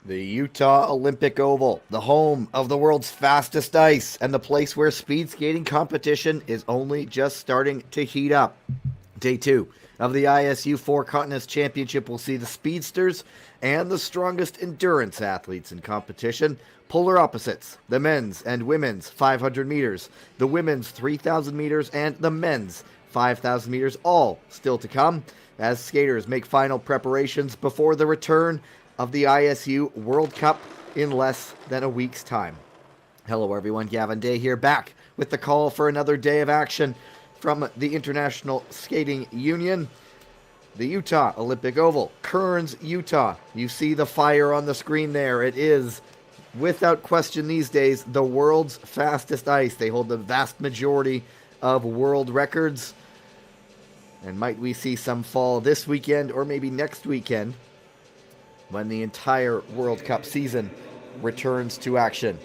The Utah Olympic Oval, the home of the world's fastest ice, and the place where speed skating competition is only just starting to heat up. Day 2 of the ISU Four Continents Championship will see the speedsters and the strongest endurance athletes in competition, polar opposites, the men's and women's 500 meters, the women's 3,000 meters, and the men's 5,000 meters, all still to come as skaters make final preparations before the return of the ISU World Cup in less than a week's time. Hello everyone, Gavin Day here, back with the call for another day of action from the International Skating Union. The Utah Olympic Oval, Kearns, Utah. You see the fire on the screen there. It is, without question these days, the world's fastest ice. They hold the vast majority of world records. And might we see some fall this weekend or maybe next weekend when the entire World Cup season returns to action.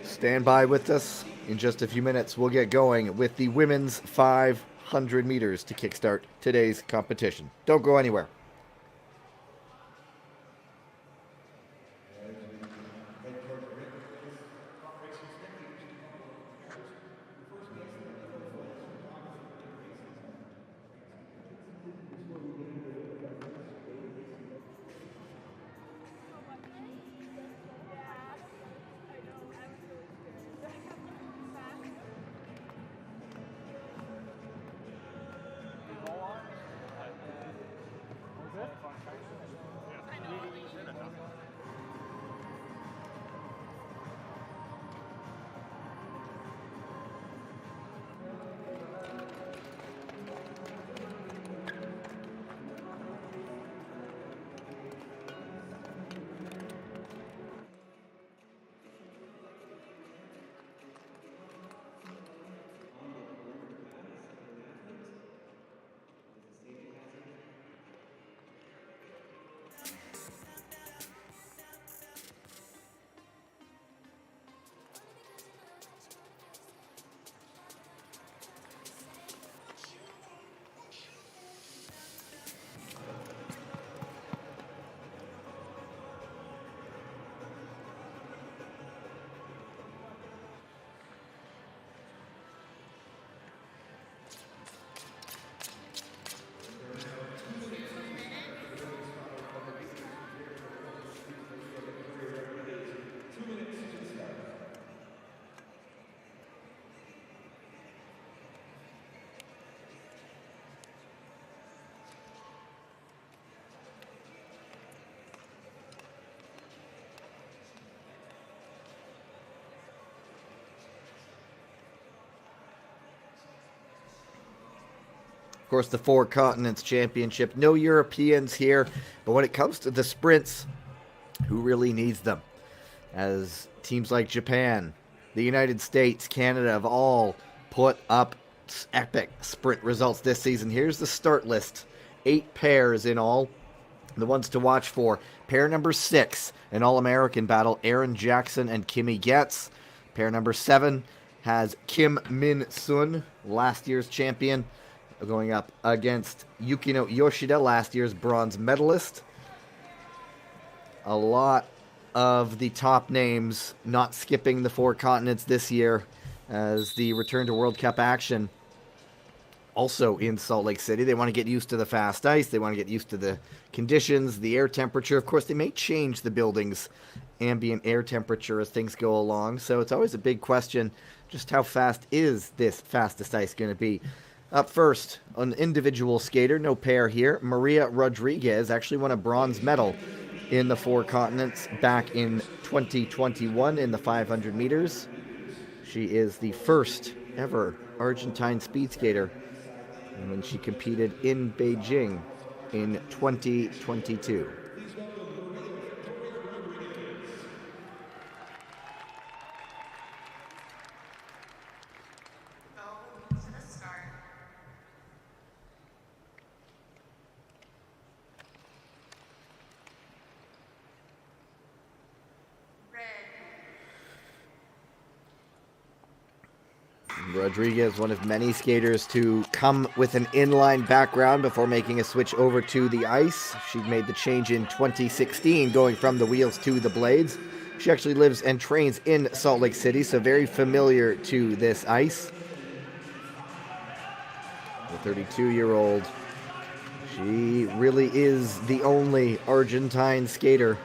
Stand by with us. In just a few minutes, we'll get going with the women's 500 meters to kickstart today's competition. Don't go anywhere. Of course, the Four Continents Championship. No Europeans here, but when it comes to the sprints, who really needs them? As teams like Japan, the United States, Canada have all put up epic sprint results this season. Here's the start list. 8 pairs in all. The ones to watch for. Pair number 6, an All-American battle, Aaron Jackson and Kimi Getz. Pair number 7 has Kim Min-sun, last year's champion, going up against Yukino Yoshida, last year's bronze medalist. A lot of the top names not skipping the Four Continents this year as the return to World Cup action also in Salt Lake City. They want to get used to the fast ice. They want to get used to the conditions, the air temperature. Of course, they may change the building's ambient air temperature as things go along. So it's always a big question, just how fast is this fastest ice going to be? Up first, an individual skater, no pair here. Maria Rodriguez actually won a bronze medal in the Four Continents back in 2021 in the 500 meters. She is the first ever Argentine speed skater when she competed in Beijing in 2022. Rodriguez, one of many skaters to come with an inline background before making a switch over to the ice. She made the change in 2016, going from the wheels to the blades. She actually lives and trains in Salt Lake City, so very familiar to this ice. The 32-year-old, she really is the only Argentine skater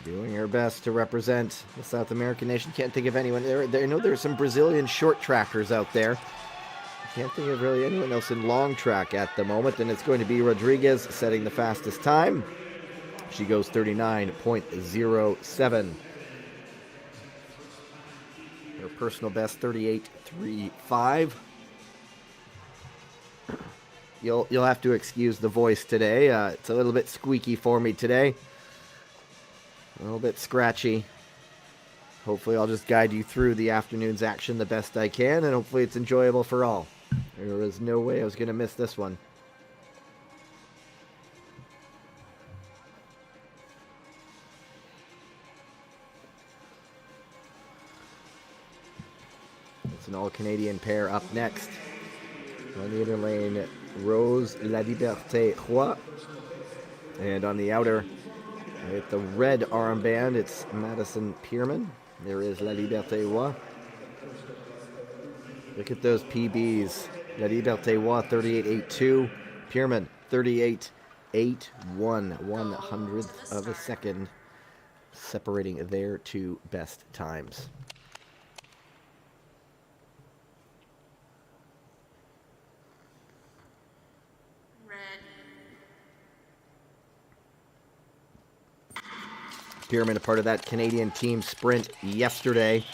doing her best to represent the South American nation. Can't think of anyone. I know there's some Brazilian short trackers out there. Can't think of really anyone else in long track at the moment, and it's going to be Rodriguez setting the fastest time. She goes 39.07. Her personal best 38.35. You'll have to excuse the voice today. It's a little bit squeaky for me today. A little bit scratchy. Hopefully I'll just guide you through the afternoon's action the best I can, and hopefully it's enjoyable for all. There was no way I was going to miss this one. It's an all-Canadian pair up next. On the inner lane, Rose La Liberté Roy. And on the outer, with the red armband, it's Madison Pierman. There is La Liberté Roy. Look at those PBs. La Liberté Roy 38.82. Pierman 38.81. 1/100th of a second separating their two best times. Pierman, a part of that Canadian team sprint yesterday.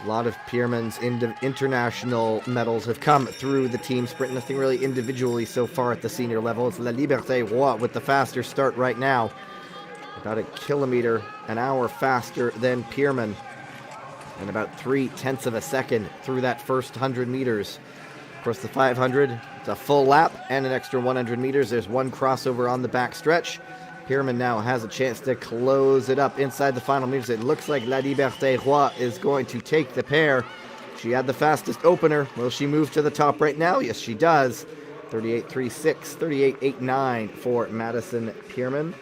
A lot of Pierman's international medals have come through the team sprint. Nothing really individually so far at the senior level. It's La Liberté Roy with the faster start right now. About a kilometer an hour faster than Pierman. And about 0.3 of a second through that first 100 meters. Of course, the 500, it's a full lap and an extra 100 meters. There's one crossover on the back stretch. Pierman now has a chance to close it up inside the final meters. It looks like La Liberté Roy is going to take the pair. She had the fastest opener. Will she move to the top right now? Yes, she does. 38.36, 38.89 for Madison Pierman.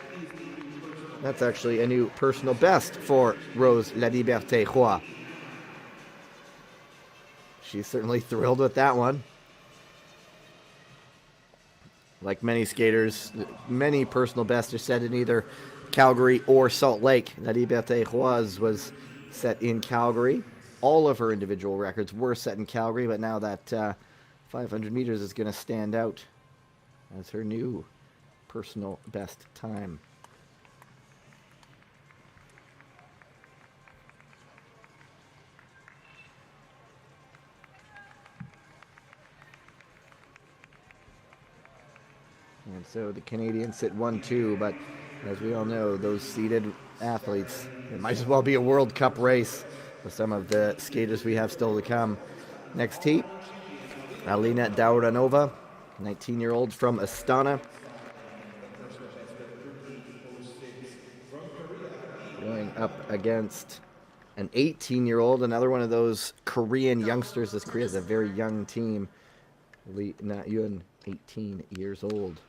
That's actually a new personal best for Rose La Liberté Roy. She's certainly thrilled with that one. Like many skaters, many personal bests are set in either Calgary or Salt Lake. La Liberté Roy was set in Calgary. All of her individual records were set in Calgary, but now that 500 meters is going to stand out as her new personal best time. And so the Canadians sit 1-2, but as we all know, those seeded athletes, it might as well be a World Cup race with some of the skaters we have still to come. Next heat, Alina Dauranova, 19-year-old from Astana. Going up against an 18-year-old, another one of those Korean youngsters. This Korea is a very young team. Lee Na-Yun, 18 years old.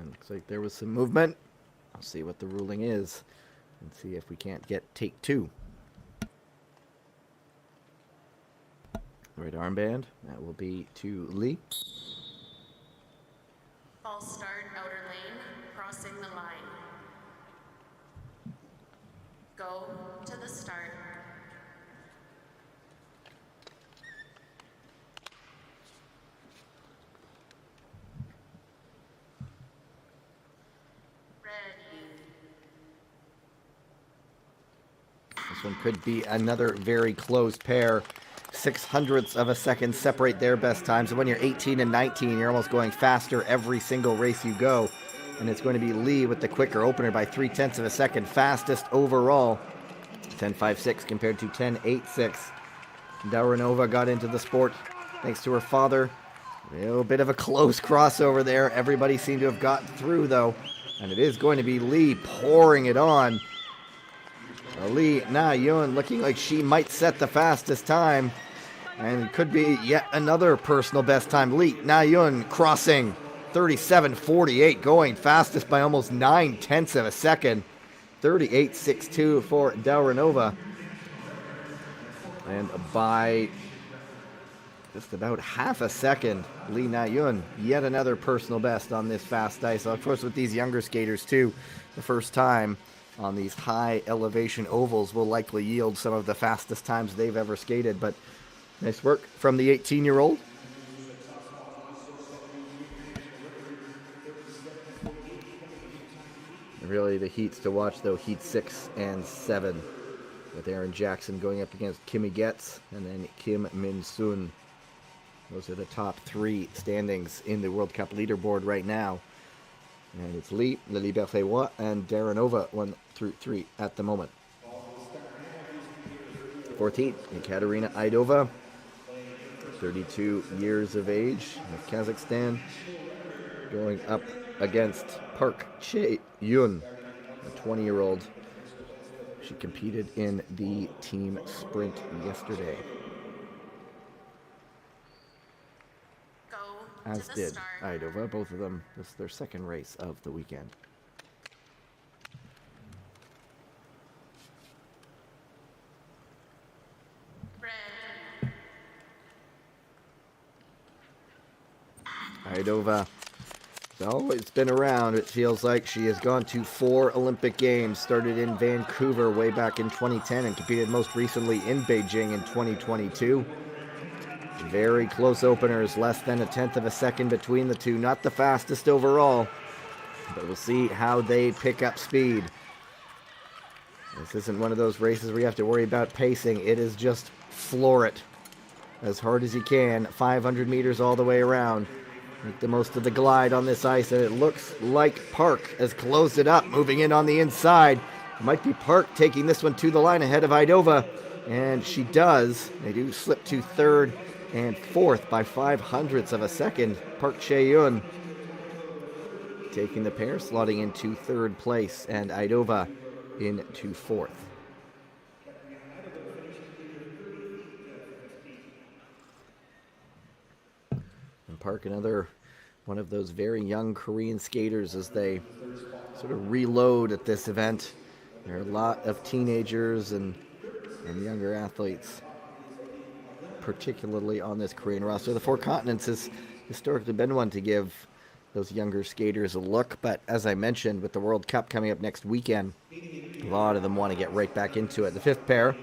Looks like there was some movement. I'll see what the ruling is and see if we can't get take two. Right armband, that will be to Lee. False start, outer lane, crossing the line. Go to the start. This one could be another very close pair. 0.06 of a second separate their best times. And when you're 18 and 19, you're almost going faster every single race you go. And it's going to be Lee with the quicker opener by 0.3 of a second. Fastest overall. 10.56 compared to 10.86. Dauranova got into the sport thanks to her father. A little bit of a close crossover there. Everybody seemed to have gotten through, though. And it is going to be Lee pouring it on. Lee Na-Yun looking like she might set the fastest time. And it could be yet another personal best time. Lee Na-Yun crossing 37.48, going fastest by almost 0.9 of a second. 38.62 for Dauranova. And by Just about half a second. Lee Na-yun, yet another personal best on this fast ice. Of course, with these younger skaters, too, the first time on these high elevation ovals will likely yield some of the fastest times they've ever skated. But nice work from the 18-year-old. Really, the heats to watch, though, heat 6 and 7, with Aaron Jackson going up against Kimmy Getz and then Kim Min-sun. Those are the top 3 standings in the World Cup leaderboard right now. And it's Lee, La Liberté and Daranova 1 through 3 at the moment. 14th, Ekaterina Aidova, 32 years of age of Kazakhstan, going up against Park Chae-yoon, a 20-year-old. She competed in the team sprint yesterday, as did Aidova. Both of them, this is their second race of the weekend. Aidova has always been around. It feels like she has gone to 4 Olympic Games, started in Vancouver way back in 2010 and competed most recently in Beijing in 2022. Very close openers, less than a tenth of a second between the two. Not the fastest overall, but we'll see how they pick up speed. This isn't one of those races where you have to worry about pacing. It is just floor it as hard as you can, 500 meters all the way around. Make the most of the glide on this ice, and it looks like Park has closed it up, moving in on the inside. It might be Park taking this one to the line ahead of Aidova, and she does. They do slip to 3rd and 4th by 0.05 of a second. Park Chae-yoon taking the pair, slotting into 3rd place, and Aidova into 4th. Park, another one of those very young Korean skaters as they sort of reload at this event. There are a lot of teenagers and younger athletes, particularly on this Korean roster. The Four Continents has historically been one to give those younger skaters a look, but as I mentioned, with the World Cup coming up next weekend, a lot of them want to get right back into it. The 5th pair,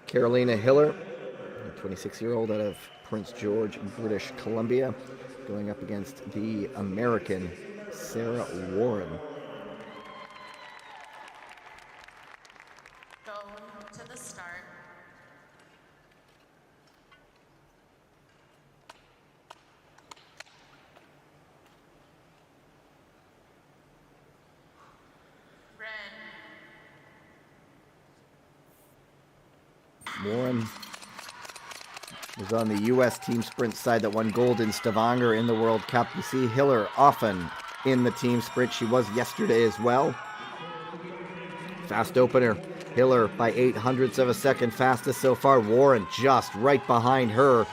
Carolina Hiller, a 26-year-old out of Prince George, British Columbia, going up against the American Sarah Warren. Go to the start. Warren was on the U.S. team sprint side that won gold in Stavanger in the World Cup. You see Hiller often in the team sprint. She was yesterday as well. Fast opener. Hiller by 0.08 of a second, fastest so far. Warren just right behind her.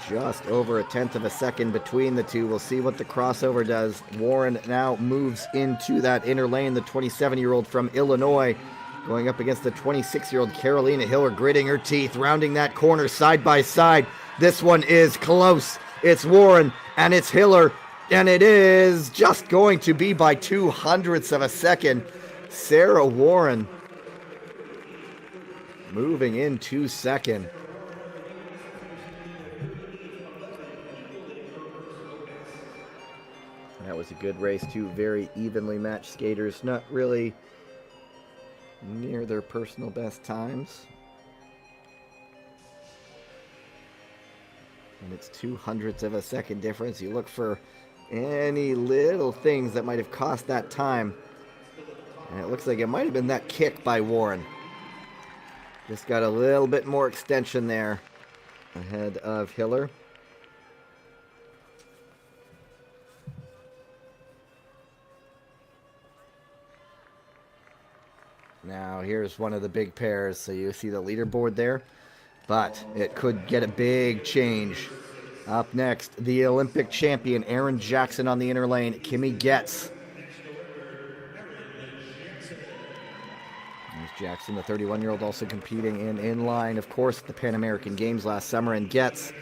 Just over a tenth of a second between the two. We'll see what the crossover does. Warren now moves into that inner lane. The 27-year-old from Illinois going up against the 26-year-old Carolina Hiller, gritting her teeth, rounding that corner side by side. This one is close. It's Warren, and it's Hiller, and it is just going to be by 0.02 of a second. Sarah Warren moving into second. That was a good race. 2 very evenly matched skaters. Not really near their personal best times. And it's 0.02 of a second difference. You look for any little things that might have cost that time. And it looks like it might have been that kick by Warren. Just got a little bit more extension there ahead of Hiller. Now here's one of the big pairs, so you see the leaderboard there, but it could get a big change. Up next, the Olympic champion Aaron Jackson on the inner lane, Kimmy Getz. There's Jackson, the 31-year-old, also competing in inline, of course, at the Pan American Games last summer, and gets.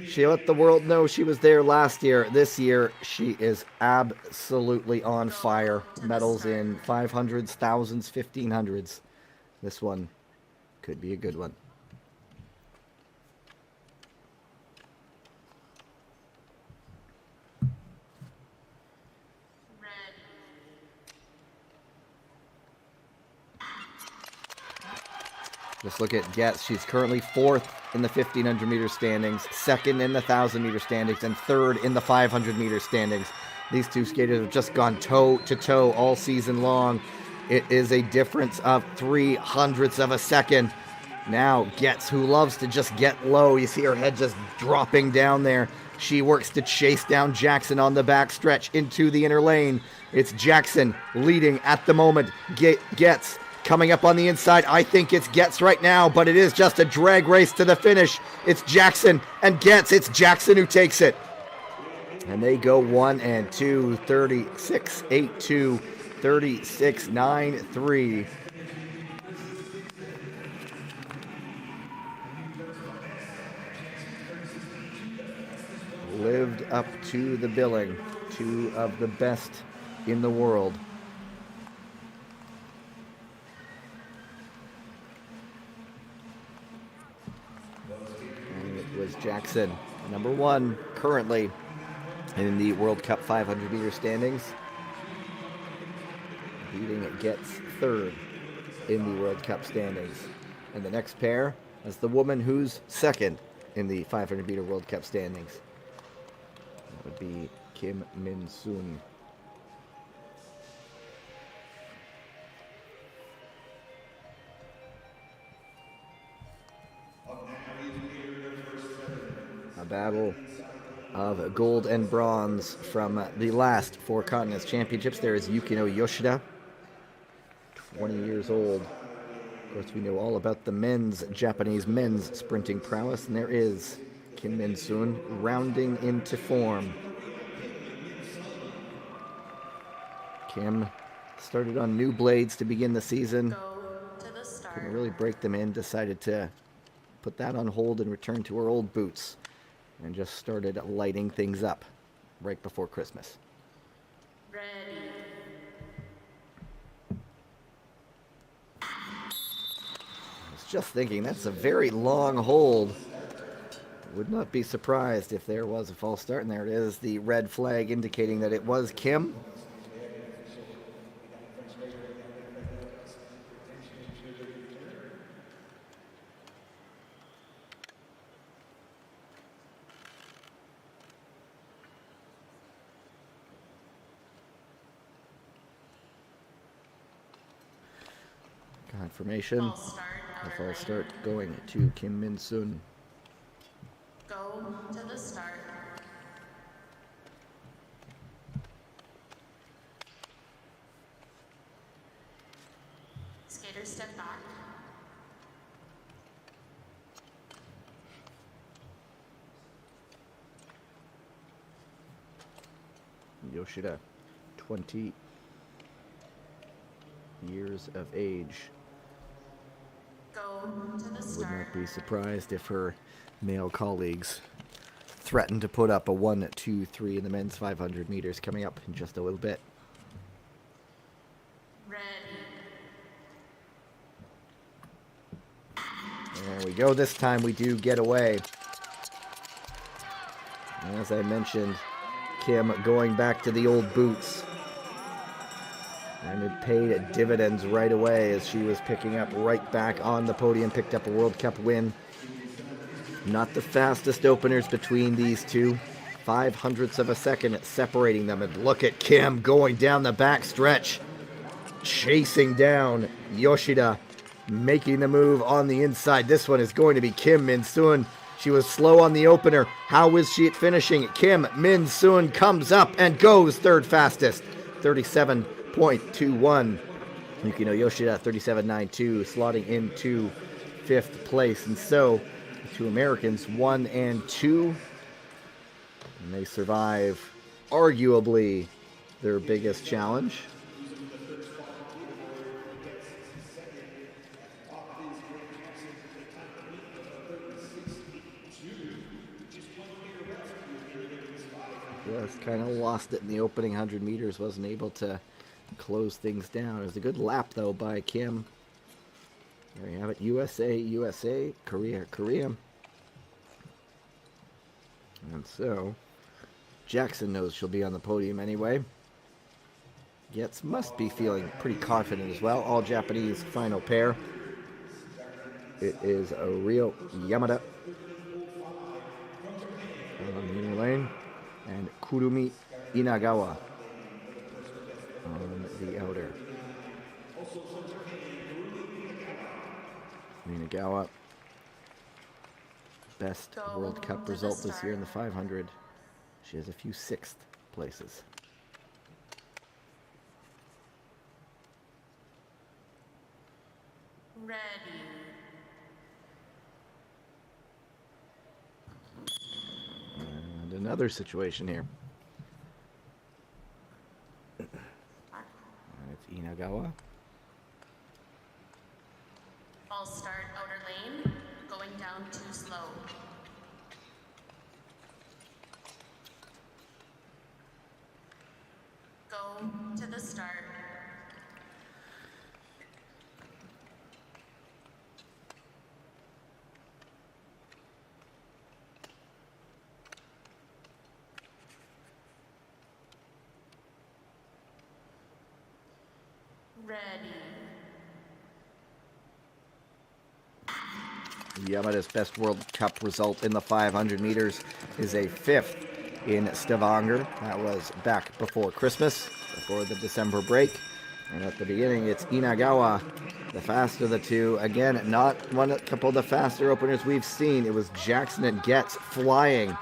She let the world know she was there last year. This year, she is absolutely on fire. Medals in 500s, 1000s, 1500s. This one could be a good one. Just look at Getz. She's currently 4th in the 1500-meter standings, 2nd in the 1000-meter standings, and 3rd in the 500-meter standings. These two skaters have just gone toe-to-toe all season long. It is a difference of 0.03 of a second. Now, Getz, who loves to just get low. You see her head just dropping down there. She works to chase down Jackson on the back stretch into the inner lane. It's Jackson leading at the moment. Getz coming up on the inside. I think it's Getz right now, but it is just a drag race to the finish. It's Jackson and Getz. It's Jackson who takes it. And they go 1 and 2, 36-8-2, 36-9-3. Lived up to the billing. Two of the best in the world. And it was Jackson, number 1 currently in the World Cup 500-meter standings. Beating Getz 3rd in the World Cup standings. And the next pair is the woman who's 2nd in the 500-meter World Cup standings. That would be Kim Min-soon. A battle of gold and bronze from the last 4 Continents Championships. There is Yukino Yoshida, 20 years old. Of course, we know all about the Japanese men's sprinting prowess, and there is Kim Min-soon rounding into form. Kim started on new blades to begin the season. Couldn't really break them in, decided to put that on hold and return to her old boots, and just started lighting things up right before Christmas. Ready. I was just thinking, that's a very long hold. Would not be surprised if there was a false start, and there it is, the red flag indicating that it was Kim. Confirmation. The false start going to Kim Min-soon. Go to the start. Skaters step back. Yoshida, 20 years of age. Go to the Would start. not be surprised if her male colleagues threaten to put up a 1, 2, 3 in the men's 500 meters coming up in just a little bit. Ready. There we go. This time we do get away. As I mentioned, Kim going back to the old boots. And it paid dividends right away as she was picking up right back on the podium, picked up a World Cup win. Not the fastest openers between these two. 0.05 of a second separating them. And look at Kim going down the back stretch, chasing down Yoshida, making the move on the inside. This one is going to be Kim Min-soon. She was slow on the opener. How is she at finishing? Kim Min-soon comes up and goes 3rd fastest. 37.21. Yukino Yoshida, 37.92, slotting into 5th place. And so, the 2 Americans, 1 and 2. And they survive, arguably, their biggest challenge. just kind of lost it in the opening 100 meters. Wasn't able to close things down. It was a good lap, though, by Kim. There you have it. USA, USA, Korea, Korea. And so, Jackson knows she'll be on the podium anyway. Getz must be feeling pretty confident as well. All Japanese final pair. It is a Ryo Yamada on the inner lane and Kurumi Inagawa on the outer. Inagawa, best World Cup result this year in the 500. She has a few sixth places. Ready. And another situation here. And it's Inagawa. False start outer lane, going down too slow. Go to the start. Ready. Yamada's best World Cup result in the 500 meters is a 5th in Stavanger. That was back before Christmas, before the December break. And at the beginning, it's Inagawa, the faster of the two. Again, not a couple of the faster openers we've seen. It was Jackson and Getz flying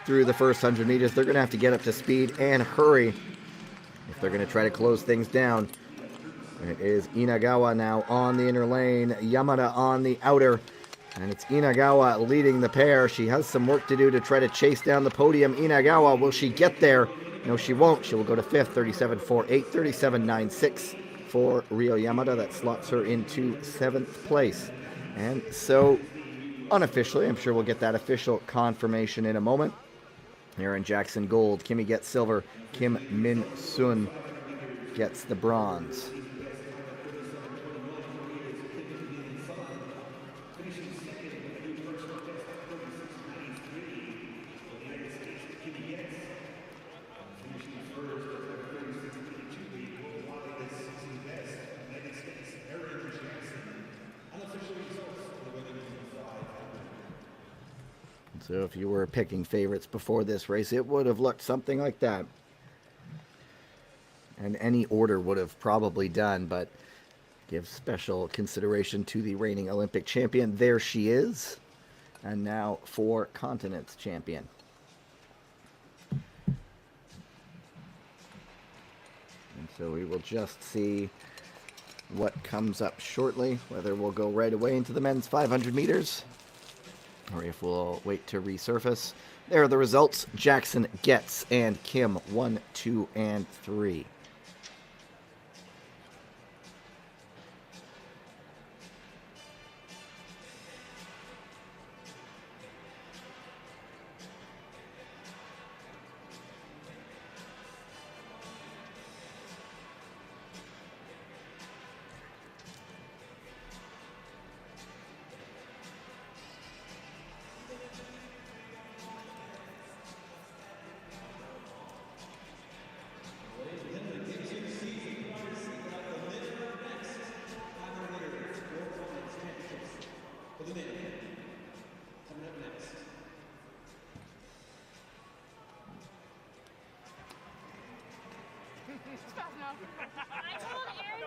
through the first 100 meters. They're going to have to get up to speed and hurry if they're going to try to close things down. It is Inagawa now on the inner lane, Yamada on the outer, and it's Inagawa leading the pair. She has some work to do to try to chase down the podium. Inagawa, will she get there? No, she won't. She will go to 5th, 37.48, 37.96 for Ryo Yamada. That slots her into 7th place. And so, unofficially, I'm sure we'll get that official confirmation in a moment. Aaron Jackson gold, Kimmy gets silver, Kim Min Sun gets the bronze. So if you were picking favorites before this race, it would have looked something like that. And any order would have probably done, but give special consideration to the reigning Olympic champion. There she is. And now 4 continents champion. And so we will just see what comes up shortly, whether we'll go right away into the men's 500 meters or if we'll wait to resurface. There are the results. Jackson, Getz, and Kim 1, 2, and 3. I told Aaron.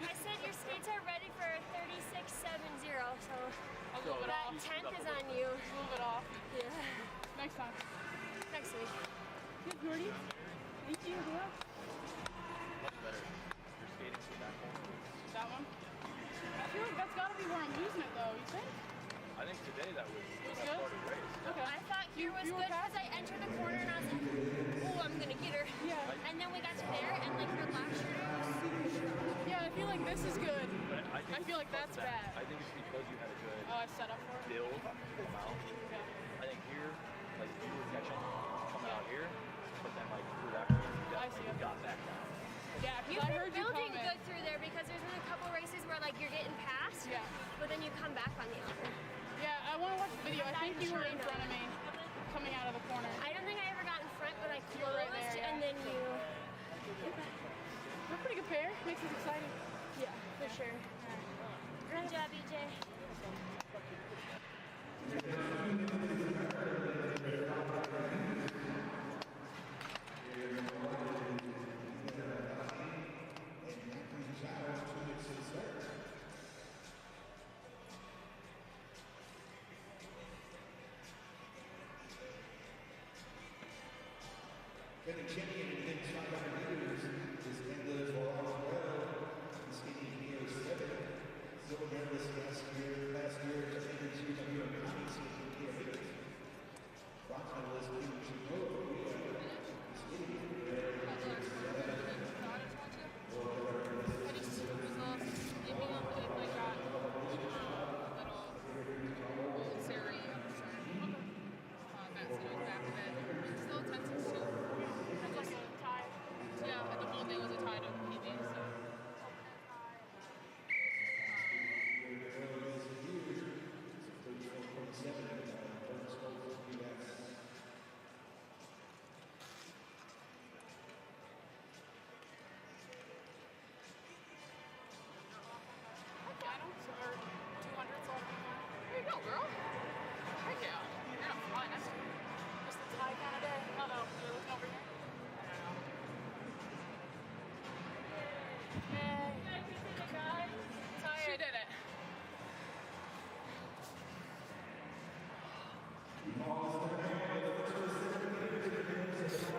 I said your skates are ready for 36.70, so that 10th is on you. A little bit off. Yeah. Next time. Next week. Good, Gordy. Thank you. Yeah. Much better. Your skating for that one. That one? I feel like that's got to be where I'm losing it, though. You think? I think today that was good? part of the race. Okay. I thought here was you good were fast? because I entered the corner and I was like, oh, I'm gonna get her. Yeah. And then we got to there and like her last shooter was super strong. Yeah, I feel like this is good. But I feel like that's bad. I think it's because you had a good Oh, I set up for it? build, come out. Okay. I think here, like you were catching coming out here, but then like through that point, you I see. definitely got back down. Yeah, You've because I been heard you building comment. good through there because there's been a couple races where like you're getting past, Yeah. but then you come back on the other. Yeah, I want to watch the video. I think you were in front of me coming out of the corner. I don't think I ever got in front, but I You were closed, right there, yeah. and then you. We're a pretty good pair. Makes us excited. Yeah, for sure. Good job, EJ. There you go, girl. Heck yeah. You're not flying. That's just a tie kind of day. Oh no, you're looking over here. She did it.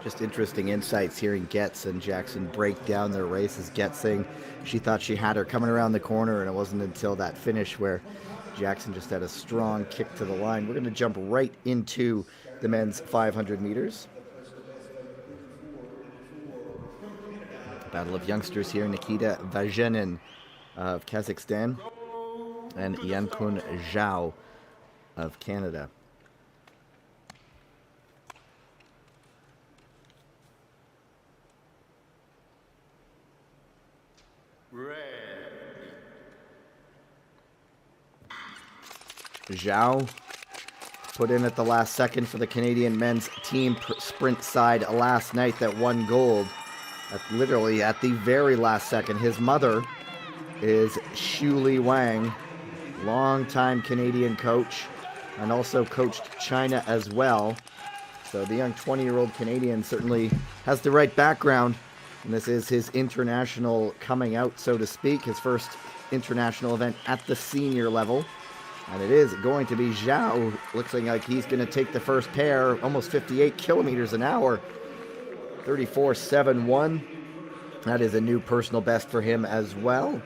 Just interesting insights hearing Getz and Jackson break down their races. Getz saying she thought she had her coming around the corner, and it wasn't until that finish where Jackson just had a strong kick to the line. We're going to jump right into the men's 500 meters. Battle of youngsters here. Nikita Vajenin of Kazakhstan and Yankun Zhao of Canada. Zhao put in at the last second for the Canadian men's team sprint side last night that won gold. Literally at the very last second. His mother is Shuli Wang, longtime Canadian coach, and also coached China as well. So the young 20-year-old Canadian certainly has the right background, and this is his international coming out, so to speak, his first international event at the senior level. And it is going to be Zhao. Looks like he's going to take the first pair, almost 58 kilometers an hour. 34.71. That is a new personal best for him as well.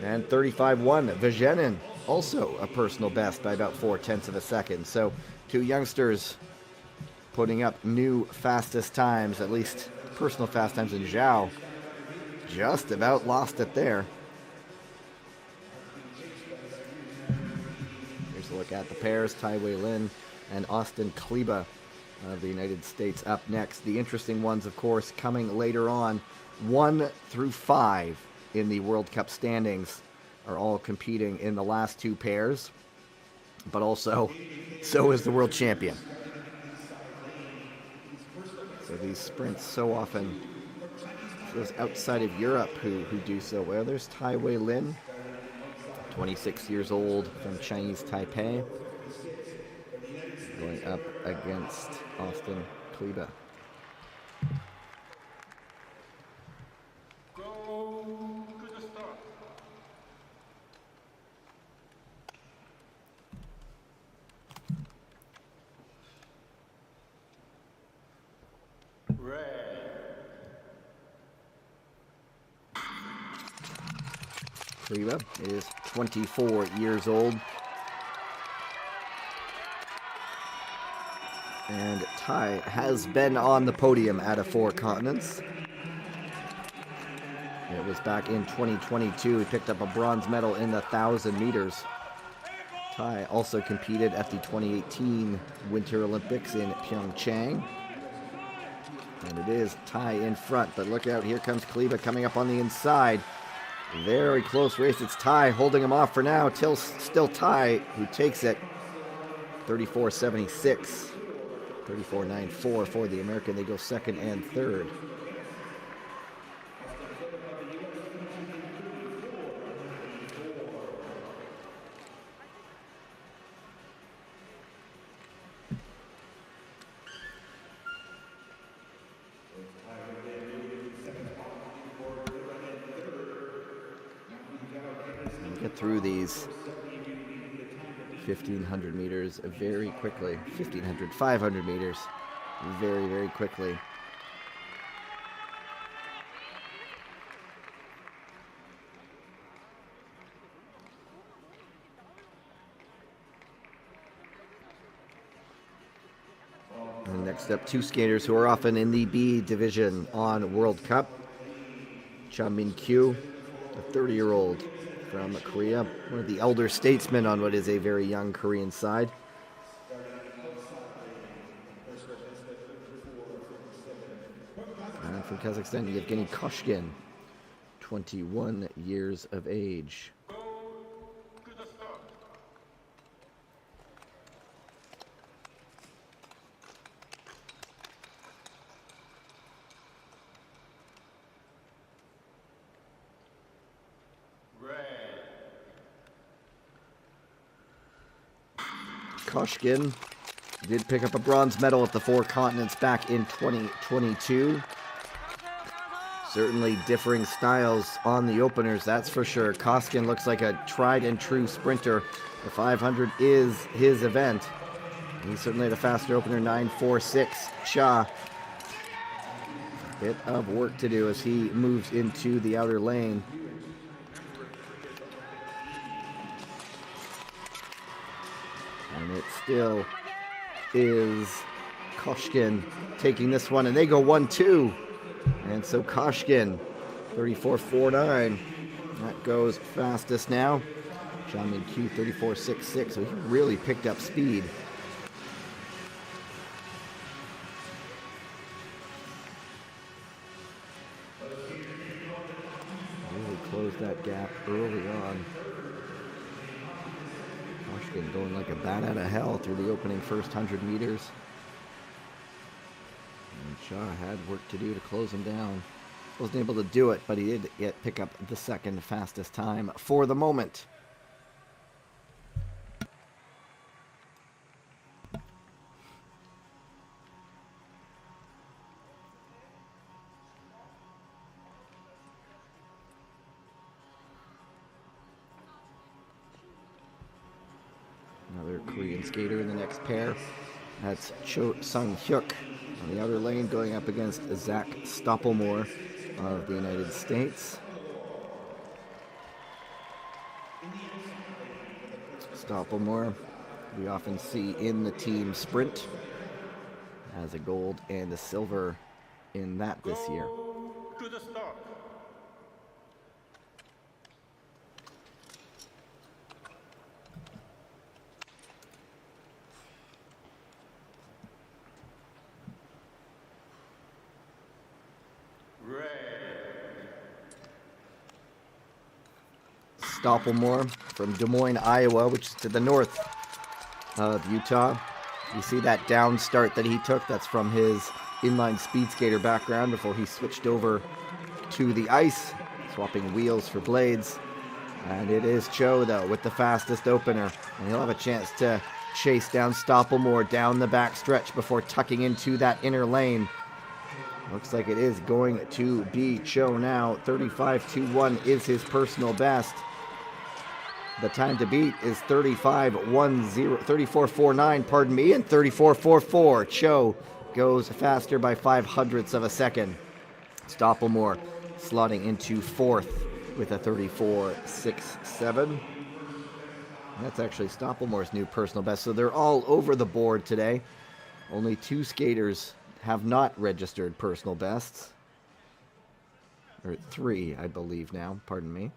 And 35.1. Vajenin, also a personal best by about 0.4 of a second. So two youngsters putting up new fastest times, at least personal fast times, and Zhao just about lost it there. Here's a look at the pairs, Tai Wei Lin and Austin Kleba of the United States up next. The interesting ones, of course, coming later on. 1 through 5 in the World Cup standings are all competing in the last two pairs, but also so is the world champion. So these sprints so often, those outside of Europe who do so well. There's Tai Wei Lin, 26 years old from Chinese Taipei, going up against Austin Kleba. Kleba is 24 years old. And Tai has been on the podium at a Four Continents. It was back in 2022. He picked up a bronze medal in the 1,000 meters. Tai also competed at the 2018 Winter Olympics in Pyeongchang. And it is Tai in front, but look out, here comes Kleba coming up on the inside. Very close race. It's Tai holding him off for now. Still Tai who takes it. 34.76. 34.94 for the American. They go second and third. Get through these 1,500 meters very quickly. 1,500, 500 meters very, very quickly. And next up, two skaters who are often in the B division on World Cup. Cha Min-kyu, the 30-year-old from Korea, one of the elder statesmen on what is a very young Korean side. And from Kazakhstan, Yevgeny Koshkin, 21 years of age. Koshkin did pick up a bronze medal at the Four Continents back in 2022. Certainly differing styles on the openers, that's for sure. Koshkin looks like a tried and true sprinter. The 500 is his event. He certainly had a faster opener, 9.46. Cha, bit of work to do as he moves into the outer lane. And it still is Koshkin taking this one, and they go 1-2. And so Koshkin, 34.49. That goes fastest now. Cha Min-kyu, 34.66. So he really picked up speed. Really closed that gap early on. Koshkin going like a bat out of hell through the opening first 100 meters. And Cha had work to do to close him down. Wasn't able to do it, but he did yet pick up the second fastest time for the moment. Another Korean skater in the next pair. That's Cho Sung-hyuk on the outer lane going up against Zach Stoppelmoor of the United States. Stoppelmoor, we often see in the team sprint, has a gold and a silver in that this year. To the start. Stoppelmoor from Des Moines, Iowa, which is to the north of Utah. You see that down start that he took? That's from his inline speed skater background before he switched over to the ice, swapping wheels for blades. And it is Cho, though, with the fastest opener. And he'll have a chance to chase down Stoppelmoor down the back stretch before tucking into that inner lane. Looks like it is going to be Cho now. 35.21 is his personal best. The time to beat is 34.49, pardon me, and 34.44. Cho goes faster by 0.05 of a second. Stoppelmoor slotting into fourth with a 34.67. That's actually Stoppelmoor's new personal best. So they're all over the board today. Only two skaters have not registered personal bests. Or three, I believe now, pardon me.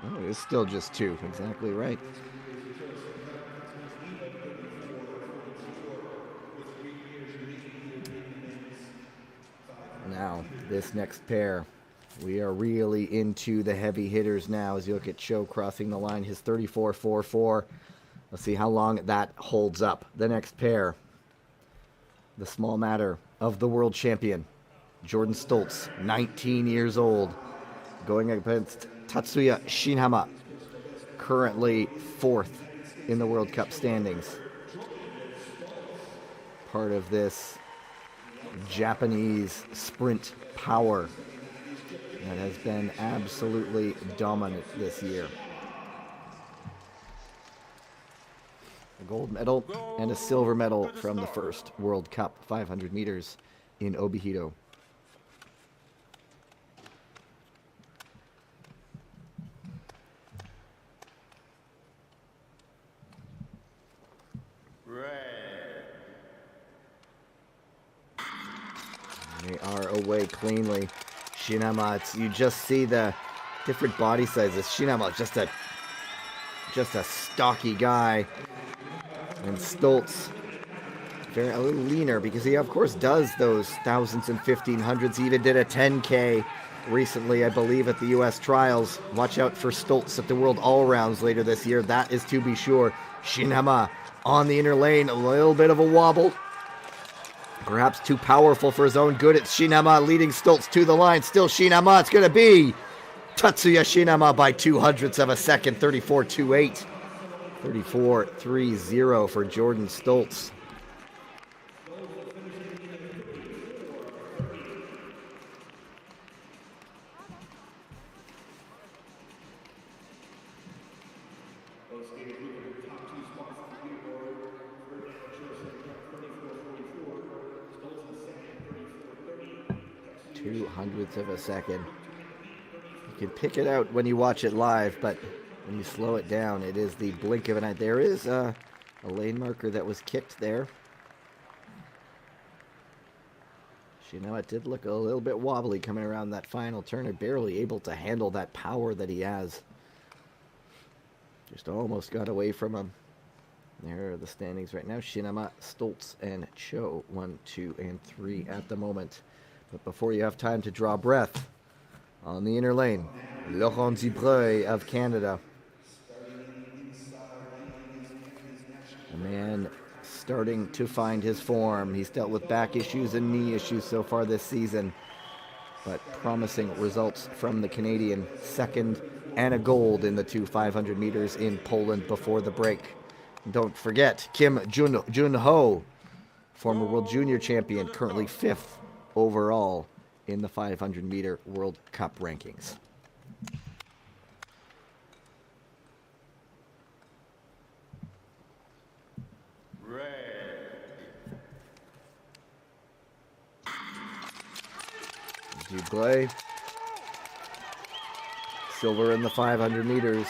Oh, it's still just 2. Exactly right. Now, this next pair. We are really into the heavy hitters now as you look at Cho crossing the line, his 34.44. Let's see how long that holds up. The next pair. The small matter of the world champion, Jordan Stoltz, 19 years old, going against Tatsuya Shinhama, currently 4th in the World Cup standings. Part of this Japanese sprint power that has been absolutely dominant this year. A gold medal and a silver medal from the first World Cup 500 meters in Obihito. They are away cleanly. Shinama, you just see the different body sizes. Shinama, just a stocky guy. And Stoltz, a little leaner because he, of course, does those thousands and 1500s. He even did a 10K recently, I believe, at the U.S. trials. Watch out for Stoltz at the World All-Rounds later this year. That is to be sure. Shinama on the inner lane, a little bit of a wobble. Perhaps too powerful for his own good. It's Shinama leading Stoltz to the line. Still Shinama. It's going to be Tatsuya Shinama by 200ths of a second. 34.28. 34.30 for Jordan Stoltz. Hundredths of a second. You can pick it out when you watch it live, but when you slow it down, it is the blink of an eye. There is a lane marker that was kicked there. You know, it did look a little bit wobbly coming around that final turn. Barely able to handle that power that he has. Just almost got away from him. There are the standings right now. Shinama, Stoltz, and Cho, 1, 2, and 3 at the moment. But before you have time to draw breath, on the inner lane, Laurent Dubreuil of Canada. A man starting to find his form. He's dealt with back issues and knee issues so far this season. But promising results from the Canadian. Second and a gold in the 2 500 meters in Poland before the break. And don't forget, Kim Jun-ho, former World Junior champion, currently 5th overall in the 500-meter World Cup rankings. Dubreuil, silver in the 500 meters.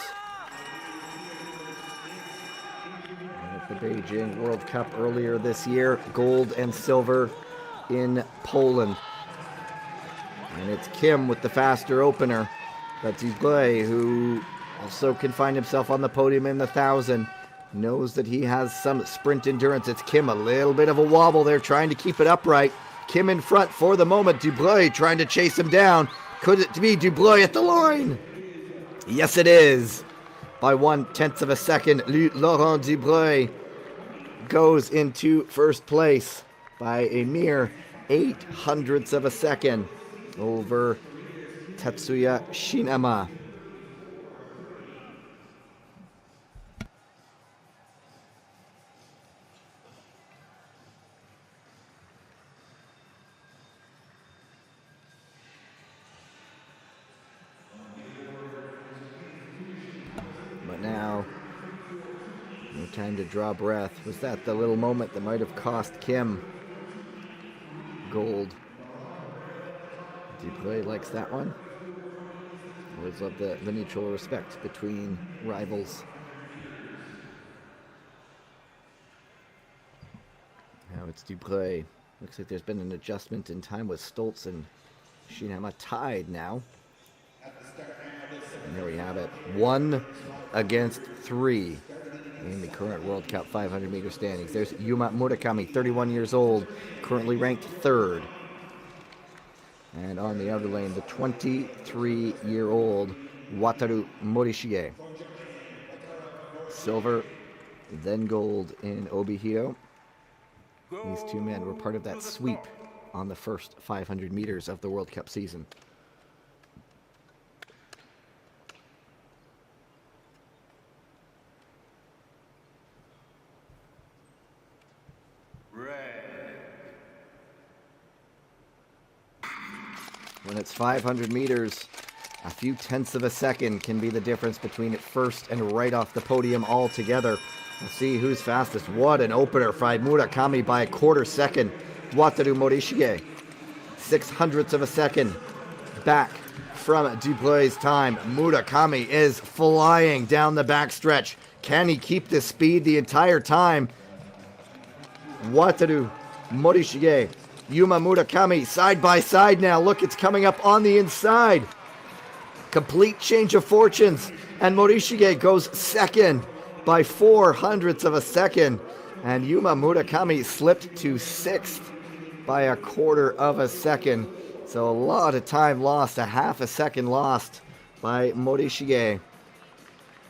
And at the Beijing World Cup earlier this year, gold and silver in Poland. And it's Kim with the faster opener. That's Dubreuil, who also can find himself on the podium in the 1,000. Knows that he has some sprint endurance. It's Kim, a little bit of a wobble there, trying to keep it upright. Kim in front for the moment. Dubreuil trying to chase him down. Could it be Dubreuil at the line? Yes, it is. By 1/10 of a second, Laurent Dubreuil goes into first place by a mere 0.08 of a second over Tatsuya Shinama. But now, no time to draw breath. Was that the little moment that might have cost Kim gold? Dubreuil likes that one. Always love the mutual respect between rivals. Now it's Dubreuil. Looks like there's been an adjustment in time with Stoltz and Shinama tied now. And there we have it. 1 against 3 in the current World Cup 500 meter standings. There's Yuma Murakami, 31 years old, currently ranked 3rd. And on the outer lane, the 23-year-old Wataru Morishige. Silver, then gold in Obihiro. These two men were part of that sweep on the first 500 meters of the World Cup season. When it's 500 meters, a few tenths of a second can be the difference between first and right off the podium altogether. We'll see who's fastest. What an opener by Murakami by a quarter second. Wataru Morishige, 600ths of a second back from Dubreuil's time. Murakami is flying down the backstretch. Can he keep this speed the entire time? Wataru Morishige, Yuma Murakami, side by side now. Look, it's coming up on the inside. Complete change of fortunes. And Morishige goes second by 400ths of a second. And Yuma Murakami slipped to 6th by a quarter of a second. So a lot of time lost, a half a second lost by Morishige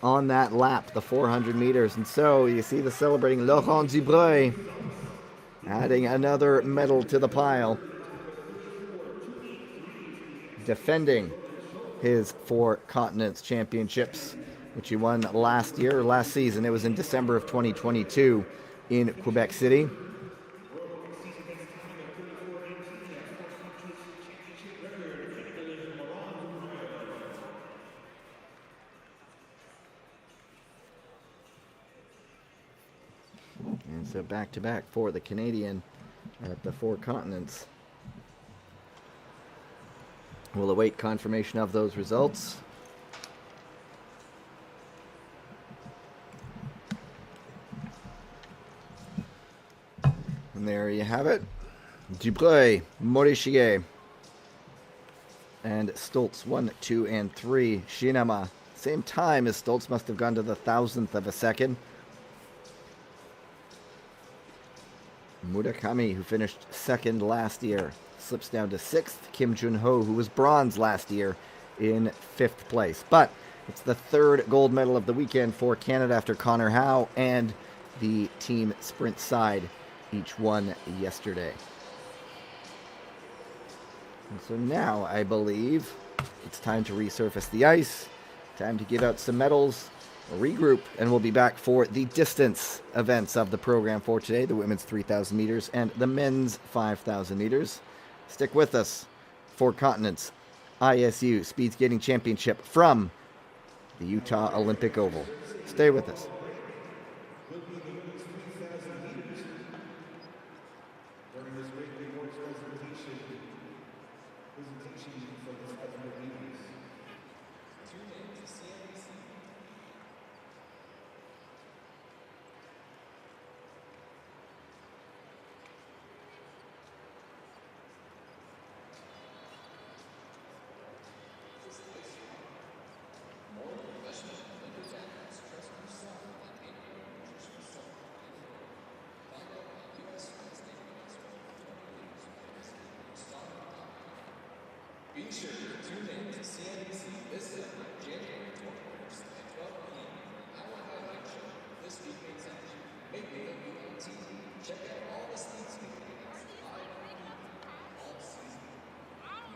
on that lap, the 400 meters. And so you see the celebrating Laurent Dubreuil adding another medal to the pile. Defending his 4 continents championships, which he won last season. It was in December of 2022 in Quebec City. And so back-to-back for the Canadian at the 4 continents. We'll await confirmation of those results. And there you have it. Dubreuil, Morishige, and Stoltz 1, 2, and 3. Shinama, same time as Stoltz, must have gone to the 1,000th of a second. Murakami, who finished 2nd last year, slips down to 6th. Kim Jun-ho, who was bronze last year, in 5th place. But it's the 3rd gold medal of the weekend for Canada after Connor Howe and the team sprint side, each won yesterday. And so now, I believe, it's time to resurface the ice, time to give out some medals, regroup, and we'll be back for the distance events of the program for today, the women's 3,000 meters and the men's 5,000 meters. Stick with us. 4 continents, ISU Speed Skating Championship from the Utah Olympic Oval. Stay with us. Be sure to tune in to CNBC this Sunday, January 21st at 12 p.m. Our highlight show, This Week in Tech. Make WLT. Check out all the sneak peeks live on YouTube all season.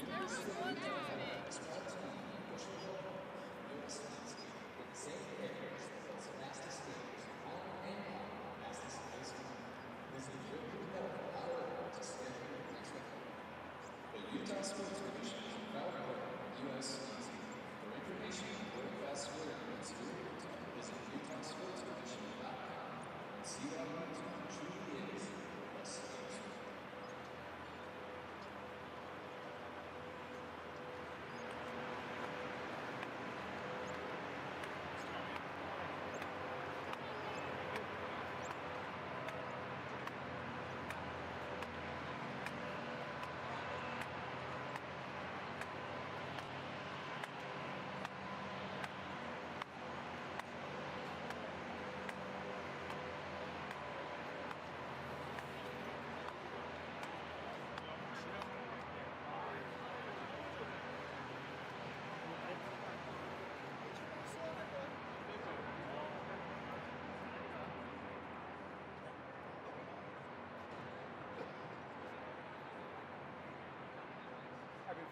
University of Utah Athletics Part 2 Bushel Hall. U.S. Speed Skate with the same players as the fastest skaters on and off fastest high school. Visit youtube.com to schedule your next record. The Utah Sports Division is a proud partner of U.S. Speed Skate. For information on world-class skating events here in Utah, visit utahsportsdivision.com and see why Utah truly is the best skating sport.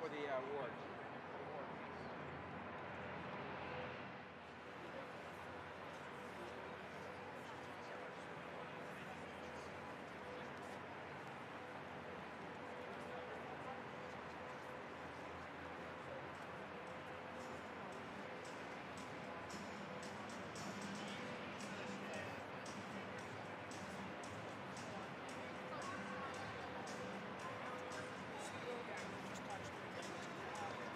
for the award. Slow down. Just touch the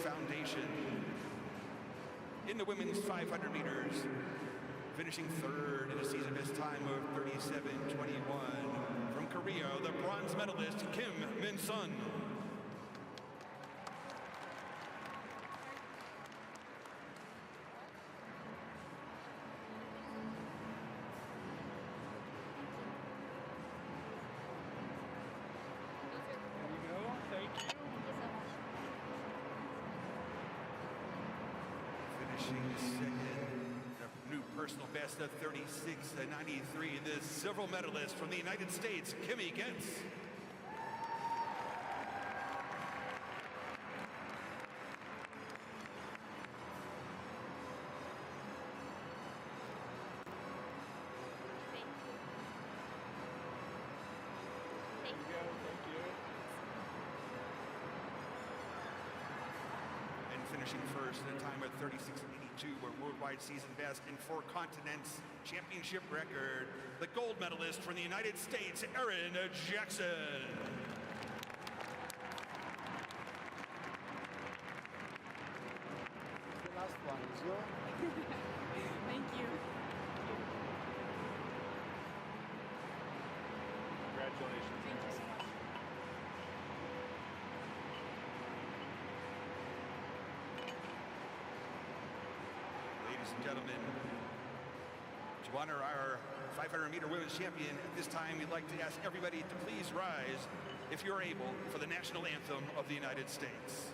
Foundation. In the women's 500 meters, finishing third in a season best time of 37:21. From Korea, the bronze medalist Kim Min-sun. Finishing second, a new personal best of 36:93. The silver medalist from the United States, Kimmy Getz. And finishing first at a time of 36:82, a worldwide season best in 4 continents, championship record, the gold medalist from the United States, Erin Jackson. The last one is yours. Thank you. Congratulations. Thank you so much. Ladies and gentlemen, to honor our 500-meter women's champion, at this time we'd like to ask everybody to please rise, if you're able, for the national anthem of the United States.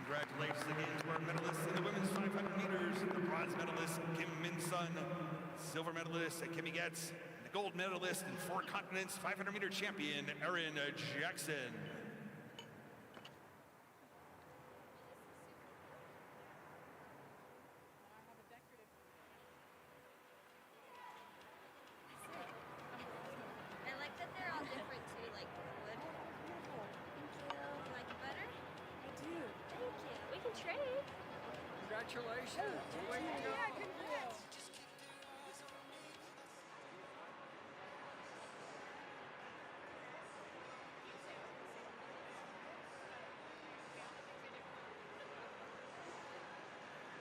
Congratulations again to our medalists in the women's 500 meters, the bronze medalist Kim Min-sun, silver medalist Kimmy Getz, and the gold medalist in 4 continents, 500-meter champion Erin Jackson. I like that they're all different too, like wood. Thank you. You like it better? I do. Thank you. We can trade. Congratulations. Yeah, good deal.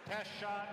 Test shot.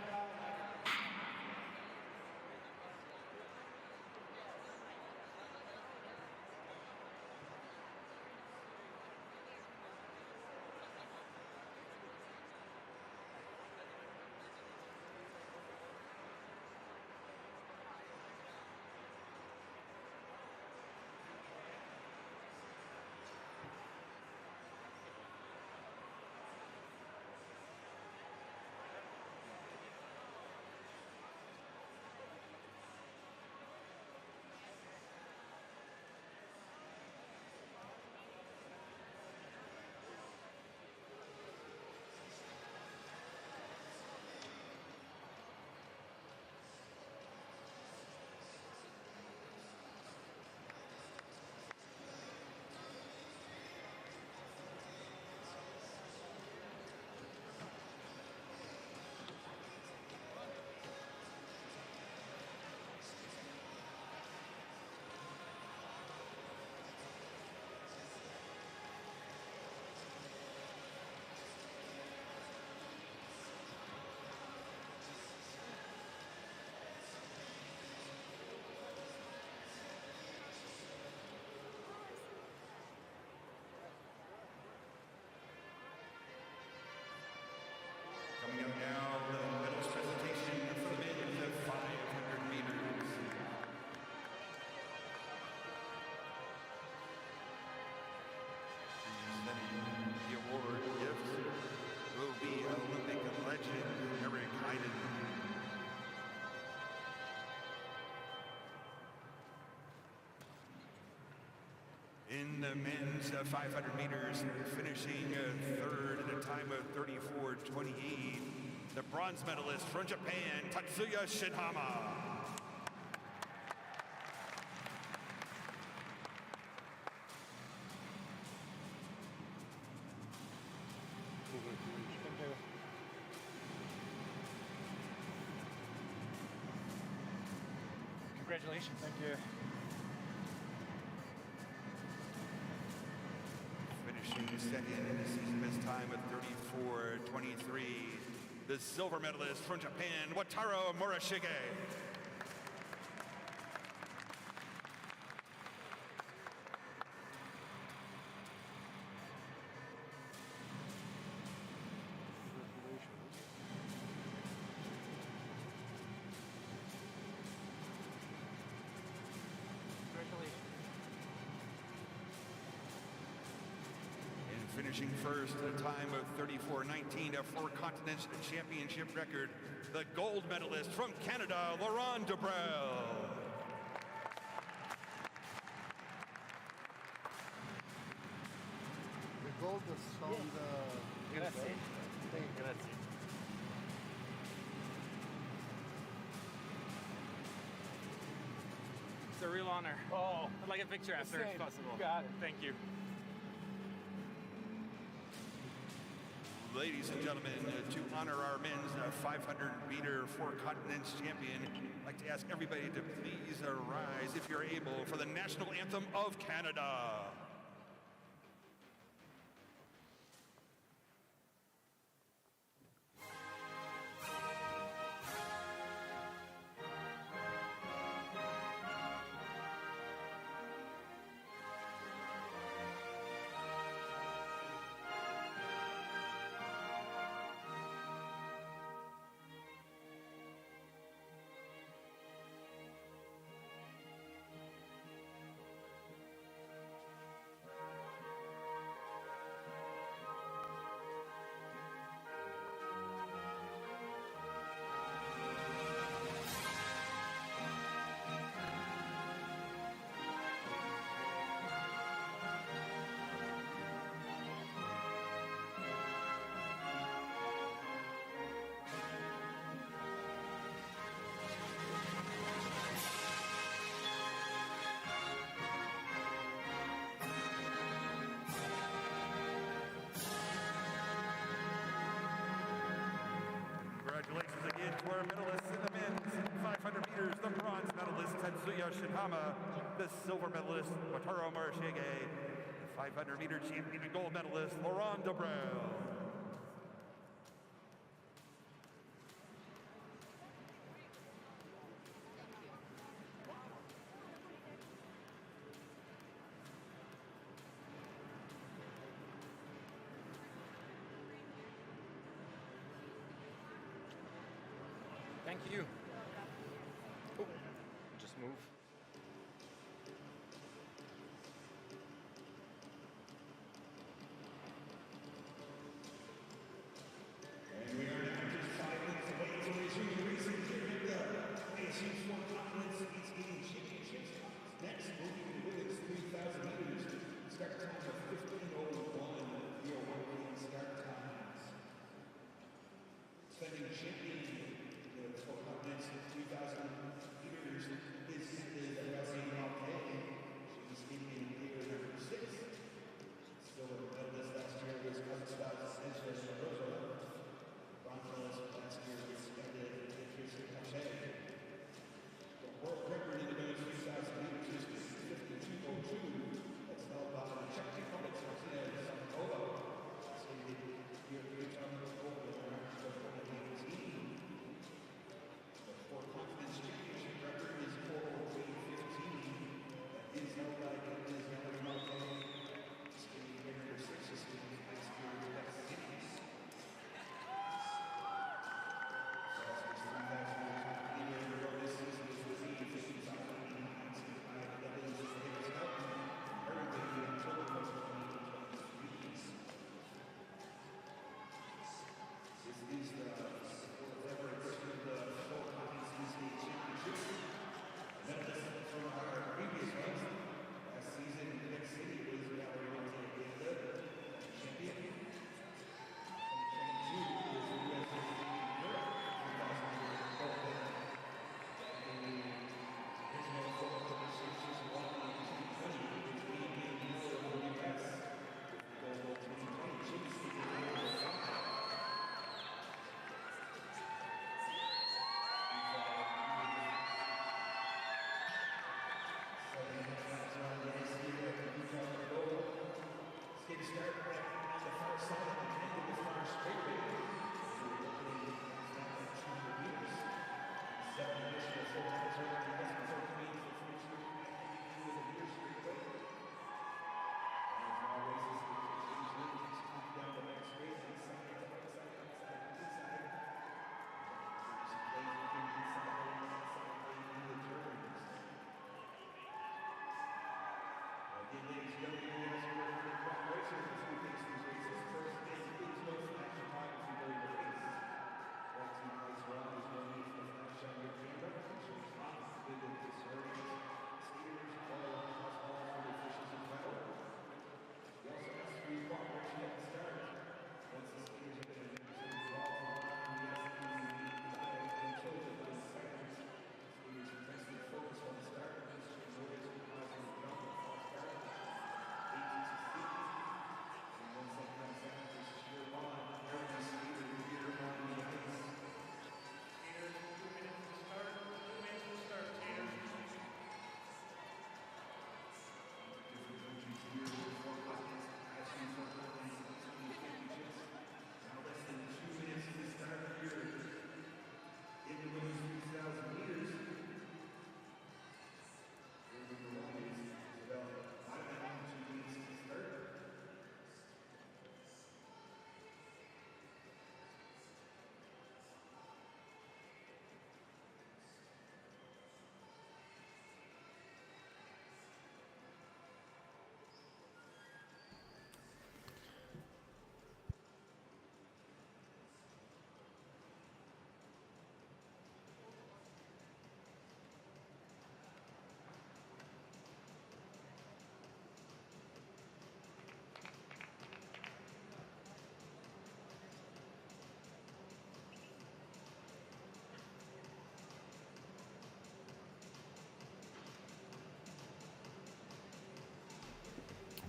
In the men's 500 meters, finishing third at a time of 34:28, the bronze medalist from Japan, Tatsuya Shinhama. Congratulations. Thank you. Finishing second in the season best time of 34:23, the silver medalist from Japan, Wataru Morishige. And finishing first at a time of 34:19, a four continents championship record, the gold medalist from Canada, Laurent Dubrel. The gold is from the... Grazie. Grazie. It's a real honor. Oh, I'd like a picture after if possible. got it. Thank you. Ladies and gentlemen, to honor our men's 500-meter four continents champion, I'd like to ask everybody to please rise, if you're able, for the national anthem of Canada. Congratulations again to our medalists in the men's 500 meters, the bronze medalist Tatsuya Shinhama, the silver medalist Wataru Morishige, the 500-meter champion and gold medalist Laurent Dubrel. Thank you. Oh, just move. And we are now just 5 minutes away from resuming the racing here at the ASU Four Continents Speed Skating Championships. Next, moving to women's 3,000 meters. Start time of 15:01. Your working start times. Defending champion, the Four Continents 3,000 meters is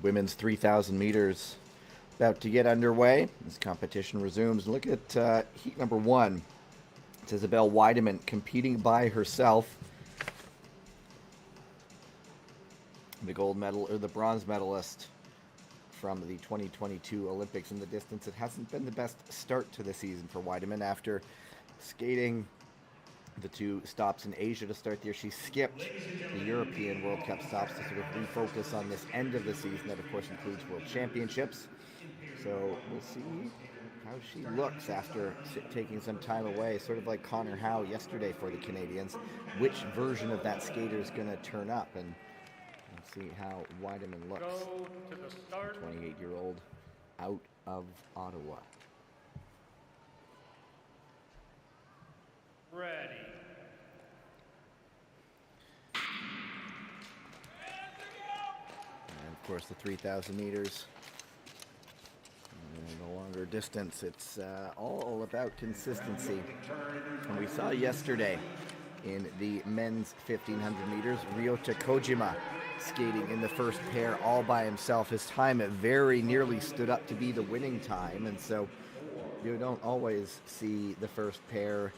Women's 3,000 meters about to get underway. This competition resumes. Look at heat number 1. It's Isabel Weideman competing by herself. The gold medal, or the bronze medalist from the 2022 Olympics in the distance. It hasn't been the best start to the season for Weideman after skating the 2 stops in Asia to start the year. She skipped the European World Cup stops to sort of refocus on this end of the season that of course includes World Championships. So we'll see how she looks after taking some time away, sort of like Connor Howe yesterday for the Canadians. Which version of that skater is going to turn up, and let's see how Weideman looks. 28-year-old out of Ottawa. Ready. And of course the 3,000 meters. No longer distance. It's all about consistency. And we saw yesterday in the men's 1,500 meters, Ryota Kojima skating in the first pair all by himself. His time very nearly stood up to be the winning time, and so you don't always see the first pair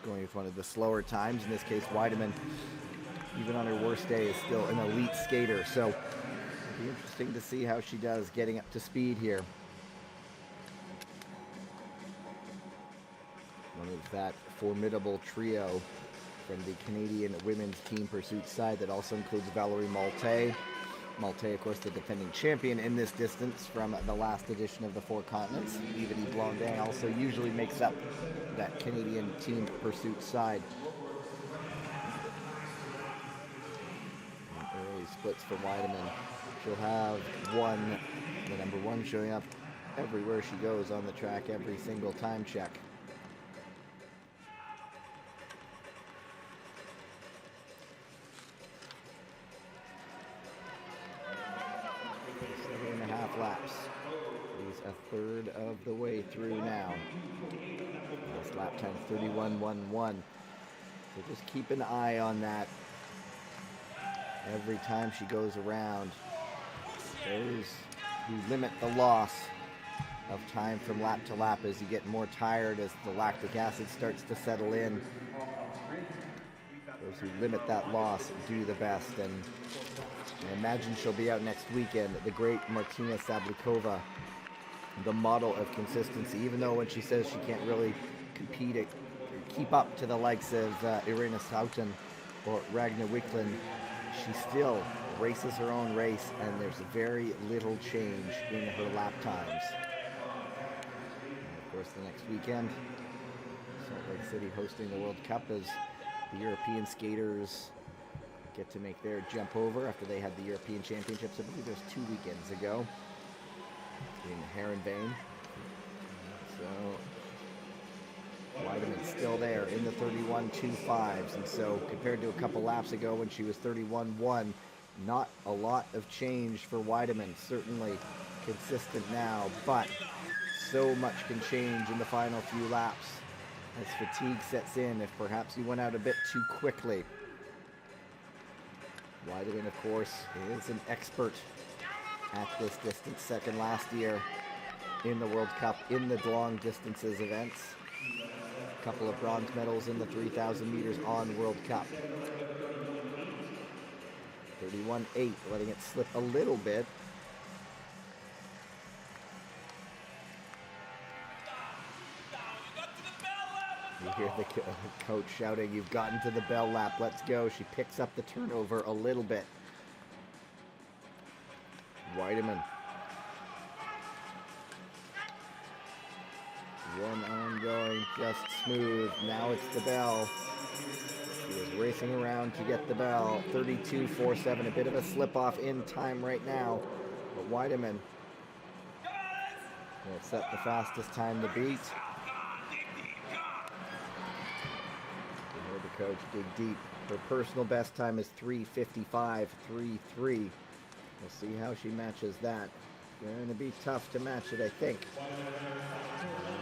going with one of the slower times. In this case, Weideman, even on her worst day, is still an elite skater, so it'll be interesting to see how she does getting up to speed here. One of that formidable trio from the Canadian women's team pursuit side that also includes Valerie Malte. Malte, of course, the defending champion in this distance from the last edition of the Four Continents. Yvonne Blondin also usually makes up that Canadian team pursuit side. And early splits for Weideman. She'll have the number 1 showing up everywhere she goes on the track, every single time check. 7.5 laps. He's a third of the way through now. Last lap time 31.11. So just keep an eye on that. Every time she goes around, those who limit the loss of time from lap to lap as you get more tired, as the lactic acid starts to settle in. Those who limit that loss do the best, and I imagine she'll be out next weekend. The great Martina Sablikova, the model of consistency, even though when she says she can't really keep up to the likes of Irina Sauten or Ragnar Wiklund, she still races her own race, and there's very little change in her lap times. And of course, the next weekend, Salt Lake City hosting the World Cup as the European skaters get to make their jump over after they had the European Championships, I believe it was 2 weekends ago, in Heerenveen. So Weideman's still there in the 31.25s, and so compared to a couple laps ago when she was 31.1, not a lot of change for Weideman. Certainly consistent now, but so much can change in the final few laps as fatigue sets in if perhaps you went out a bit too quickly. Weideman, of course, is an expert at this distance, second last year in the World Cup in the long distances events. A couple of bronze medals in the 3,000 meters on World Cup. 31.8, letting it slip a little bit. You hear the coach shouting, "You've gotten to the bell lap, let's go." She picks up the turnover a little bit. Weideman. One ongoing, just smooth. Now it's the bell. She is racing around to get the bell. 32.47, a bit of a slip off in time right now. But Weideman will set the fastest time to beat. The coach dig deep. Her personal best time is 3:55.33. We'll see how she matches that. Going to be tough to match it, I think.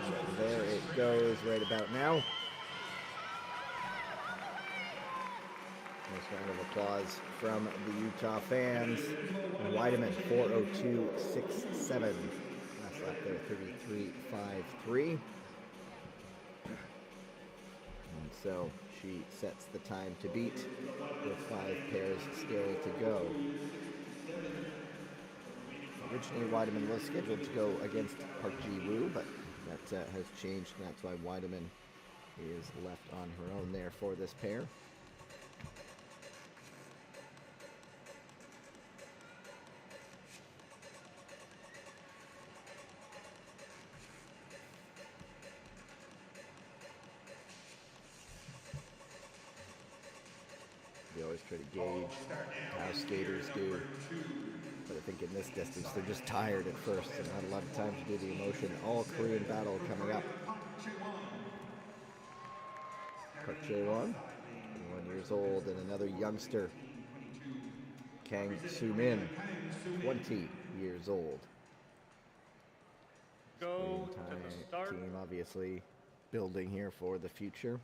And there it goes right about now. Nice round of applause from the Utah fans. And Weideman, 4:02.67. Last lap there, 33.53. And so she sets the time to beat with 5 pairs still to go. Originally, Weideman was scheduled to go against Park Ji-woo, but that has changed, and that's why Weideman is left on her own there for this pair. We always try to gauge how skaters do, but I think in this distance they're just tired at first and not a lot of time to do the emotion. All Korean battle coming up. Park Jae-won, 21 years old, and another youngster, Kang Soo-min, 20 years old. Go Korean to the Thai start. team obviously building here for the future.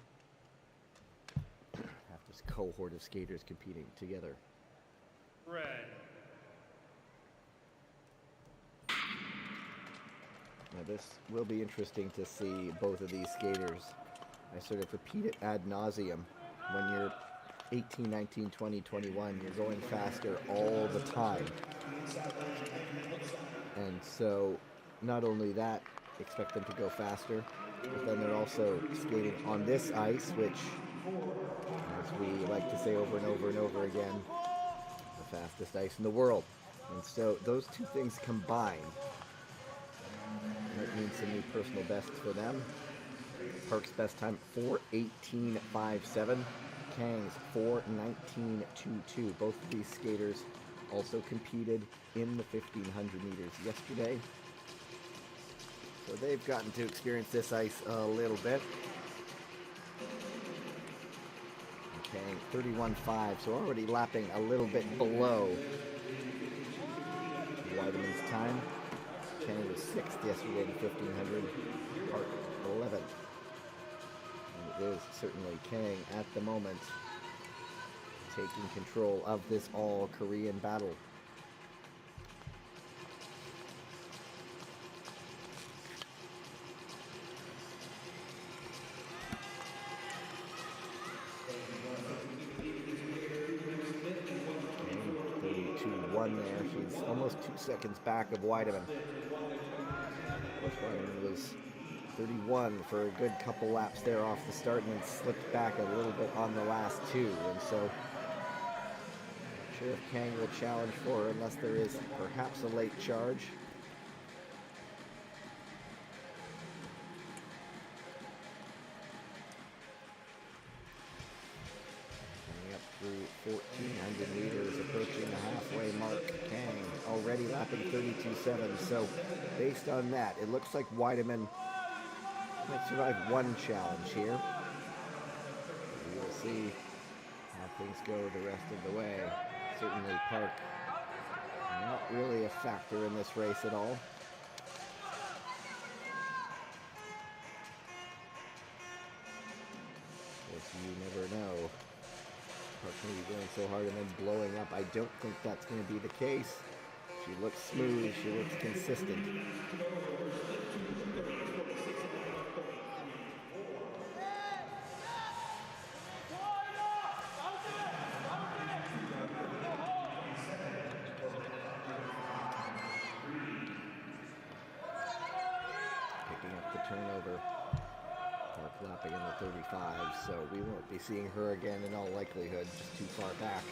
Have this cohort of skaters competing together. Red. Now this will be interesting to see both of these skaters. I sort of repeat it ad nauseum. When you're 18, 19, 20, 21, you're going faster all the time. And so not only that, expect them to go faster, but then they're also skating on this ice, which, as we like to say over and over and over again, the fastest ice in the world. And so those two things combined might mean some new personal bests for them. Park's best time, 4:18.57. Kang's 4:19.22. Both of these skaters also competed in the 1500 meters yesterday. So they've gotten to experience this ice a little bit. Kang 31.5, so already lapping a little bit below Weideman's time. Kang was 6th yesterday in 1500, Park 11th. And it is certainly Kang at the moment taking control of this all-Korean battle. Kang 32.1 there. She's almost 2 seconds back of Weideman. Of course, Weideman was 31 for a good couple laps there off the start and then slipped back a little bit on the last two. And so, not sure if Kang will challenge for her unless there is perhaps a late charge. Coming up through 1400 meters, approaching the halfway mark. Kang already lapping 32.7. So, based on that, it looks like Weideman might survive one challenge here. We will see how things go the rest of the way. Certainly Park not really a factor in this race at all. Of course, you never know. Park may be going so hard and then blowing up. I don't think that's going to be the case. She looks smooth. She looks consistent. Turnover. Park lapping in the 35, so we won't be seeing her again in all likelihood, just too far back.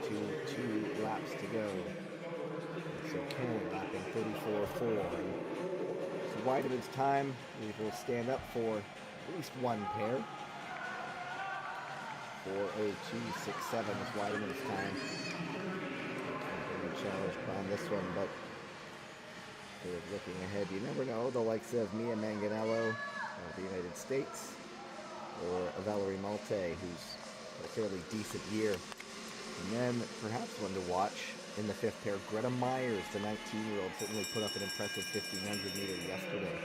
2 laps to go. So Kang lapping 34.4. So Weideman's time, we will stand up for at least one pair. 4:02.67 is Weideman's time. Challenged on this one, but sort of looking ahead, you never know. The likes of Mia Manganello of the United States, or Valerie Malte, who's had a fairly decent year. And then perhaps one to watch, in the fifth pair. Greta Myers, the 19-year-old, certainly put up an impressive 1500 meter yesterday.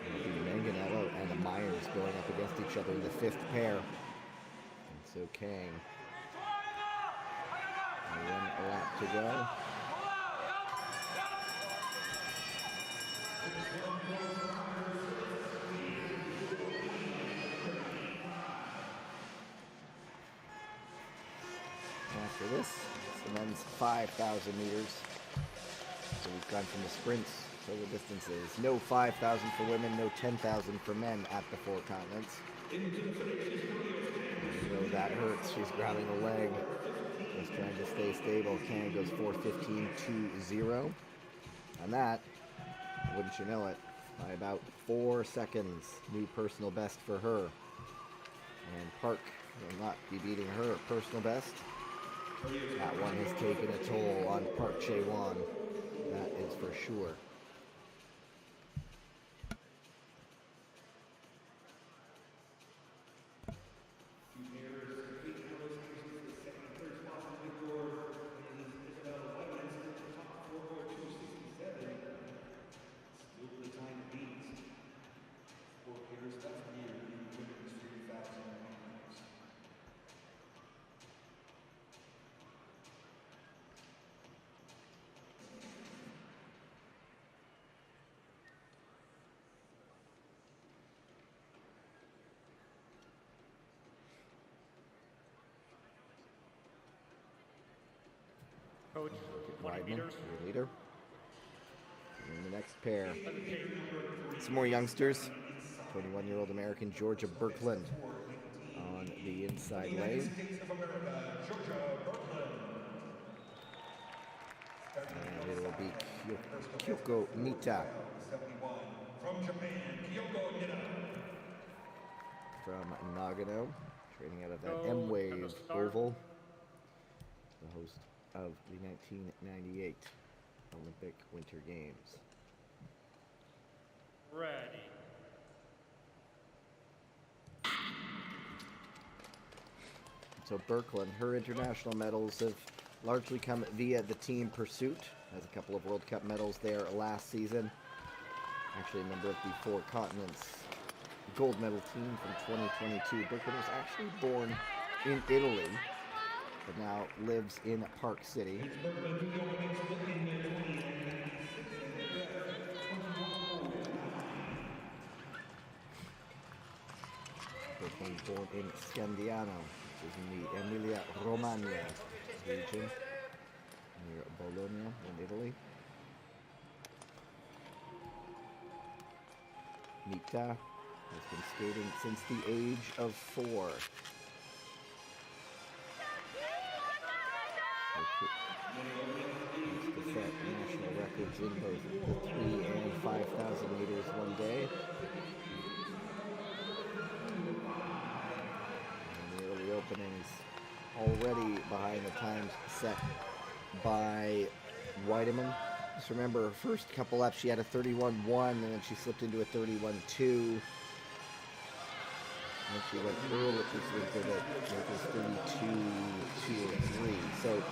It'll be Manganello and Myers going up against each other in the fifth pair. And so Kang. 1 lap to go. After this, it's the men's 5,000 meters. So we've gone from the sprints to the distances. No 5,000 for women, no 10,000 for men at the four continents. You know that hurts. She's grabbing a leg. Just trying to stay stable. Kang goes 4:15.20. And that, wouldn't you know it, by about 4 seconds. New personal best for her. And Park will not be beating her personal best. That one has taken a toll on Park Chae-won. That is for sure. Coach, 20 Weidman, meters. your leader. And in the next pair, some more youngsters. 21-year-old American Georgia Birkeland on the inside lane. And it will be Kyoko Nita from Nagano, training out of that M-Wave Oval, the host of the 1998 Olympic Winter Games. Ready. So Birkeland, her international medals have largely come via the team pursuit. Has a couple of World Cup medals there last season. Actually, a member of the four continents gold medal team from 2022. Birkeland was actually born in Italy, but now lives in Park City. Birkeland born in Scandiano, which is in the Emilia-Romagna region, near Bologna in Italy. Nita has been skating since the age of 4. To set national records in both the 3 and 5,000 meters one day. And the early openings already behind the times set by Weideman. Just remember, her first couple laps she had a 31.1, and then she slipped into a 31.2. And she went early, she went to the 32.2 or 3. So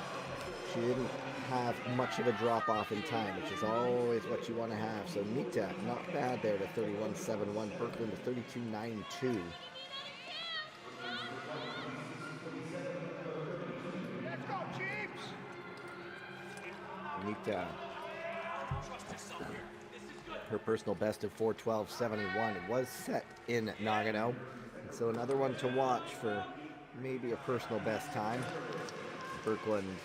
she didn't have much of a drop-off in time, which is always what you want to have. So Nita, not bad there to 31.71. Birkeland to 32.92. Let's go, Chiefs! Nita, her personal best of 4:12.71 was set in Nagano. And so another one to watch for maybe a personal best time. Birkeland,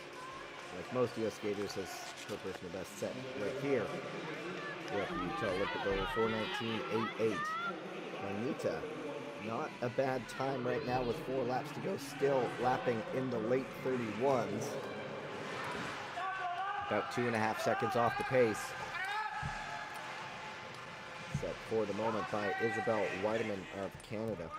like most U.S. skaters, has her personal best set right here. Yep, Utah Olympic goal 4:19.88. Nita, not a bad time right now with 4 laps to go, still lapping in the late 31s. About 2.5 seconds off the pace. Set for the moment by Isabel Weideman of Canada.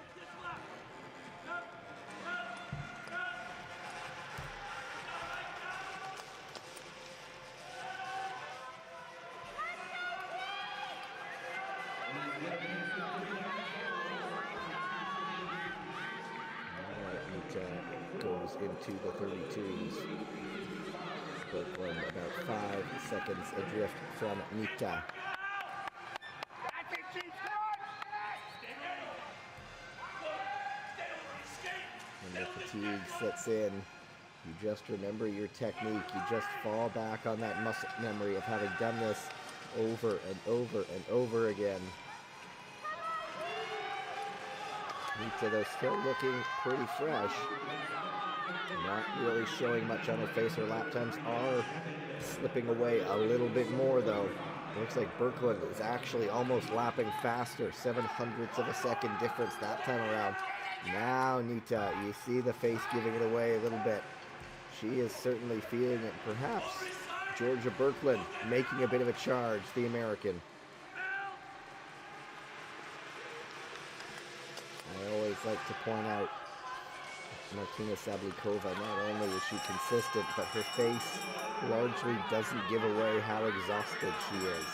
It goes into the 32s. Berkland about 5 seconds adrift from Nita. When the fatigue sets in, you just remember your technique. You just fall back on that muscle memory of having done this over and over and over again. Nita, though, still looking pretty fresh. Not really showing much on her face. Her lap times are slipping away a little bit more, though. It looks like Berkland is actually almost lapping faster. 0.07 of a second difference that time around. Now, Nita, you see the face giving it away a little bit. She is certainly feeling it. Perhaps Georgia Berkland making a bit of a charge, the American. I always like to point out Martina Sablikova, not only is she consistent, but her face largely doesn't give away how exhausted she is.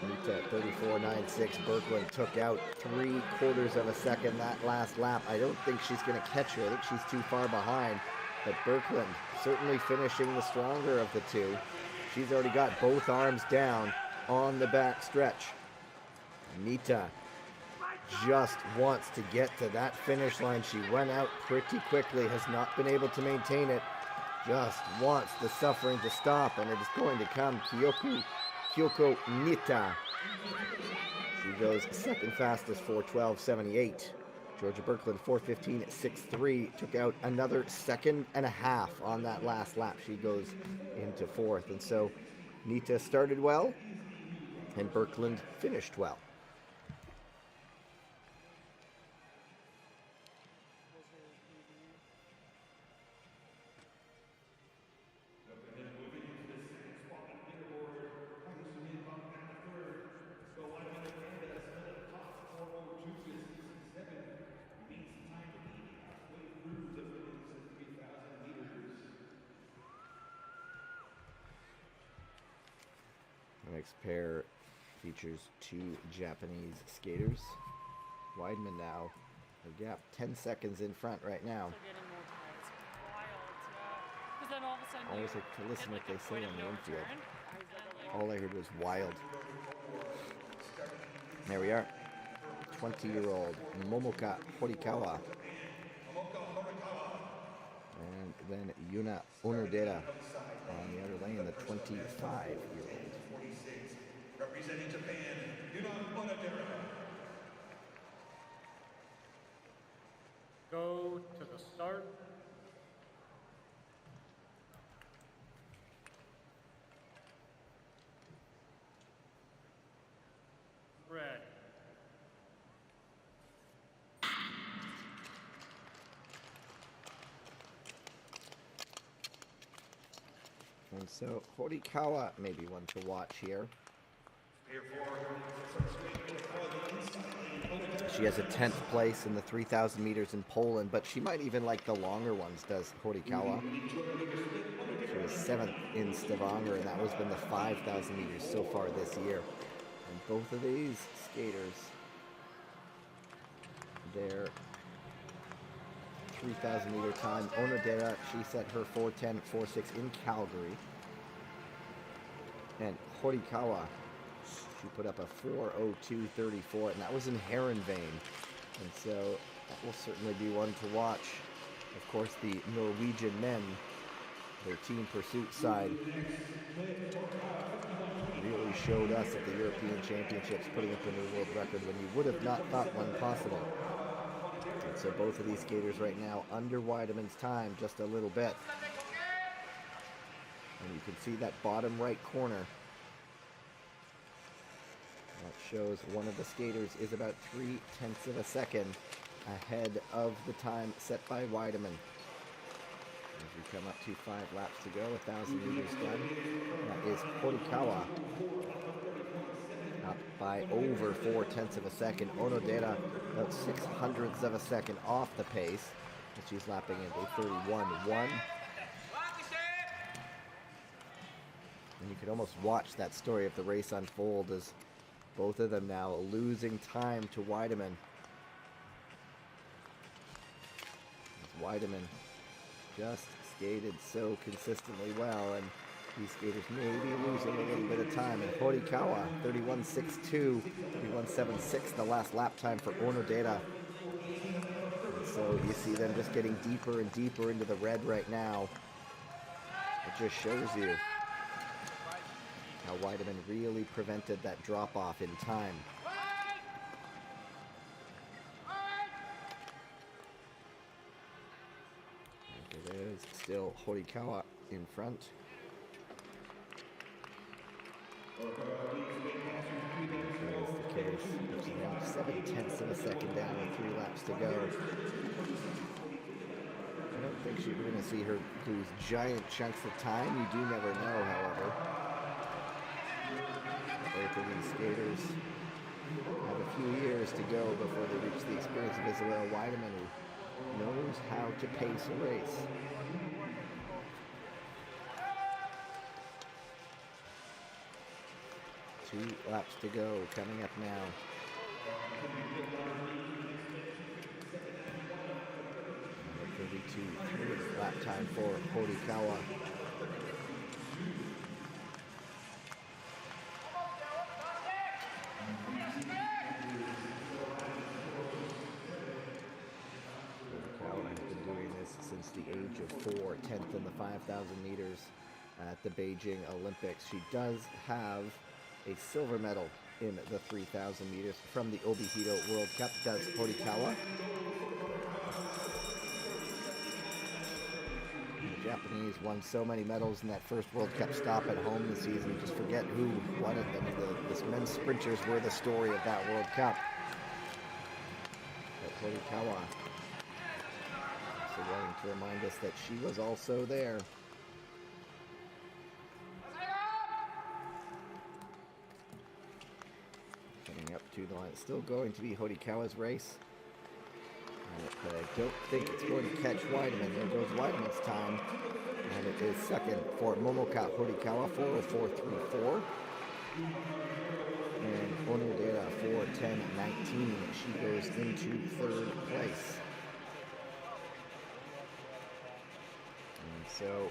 Nita at 34.96. Berkland took out 3/4 of a second that last lap. I don't think she's going to catch her. I think she's too far behind. But Berkland certainly finishing the stronger of the two. She's already got both arms down on the back stretch. Nita just wants to get to that finish line. She went out pretty quickly, has not been able to maintain it. Just wants the suffering to stop, and it is going to come. Kyoko Nita. She goes second fastest, 4:12.78. Georgia Berkland 4:15.63. Took out another 1.5 seconds on that last lap. She goes into fourth, and so Nita started well, and Berkland finished well. The next pair features 2 Japanese skaters. Weidman now, a gap 10 seconds in front right now. I always like to listen what they say on the infield. All I heard was wild. There we are. 20-year-old Momoka Horikawa. And then Yuna Onodera on the other lane, the 25-year-old. Representing Japan, Yuna Onodera. Go to the start. Red. And so Horikawa may be one to watch here. She has a 10th place in the 3,000 meters in Poland, but she might even like the longer ones, does Horikawa. She was 7th in Stavanger, and that was been the 5,000 meters so far this year. And both of these skaters, their 3,000 meter time, Onodera, she set her 4:10.46 in Calgary. And Horikawa, she put up a 4:02.34, and that was in Heerenveen. And so that will certainly be one to watch. Of course, the Norwegian men, their team pursuit side, really showed us at the European Championships, putting up a new world record when you would have not thought one possible. And so both of these skaters right now under Weidman's time just a little bit. And you can see that bottom right corner. That shows one of the skaters is about 0.3 of a second ahead of the time set by Weidman. As we come up to 5 laps to go, 1,000 meters done. That is Horikawa up by over 0.4 of a second. Onodera about 0.06 of a second off the pace, and she's lapping in a 31.1. And you could almost watch that story of the race unfold as both of them now losing time to Weidman. As Weidman just skated so consistently well, and these skaters may be losing a little bit of time. And Horikawa, 31.62, 31.76, the last lap time for Onodera. And so you see them just getting deeper and deeper into the red right now. It just shows you how Weideman really prevented that drop-off in time. And there is still Horikawa in front. That is the case. She's now 7/10 of a second down with 3 laps to go. I don't think we're going to see her lose giant chunks of time. You do never know, however. Both of these skaters have a few years to go before they reach the experience of Isabel Weideman, who knows how to pace a race. Two laps to go, coming up now. Number 32, 3 lap time for Horikawa. Horikawa has been doing this since the age of 4, 10th in the 5,000 meters at the Beijing Olympics. She does have a silver medal in the 3,000 meters from the Obihito World Cup, does Horikawa. The Japanese won so many medals in that first World Cup stop at home this season, you just forget who won it. I mean, the men's sprinters were the story of that World Cup. But Horikawa also wanting to remind us that she was also there. Up to the line. It's still going to be Horikawa's race. But I don't think it's going to catch Weideman. There goes Weideman's time. And it is second for Momoka Horikawa, 4:04.34. And Onodera, 4:10.19. She goes into third place. And so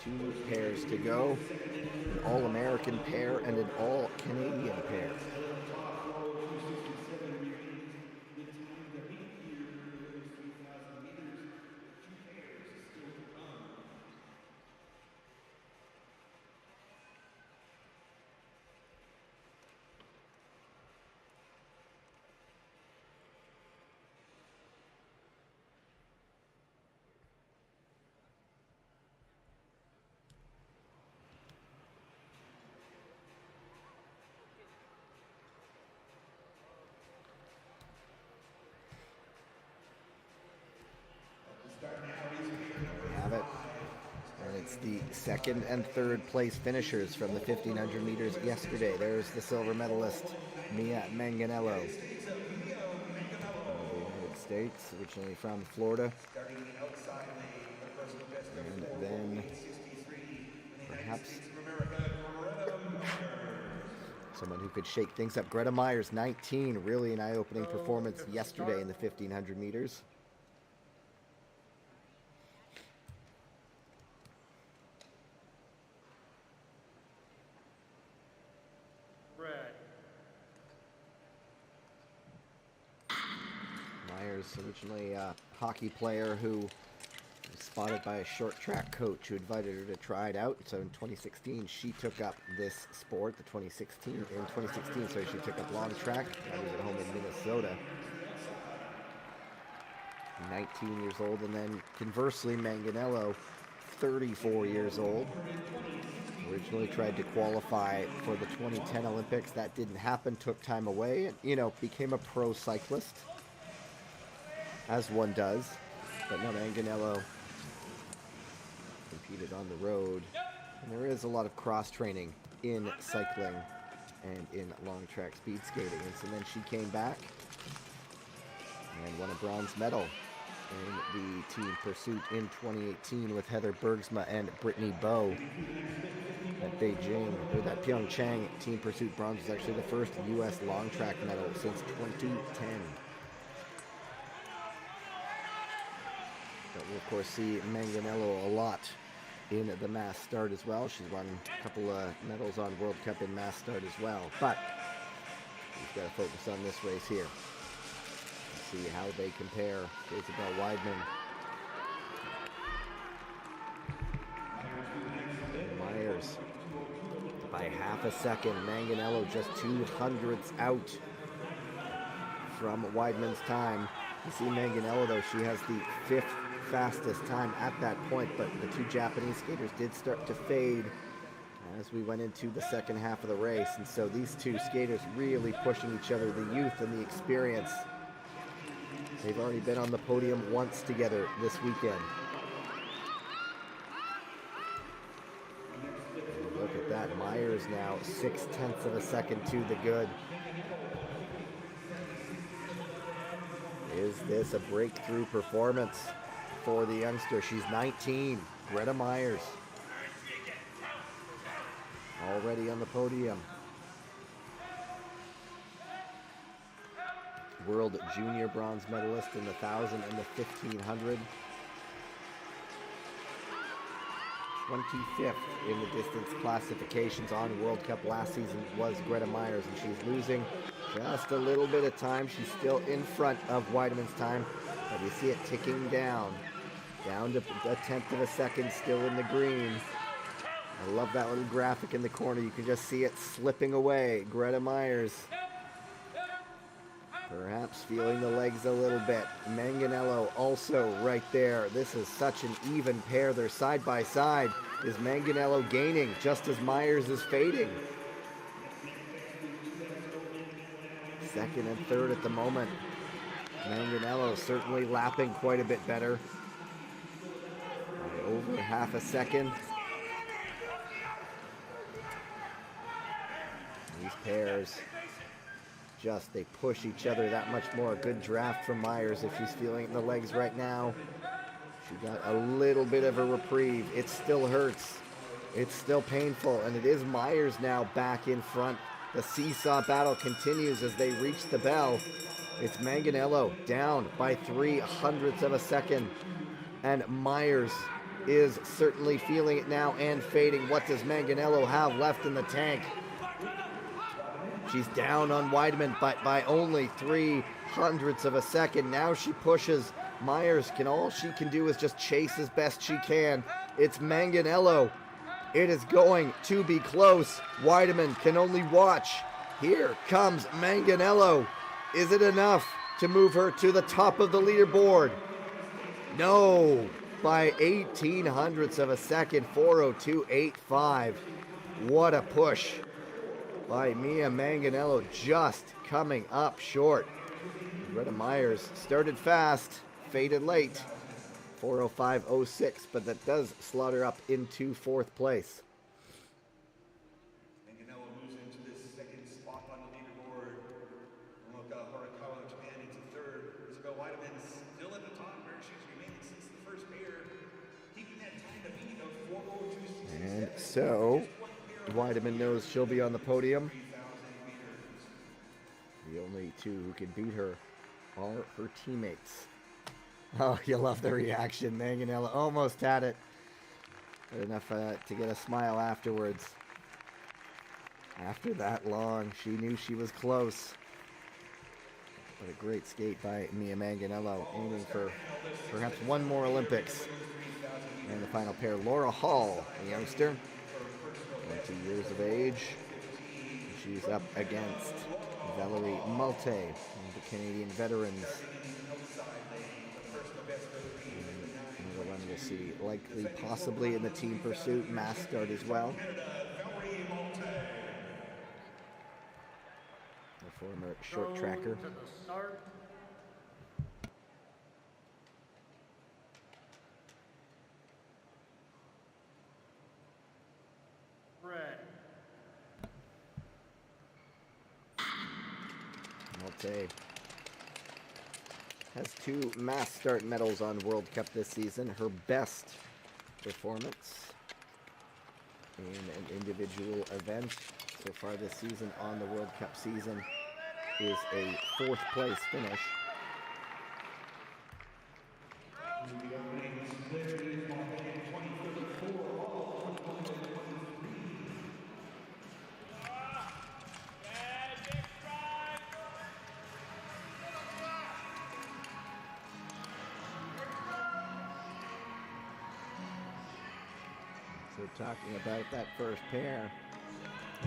2 pairs to go. An All-American pair and an All-Canadian pair. We have it. And it's the second and third place finishers from the 1,500 meters yesterday. There's the silver medalist, Mia Manganello. The United States, originally from Florida. And then perhaps someone who could shake things up. Greta Myers, 19. Really an eye-opening performance yesterday in the 1,500 meters. Red. Myers, originally a hockey player who was spotted by a short track coach who invited her to try it out. So in 2016, she took up this sport. In 2016, so she took up long track. I was at home in Minnesota. 19 years old, and then conversely, Manganello, 34 years old. Originally tried to qualify for the 2010 Olympics. That didn't happen, took time away, and, became a pro cyclist, as one does. But no, Manganello competed on the road. And there is a lot of cross-training in cycling and in long track speed skating. And so then she came back and won a bronze medal in the team pursuit in 2018 with Heather Bergsma and Brittany Bowe. That Pyeongchang team pursuit bronze was actually the first U.S. long track medal since 2010. But we'll, of course, see Manganello a lot in the mass start as well. She's won a couple of medals on World Cup in mass start as well. But we've got to focus on this race here. See how they compare to Isabel Weidman. Myers by half a second. Manganello just 200ths out from Weidman's time. You see Manganello, though, she has the 5th fastest time at that point, but the two Japanese skaters did start to fade as we went into the second half of the race. And so these two skaters really pushing each other, the youth and the experience. They've already been on the podium once together this weekend. Look at that. Myers now 0.6 of a second to the good. Is this a breakthrough performance for the youngster? She's 19, Greta Myers. Already on the podium. World junior bronze medalist in the 1,000 and the 1,500. 25th in the distance classifications on World Cup last season was Greta Myers, and she's losing just a little bit of time. She's still in front of Weidman's time, but you see it ticking down to a 1/10 of a second, still in the green. I love that little graphic in the corner. You can just see it slipping away. Greta Myers perhaps feeling the legs a little bit. Manganello also right there. This is such an even pair. They're side by side. Is Manganello gaining just as Myers is fading? Second and third at the moment. Manganello certainly lapping quite a bit better. By over half a second. These pairs they push each other that much more. A good draft from Myers if she's feeling it in the legs right now. She got a little bit of a reprieve. It still hurts. It's still painful, and it is Myers now back in front. The seesaw battle continues as they reach the bell. It's Manganello down by 0.03 of a second, and Myers is certainly feeling it now and fading. What does Manganello have left in the tank? She's down on Weidman by only 0.03 of a second. Now she pushes. Myers all she can do is just chase as best she can. It's Manganello. It is going to be close. Weidman can only watch. Here comes Manganello. Is it enough to move her to the top of the leaderboard? No, by 0.18 of a second, 4:02.85. What a push by Mia Manganello, just coming up short. Greta Myers started fast, faded late, 4:05.06, but that does slot her up into 4th place. Manganello moves into this second spot on the leaderboard. Monoka Horikawa, Japan, into 3rd. Isabel Weidman still at the top where she's remained since the first pair, keeping that time to beat of 4:02.67. And so Weidman knows she'll be on the podium. The only two who can beat her are her teammates. Oh, you love the reaction. Manganello almost had it. Good enough to get a smile afterwards. After that long, she knew she was close. What a great skate by Mia Manganello, aiming for perhaps one more Olympics. And the final pair, Laura Hall, a youngster, 20 years of age. She's up against Valerie Malte, one of the Canadian veterans. Another one we'll see likely possibly in the team pursuit mass start as well. The former short tracker. To the start. Red. Malte has 2 mass start medals on World Cup this season. Her best performance in an individual event so far this season on the World Cup season is a 4th place finish. we're talking about that first pair.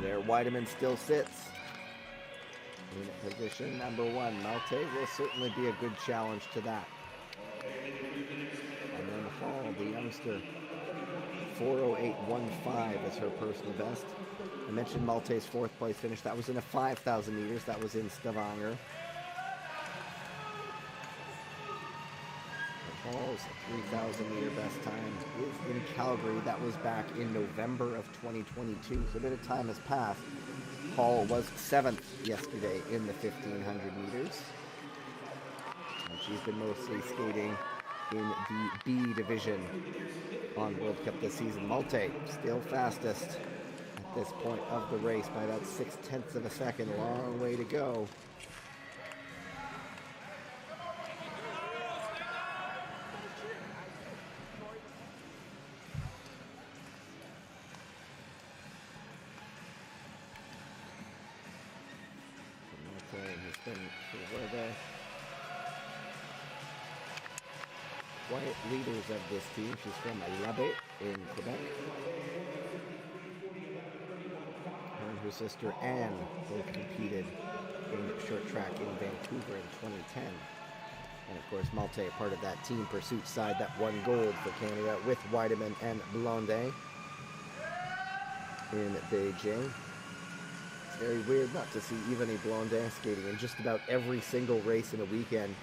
There, Weideman still sits in position number 1. Malte will certainly be a good challenge to that. And then Hall, the youngster, 4:08.15 is her personal best. I mentioned Malte's 4th place finish. That was in a 5,000 meters. That was in Stavanger. Hall's 3,000 meter best time is in Calgary. That was back in November of 2022. So a bit of time has passed. Hall was 7th yesterday in the 1,500 meters. And she's been mostly skating in the B division on World Cup this season. Malte still fastest at this point of the race by about 0.6 of a second. Long way to go. Has been one of the quiet leaders of this team. She's from L'Abbé in Quebec. Her and her sister Anne both competed in short track in Vancouver in 2010. And of course, Malte, part of that team pursuit side that won gold for Canada with Weideman and Blondet in Beijing. Very weird not to see Ivany Blondet skating in just about every single race in a weekend.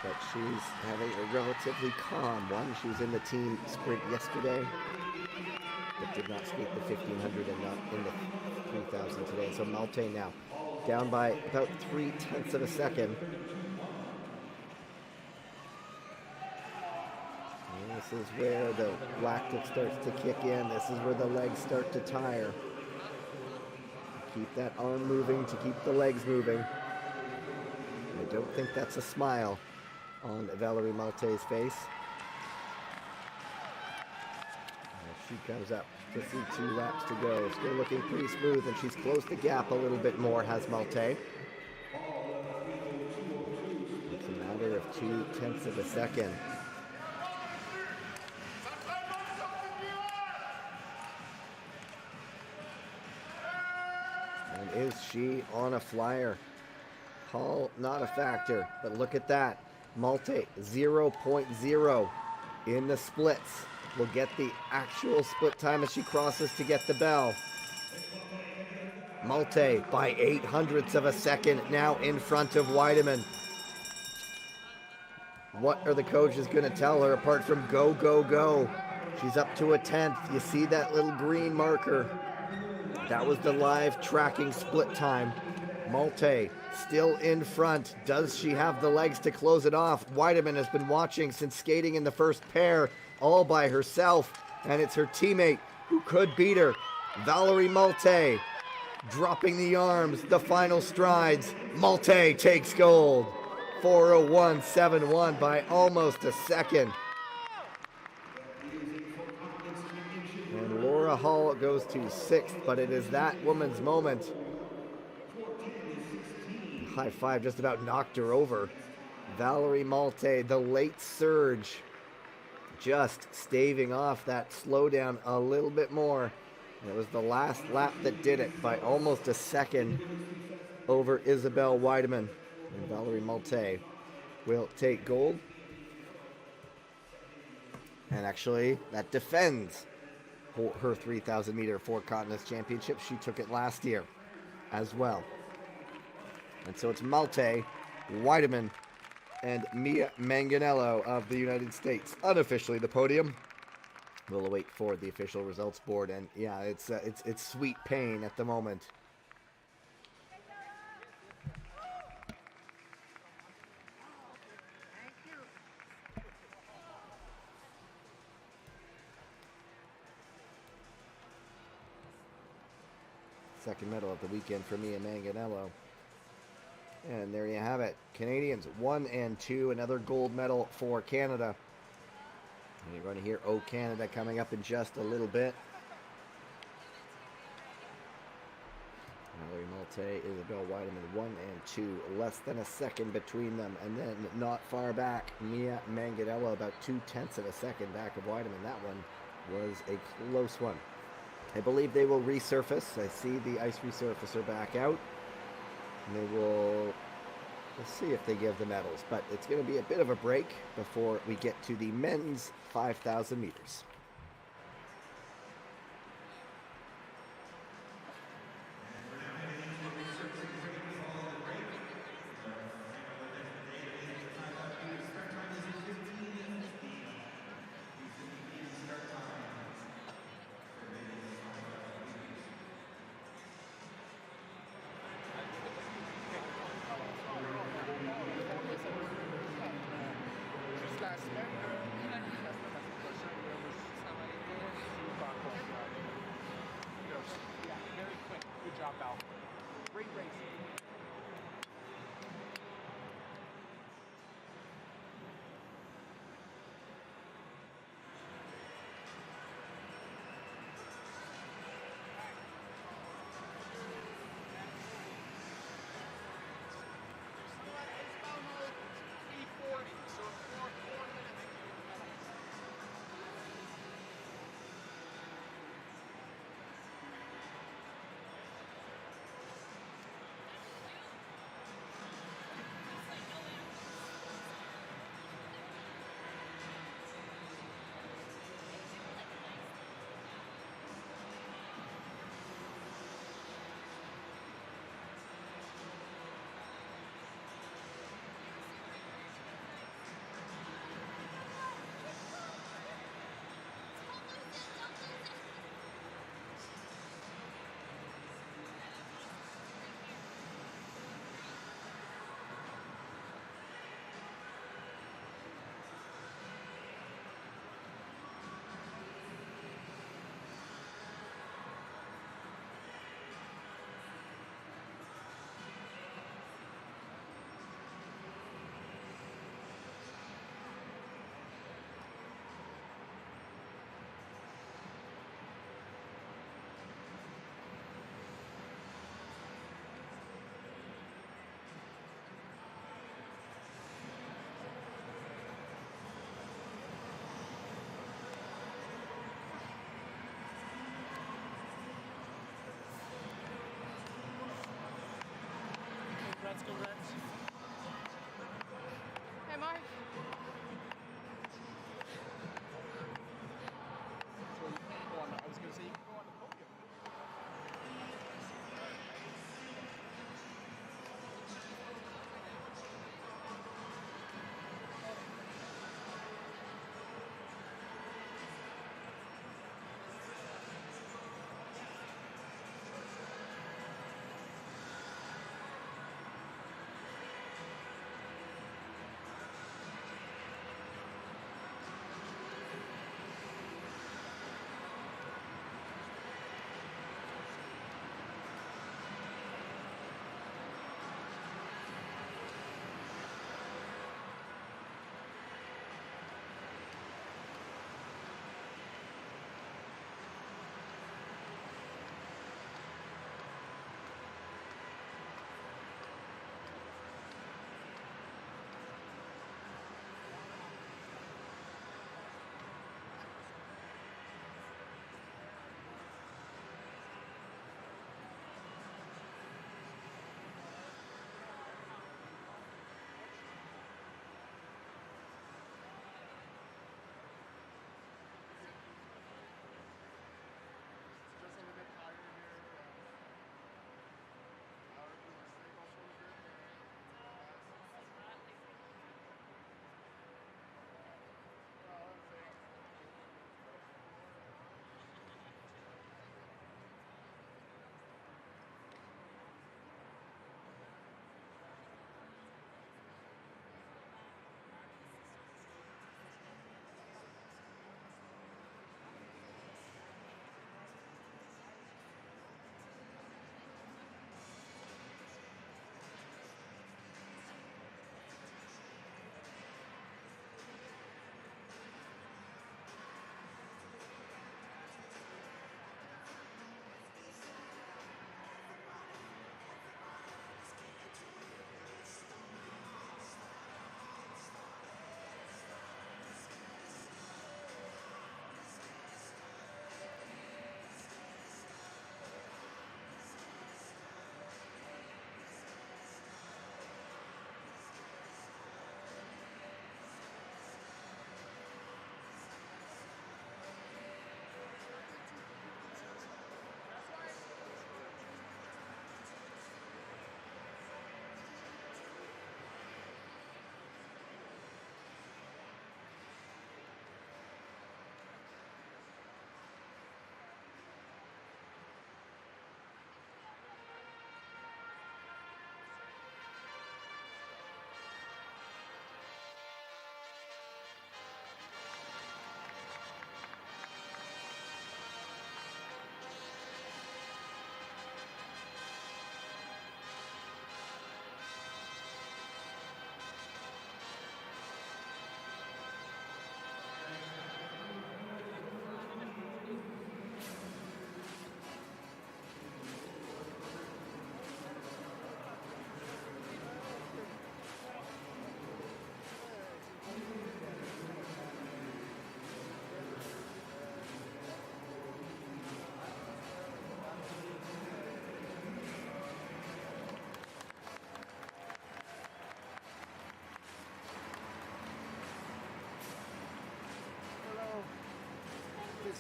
But she's having a relatively calm one. She was in the team sprint yesterday, but did not skate the 1,500 and not in the 3,000 today. So Malte now down by about 0.3 of a second. And this is where the lactic starts to kick in. This is where the legs start to tire. Keep that arm moving to keep the legs moving. I don't think that's a smile on Valerie Malte's face. As she comes up to see 2 laps to go. Still looking pretty smooth, and she's closed the gap a little bit more, has Malte. It's a matter of 0.2 of a second. And is she on a flyer? Hall, not a factor, but look at that. Malte, 0.0 in the splits. Will get the actual split time as she crosses to get the bell. Malte, by 0.08 of a second, now in front of Weideman. What are the coaches going to tell her apart from go, go, go? She's up to a 10th. You see that little green marker? That was the live tracking split time. Malte still in front. Does she have the legs to close it off? Weideman has been watching since skating in the first pair all by herself, and it's her teammate who could beat her. Valerie Malte dropping the arms, the final strides. Malte takes gold. 4:01.71 by almost a second. And Laura Hall goes to 6th, but it is that woman's moment. High five just about knocked her over. Valerie Malte, the late surge, just staving off that slowdown a little bit more. And it was the last lap that did it by almost a second over Isabelle Weideman. And Valerie Malte will take gold. And actually, that defends her 3,000 meter Four Continents Championship. She took it last year as well. And so it's Malte, Weideman, and Mia Manganello of the United States. Unofficially the podium. We'll await for the official results board. And yeah, it's sweet pain at the moment. Second medal of the weekend for Mia Manganello. And there you have it. Canadians 1 and 2. Another gold medal for Canada. And you're going to hear "Oh Canada" coming up in just a little bit. Valerie Malte, Isabelle Weideman 1 and 2. Less than a second between them. And then not far back, Mia Manganello about 0.2 of a second back of Weideman. That one was a close one. I believe they will resurface. I see the ice resurfacer back out. And they will... Let's see if they give the medals. But it's going to be a bit of a break before we get to the men's 5,000 meters. Very quick. Good job, Val. Great racing.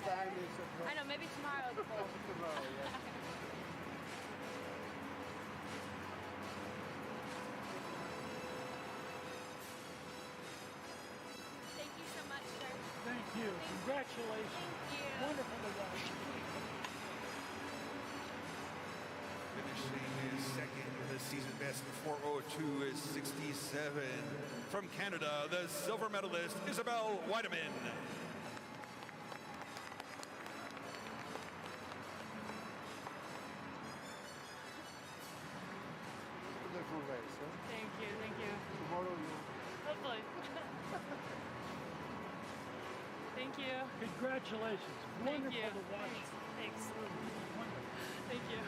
Next time is I know, maybe tomorrow. tomorrow. Yeah. Thank you so much, sir. Thank you. Congratulations. Thank you. Wonderful to watch. Finishing his second with a season best of 4:02 is 67. From Canada, the silver medalist, Isabel Weideman. Wonderful race, huh? Thank you, thank you. Tomorrow you. Hopefully. Thank you. Congratulations. Wonderful Thank you. to watch. Thanks. Wonderful. Thank you.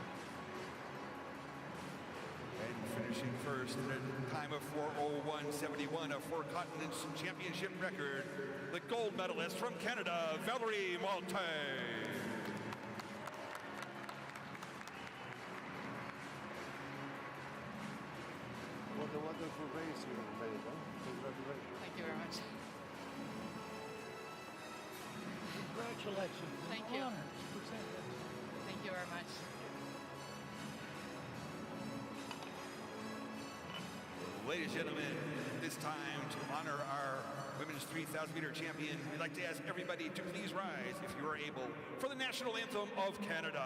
And finishing first in a time of 4:01.71, a four continents championship record, the gold medalist from Canada, Valerie Malte. What a wonderful race you made, huh? Congratulations. Thank you very much. Congratulations. Thank An you. honor to present that. Thank you very much. Ladies and gentlemen, this time to honor our women's 3,000 meter champion, we'd like to ask everybody to please rise, if you are able, for the national anthem of Canada.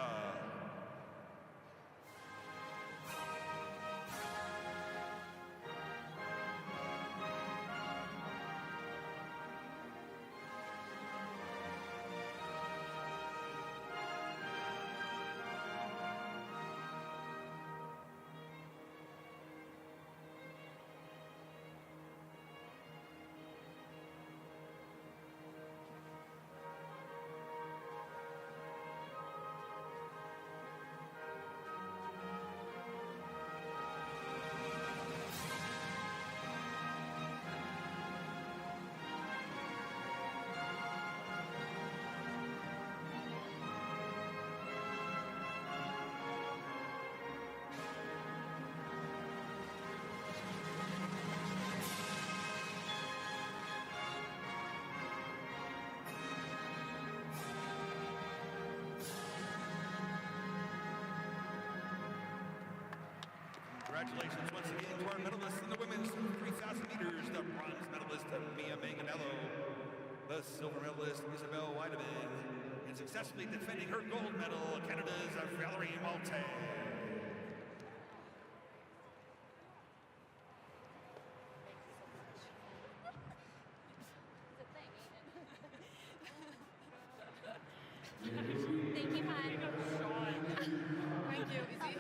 Congratulations once again to our medalists in the women's 3,000 meters, the bronze medalist Mia Manganello, the silver medalist Isabel Weideman, and successfully defending her gold medal, Canada's Valerie Malte. Thank you, hon. Thank you, Izzy.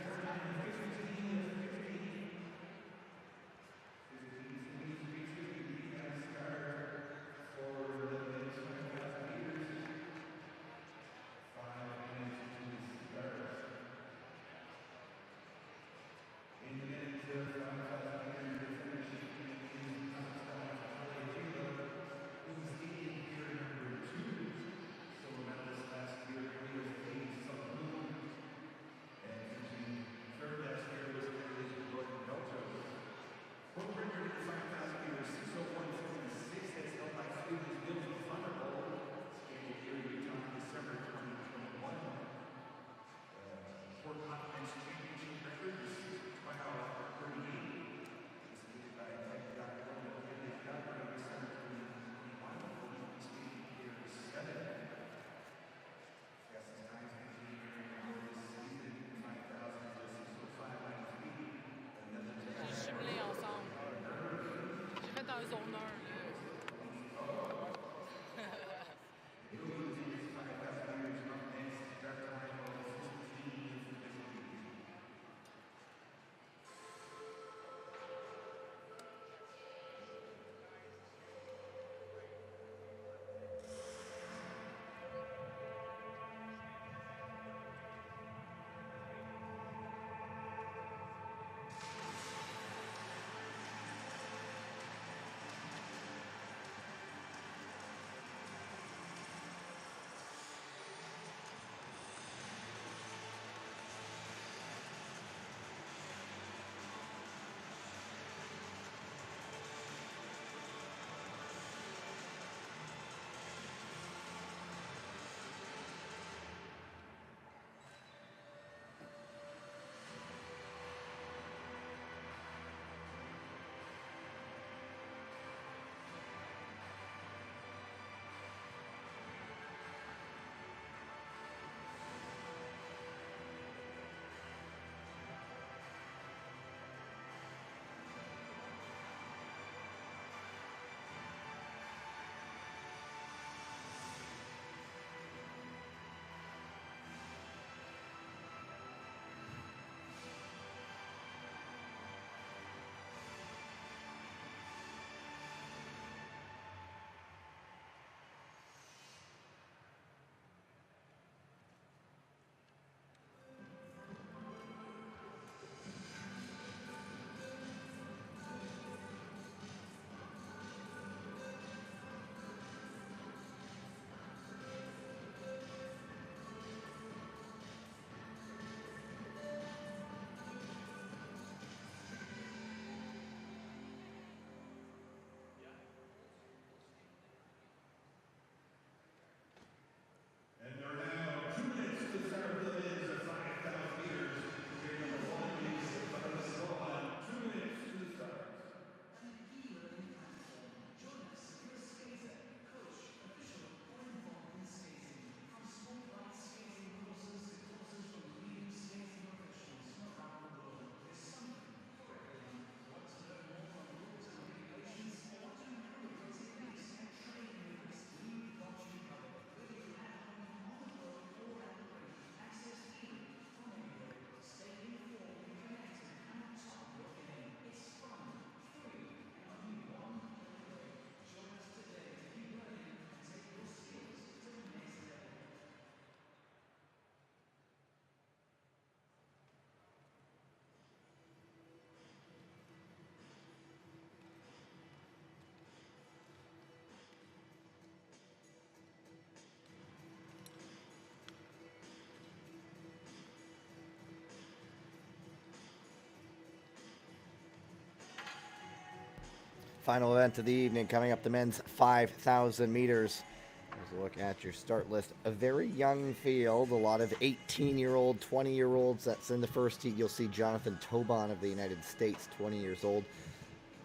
Final event of the evening coming up, the men's 5,000 meters. Here's a look at your start list. A very young field, a lot of 18-year-old, 20-year-olds. That's in the first heat. You'll see Jonathan Tobon of the United States, 20 years old.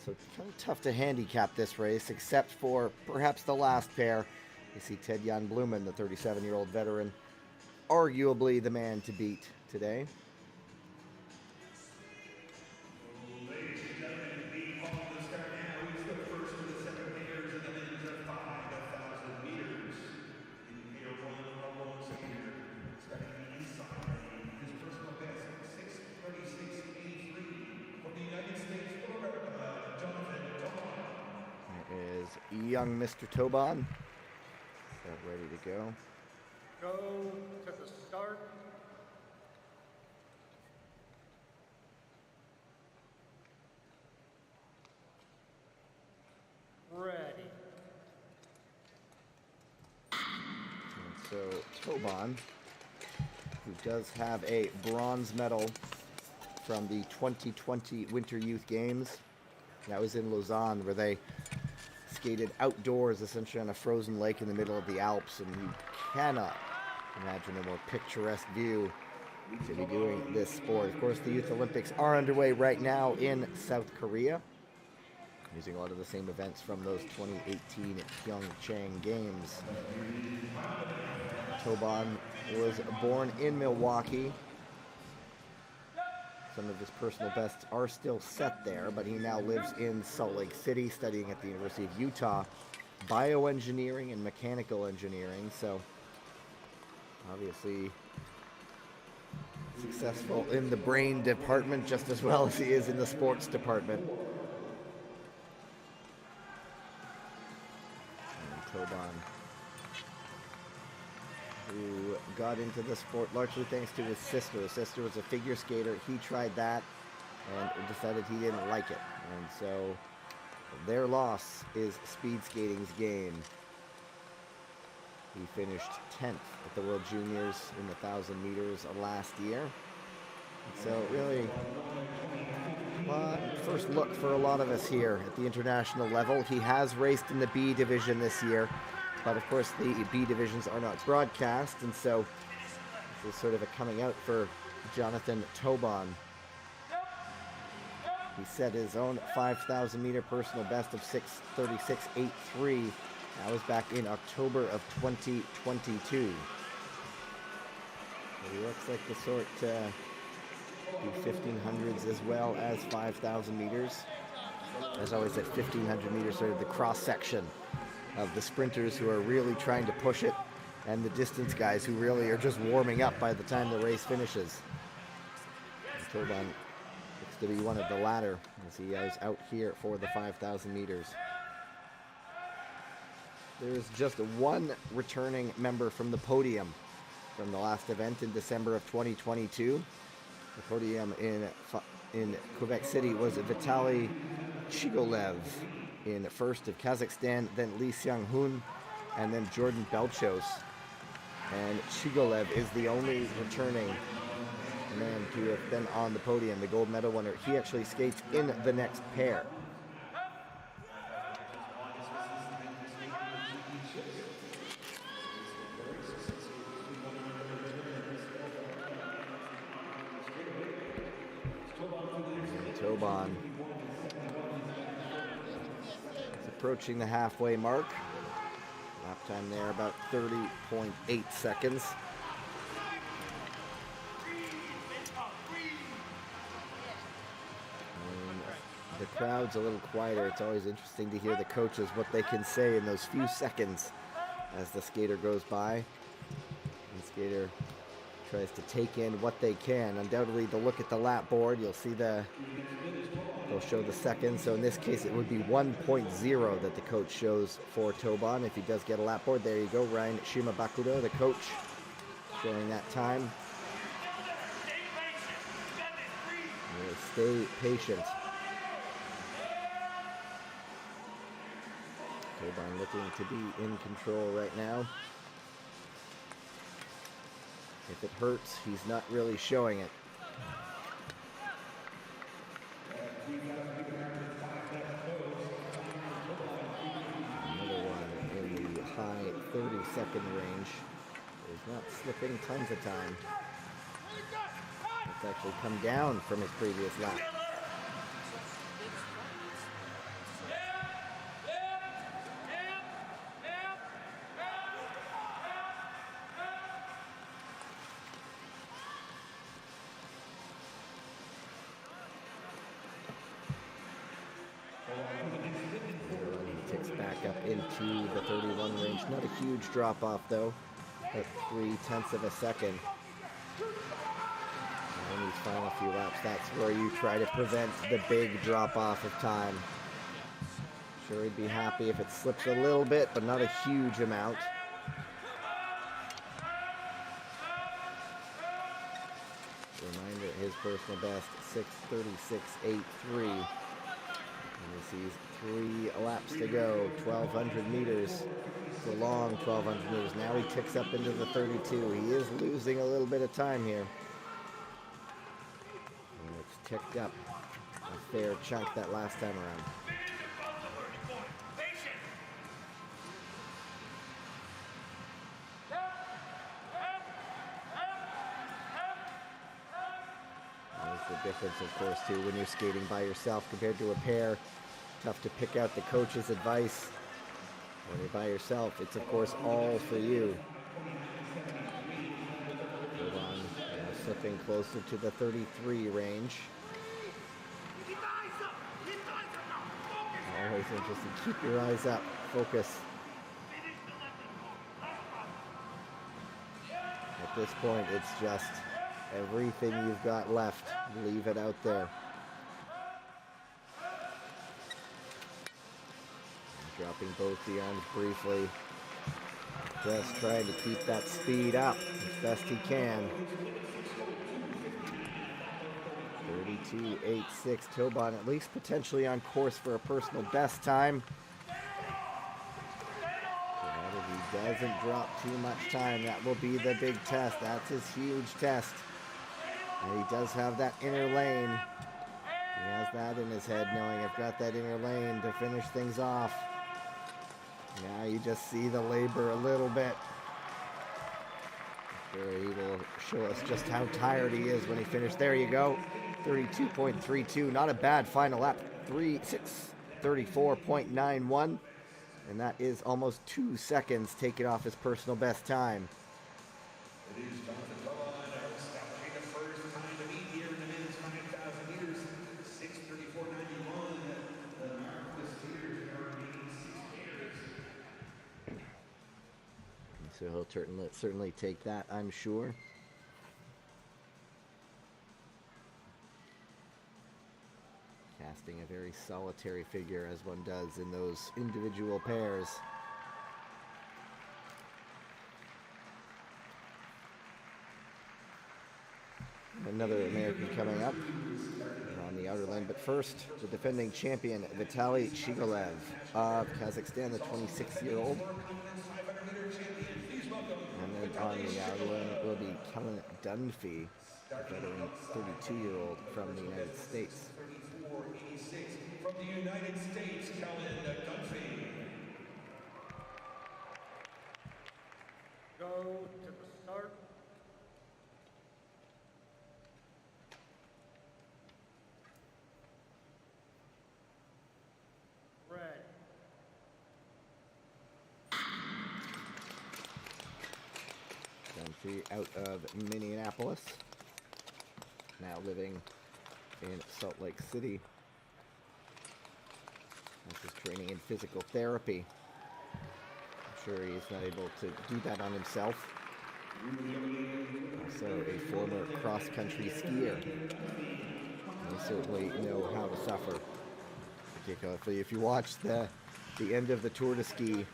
So kind of tough to handicap this race, except for perhaps the last pair. You see Ted Jan Blumen, the 37-year-old veteran, arguably the man to beat today. Ladies and gentlemen, we call the start now. It's the first of the second pairs of the men's 5,000 meters. In pair one, a lone skater, starting inside lane, his personal best, 6:36.83 from the United States of America, Jonathan Tobon. There is young Mr. Tobon. Set ready to go. Go to the start. Ready. And so Tobon, who does have a bronze medal from the 2020 Winter Youth Games. That was in Lausanne, where they skated outdoors, essentially on a frozen lake in the middle of the Alps, and you cannot imagine a more picturesque view to be doing this sport. Of course, the Youth Olympics are underway right now in South Korea, using a lot of the same events from those 2018 Pyeongchang Games. Tobon was born in Milwaukee. Some of his personal bests are still set there, but he now lives in Salt Lake City, studying at the University of Utah, bioengineering and mechanical engineering. So, obviously, successful in the brain department just as well as he is in the sports department. And Tobon, who got into the sport largely thanks to his sister. His sister was a figure skater. He tried that and decided he didn't like it. And so their loss is speed skating's game. He finished 10th at the World Juniors in the 1,000 meters last year. And so really, first look for a lot of us here at the international level. He has raced in the B division this year. But of course, the B divisions are not broadcast, and so this is sort of a coming out for Jonathan Tobon. He set his own 5,000 meter personal best of 6:36.83. That was back in October of 2022. So he looks like the sort to do 1500s as well as 5,000 meters. As always, at 1,500 meters, sort of the cross section of the sprinters who are really trying to push it, and the distance guys who really are just warming up by the time the race finishes. And Tobon looks to be one of the latter as he is out here for the 5,000 meters. There is just one returning member from the podium from the last event in December of 2022. The podium in Quebec City was Vitaly Chigolev in first of Kazakhstan, then Lee Seung-hoon, and then Jordan Belchos. And Chigolev is the only returning man to have been on the podium, the gold medal winner. He actually skates in the next pair. And Tobon approaching the halfway mark. Lap time there about 30.8 seconds. And the crowd's a little quieter. It's always interesting to hear the coaches, what they can say in those few seconds as the skater goes by. And the skater tries to take in what they can. Undoubtedly, they'll look at the lap board. You'll see they'll show the seconds. So in this case, it would be 1.0 that the coach shows for Tobon if he does get a lap board. There you go, Ryan Shimabakura, the coach, showing that time. Stay patient. Tobon looking to be in control right now. If it hurts, he's not really showing it. 30-second range. He's not slipping tons of time. It's actually come down from his previous lap. He ticks back up into the 31 range. Not a huge drop off though, at 0.3 of a second. In these final few laps, that's where you try to prevent the big drop off of time. Sure, he'd be happy if it slips a little bit, but not a huge amount. Reminder, his personal best, 6:36.83. And he sees 3 laps to go, 1,200 meters. It's a long 1,200 meters. Now he ticks up into the 32. He is losing a little bit of time here. And it's ticked up a fair chunk that last time around. There's the difference, of course, too, when you're skating by yourself compared to a pair. Tough to pick out the coach's advice. When you're by yourself, it's, of course, all for you. Hold on, slipping closer to the 33 range. Always interesting. Keep your eyes up. Focus. At this point, it's just everything you've got left. Leave it out there. Dropping both the arms briefly. Just trying to keep that speed up as best he can. 32.86 Tobon, at least potentially on course for a personal best time. Provided he doesn't drop too much time, that will be the big test. That's his huge test. And he does have that inner lane. He has that in his head, knowing I've got that inner lane to finish things off. Now you just see the labor a little bit. Sure, he will show us just how tired he is when he finished. There you go. 32.32. Not a bad final lap. 34.91. And that is almost 2 seconds taken off his personal best time. It is Jonathan Tobon, establishing the first time to meet here in the men's 5,000 meters, 6:34.91. The marvelous steers are remaining 6 pairs. So he'll certainly take that, I'm sure. Casting a very solitary figure, as one does in those individual pairs. Another American coming up on the outer lane, but first, the defending champion, Vitaly Chigolev of Kazakhstan, the 26-year-old. And then on the outer lane will be Kellen Dunphy, a veteran 32-year-old from the United States. 34.86 from the United States, Kellen Dunphy. Go to the start. Red. Dunphy out of Minneapolis, now living in Salt Lake City. This is training in physical therapy. I'm sure he's not able to do that on himself. Also a former cross-country skier. You certainly know how to suffer. Particularly if you watch the end of the Tour de Ski,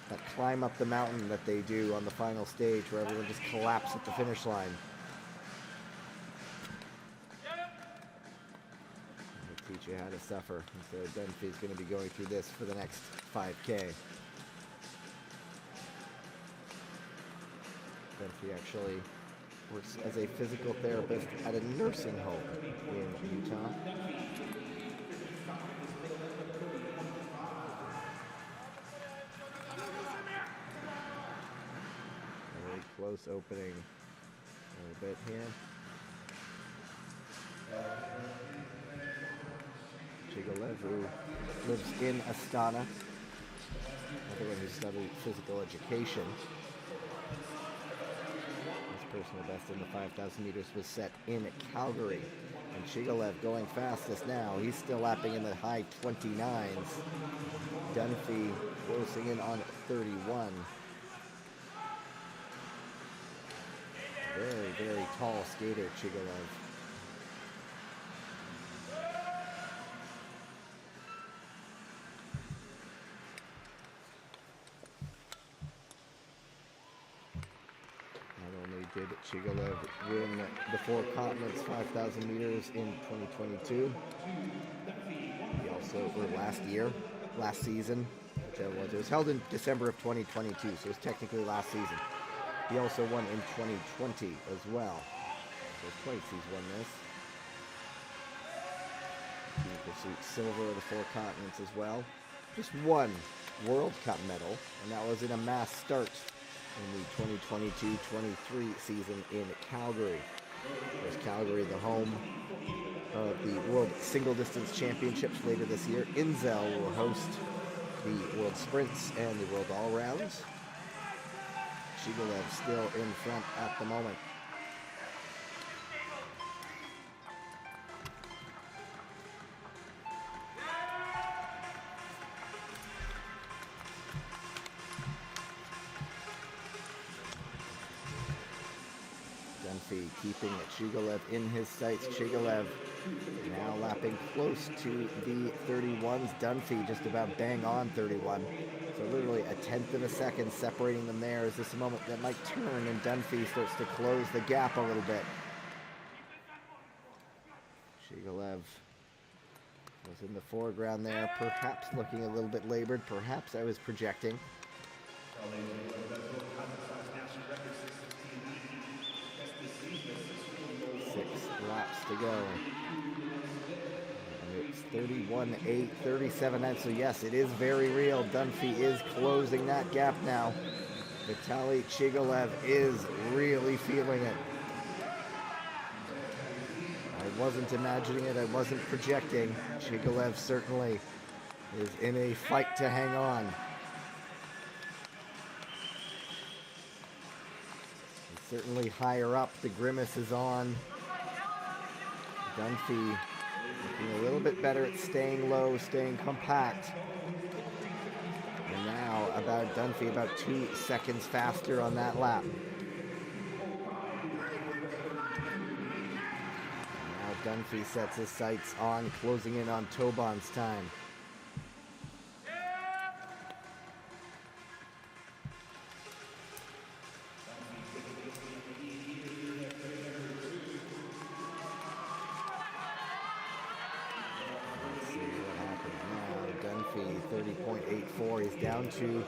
that climb up the mountain that they do on the final stage where everyone just collapses at the finish line. They teach you how to suffer. And so Dunphy's going to be going through this for the next 5K. Dunphy actually works as a physical therapist at a nursing home in Utah. close opening a little bit here. Chigolev, who lives in Astana, another one who studied physical education. His personal best in the 5,000 meters was set in Calgary. And Chigolev going fastest now. He's still lapping in the high 29s. Dunphy closing in on 31. Very, very tall skater, Chigolev. Not only did Chigolev win the Four Continents 5,000 meters in 2022, he also, or last season, whichever it was held in December of 2022, so it was technically last season. He also won in 2020 as well. So twice he's won this. Team pursuit silver of the Four Continents as well. Just one World Cup medal, and that was in a mass start in the 2022-23 season in Calgary. Of course, Calgary, the home of the World Single Distance Championships later this year. Inzel will host the World Sprints and the World All-Rounds. Chigolev still in front at the moment. Dunphy keeping Chigolev in his sights. Chigolev now lapping close to the 31s. Dunphy just about bang on 31. So literally a tenth of a second separating them there. Is this a moment that might turn and Dunphy starts to close the gap a little bit? Chigolev was in the foreground there, perhaps looking a little bit labored. Perhaps I was projecting. 6 laps to go. And it's 31-8, 37-9. So yes, it is very real. Dunphy is closing that gap now. Vitaly Chigolev is really feeling it. I wasn't imagining it. I wasn't projecting. Chigolev certainly is in a fight to hang on. Certainly higher up, the grimace is on. Dunphy looking a little bit better at staying low, staying compact. And now Dunphy about 2 seconds faster on that lap. Now Dunphy sets his sights on closing in on Tobon's time. Dunphy 30.84. He's down to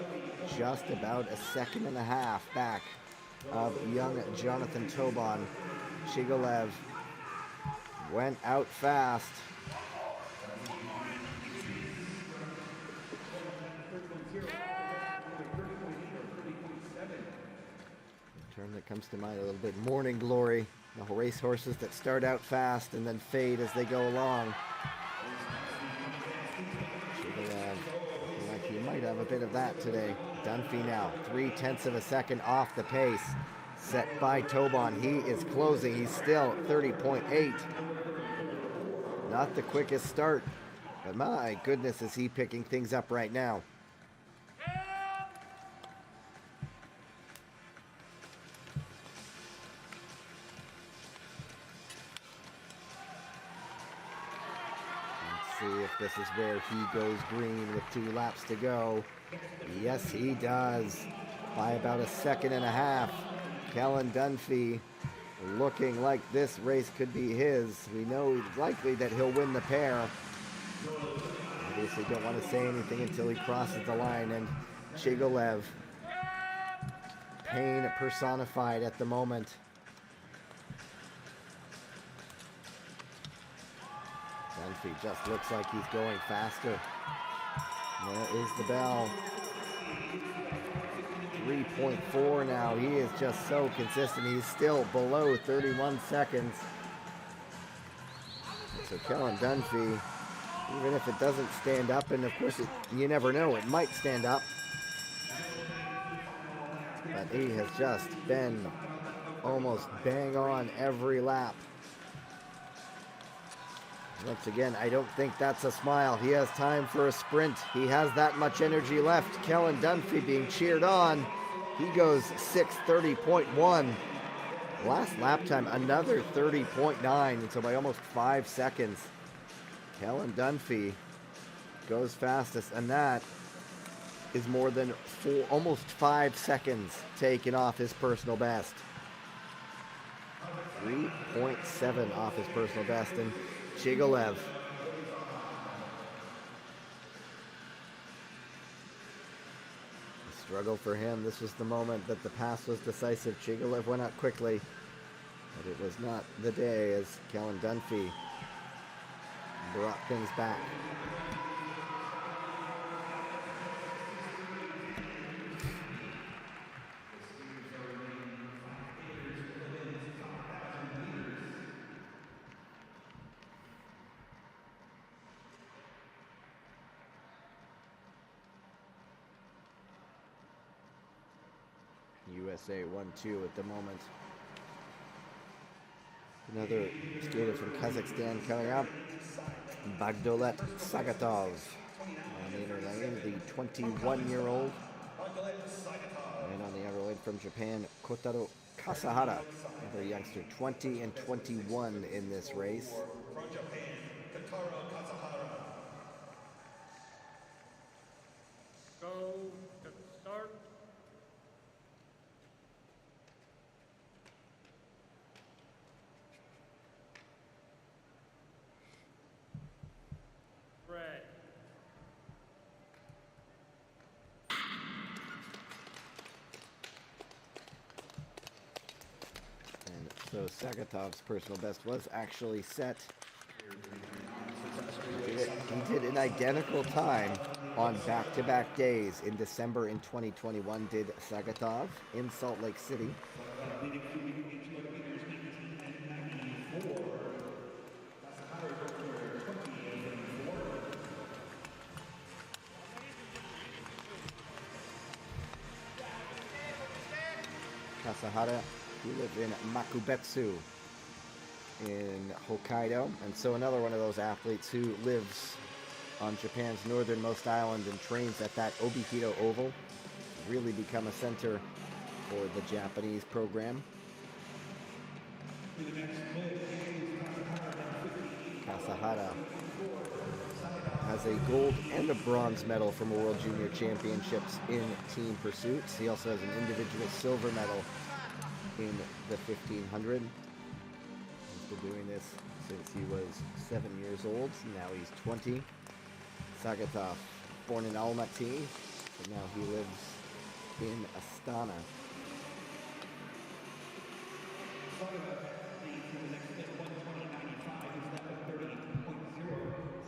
just about a second and a half back of young Jonathan Tobon. Chigolev went out fast. The term that comes to mind a little bit, morning glory. The race horses that start out fast and then fade as they go along. Like he might have a bit of that today. Dunphy now, 0.3 of a second off the pace. Set by Tobon. He is closing. He's still 30.8. Not the quickest start, but my goodness, is he picking things up right now. See if this is where he goes green with 2 laps to go. Yes, he does. By about a second and a half. Kellen Dunphy looking like this race could be his. We know it's likely that he'll win the pair. Obviously don't want to say anything until he crosses the line. And Chigolev, pain personified at the moment. Dunphy just looks like he's going faster. There is the bell. 3.4 now. He is just so consistent. He's still below 31 seconds. So Kellen Dunphy, even if it doesn't stand up, and of course you never know, it might stand up. But he has just been almost bang on every lap. Once again, I don't think that's a smile. He has time for a sprint. He has that much energy left. Kellen Dunphy being cheered on. He goes 6:30.1. Last lap time, another 30.9, and so by almost 5 seconds. Kellen Dunphy goes fastest, and that is more than almost 5 seconds taken off his personal best. 3.7 off his personal best, and Chigolev. Struggle for him. This was the moment that the pass was decisive. Chigolev went out quickly, but it was not the day as Kellen Dunphy brought things back. USA 1-2 at the moment. Another skater from Kazakhstan coming up. Bagdolet Sagatov on the inner lane, the 21-year-old. And on the outer lane from Japan, Kotaro Kasahara, another youngster, 20 and 21 in this race. From Japan, Kotaro Kasahara. Go to the start. Red. And so Sagatov's personal best was actually set. He did an identical time on back-to-back days in December in 2021, did Sagatov in Salt Lake City. Kasahara, who lives in Makubetsu in Hokkaido, and so another one of those athletes who lives on Japan's northernmost island and trains at that Obihiro Oval. Really become a center for the Japanese program. Kasahara has a gold and a bronze medal from World Junior Championships in team pursuits. He also has an individual silver medal in the 1500. He's been doing this since he was 7 years old. Now he's 20. Sagatov, born in Almaty, but now he lives in Astana.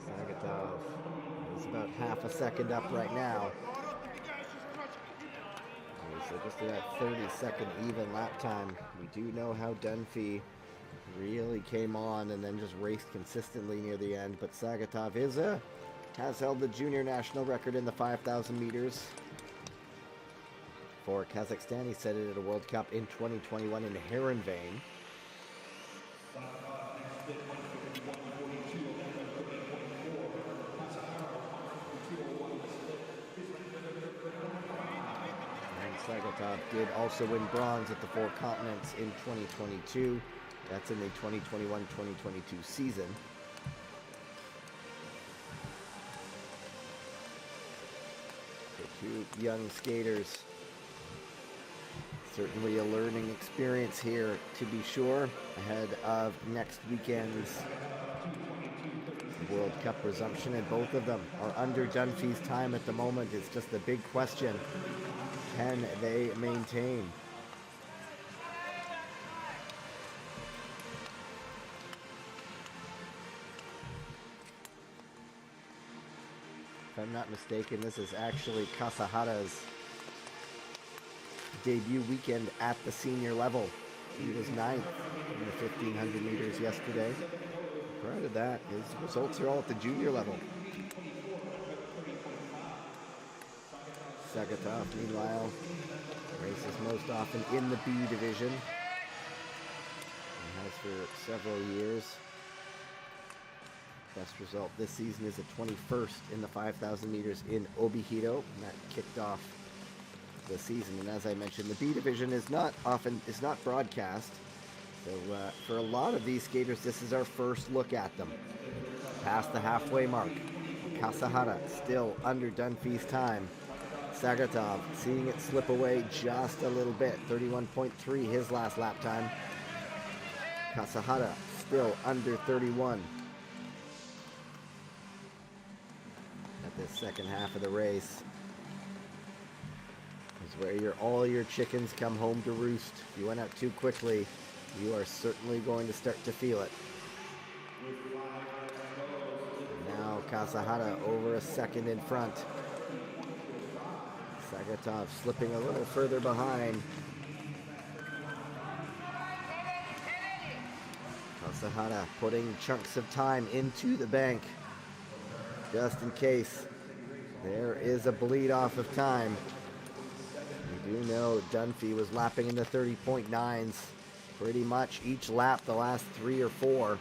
Sagatov is about half a second up right now. So just about 30-second even lap time. We do know how Dunphy really came on and then just raced consistently near the end, but Sagatov has held the junior national record in the 5,000 meters. For Kazakhstan, he set it at a World Cup in 2021 in Heronveen. And Sagatov did also win bronze at the Four Continents in 2022. That's in the 2021-2022 season. Two young skaters. Certainly a learning experience here, to be sure, ahead of next weekend's World Cup resumption, and both of them are under Dunphy's time at the moment. It's just a big question. Can they maintain? If I'm not mistaken, this is actually Kasahara's debut weekend at the senior level. He was 9th in the 1500 meters yesterday. Prior to that, his results are all at the junior level. Sagatov, meanwhile, races most often in the B division. He has for several years. Best result this season is a 21st in the 5,000 meters in Obihiro, and that kicked off the season. And as I mentioned, the B division is not broadcast, so for a lot of these skaters, this is our first look at them. Past the halfway mark, Kasahara still under Dunphy's time. Sagatov seeing it slip away just a little bit, 31.3 his last lap time. Kasahara still under 31 at the second half of the race. Is where all your chickens come home to roost. If you went out too quickly, you are certainly going to start to feel it. Now Kasahara over a second in front. Sagatov slipping a little further behind. Kasahara putting chunks of time into the bank just in case there is a bleed off of time. We do know Dunphy was lapping in the 30.9s pretty much each lap the last 3 or 4.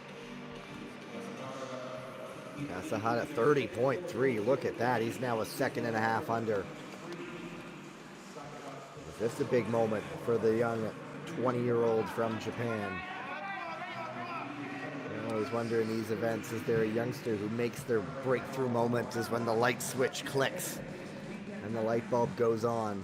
Kasahara 30.3, look at that, he's now a second and a half under. Is this a big moment for the young 20-year-old from Japan? I always wonder in these events, is there a youngster who makes their breakthrough moment is when the light switch clicks and the light bulb goes on.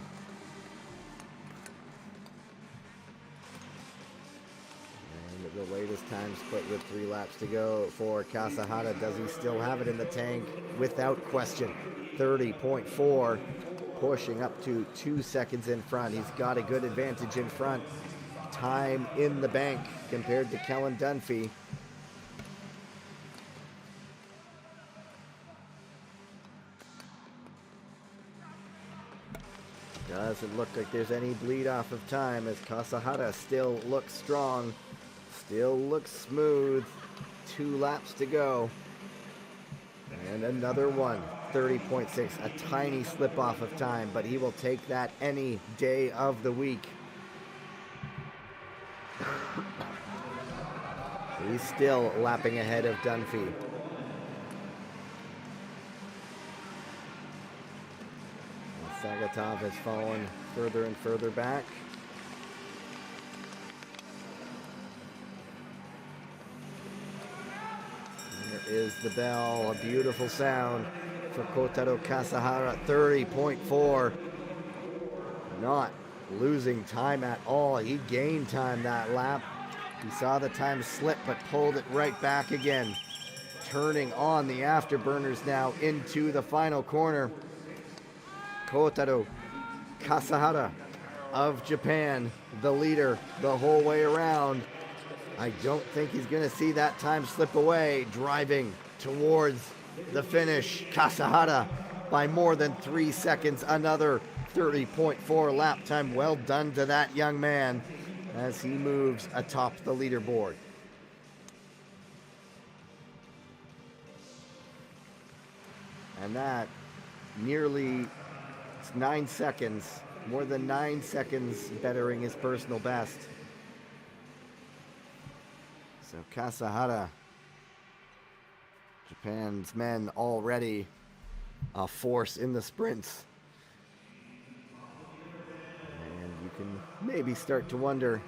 And the latest time split with 3 laps to go for Kasahara. Does he still have it in the tank? Without question. 30.4, pushing up to 2 seconds in front. He's got a good advantage in front. Time in the bank compared to Kellen Dunphy. Doesn't look like there's any bleed off of time as Kasahara still looks strong, still looks smooth. 2 laps to go. And another one, 30.6, a tiny slip off of time, but he will take that any day of the week. He's still lapping ahead of Dunphy. Sagatov has fallen further and further back. There is the bell, a beautiful sound for Kotaro Kasahara, 30.4. Not losing time at all. He gained time that lap. He saw the time slip but pulled it right back again. Turning on the afterburners now into the final corner. Kotaro Kasahara of Japan, the leader the whole way around. I don't think he's going to see that time slip away. Driving towards the finish, Kasahara by more than 3 seconds. Another 30.4 lap time. Well done to that young man as he moves atop the leaderboard. And that nearly 9 seconds, more than 9 seconds bettering his personal best. So Kasahara, Japan's men, already a force in the sprints. And you can maybe start to wonder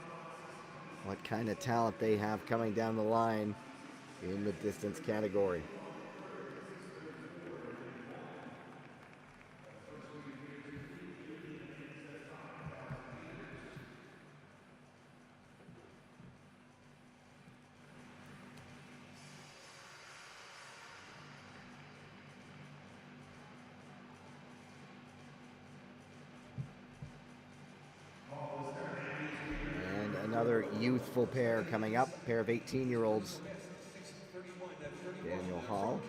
what kind of talent they have coming down the line in the distance category. Another youthful pair coming up, a pair of 18-year-olds. Daniel Hall,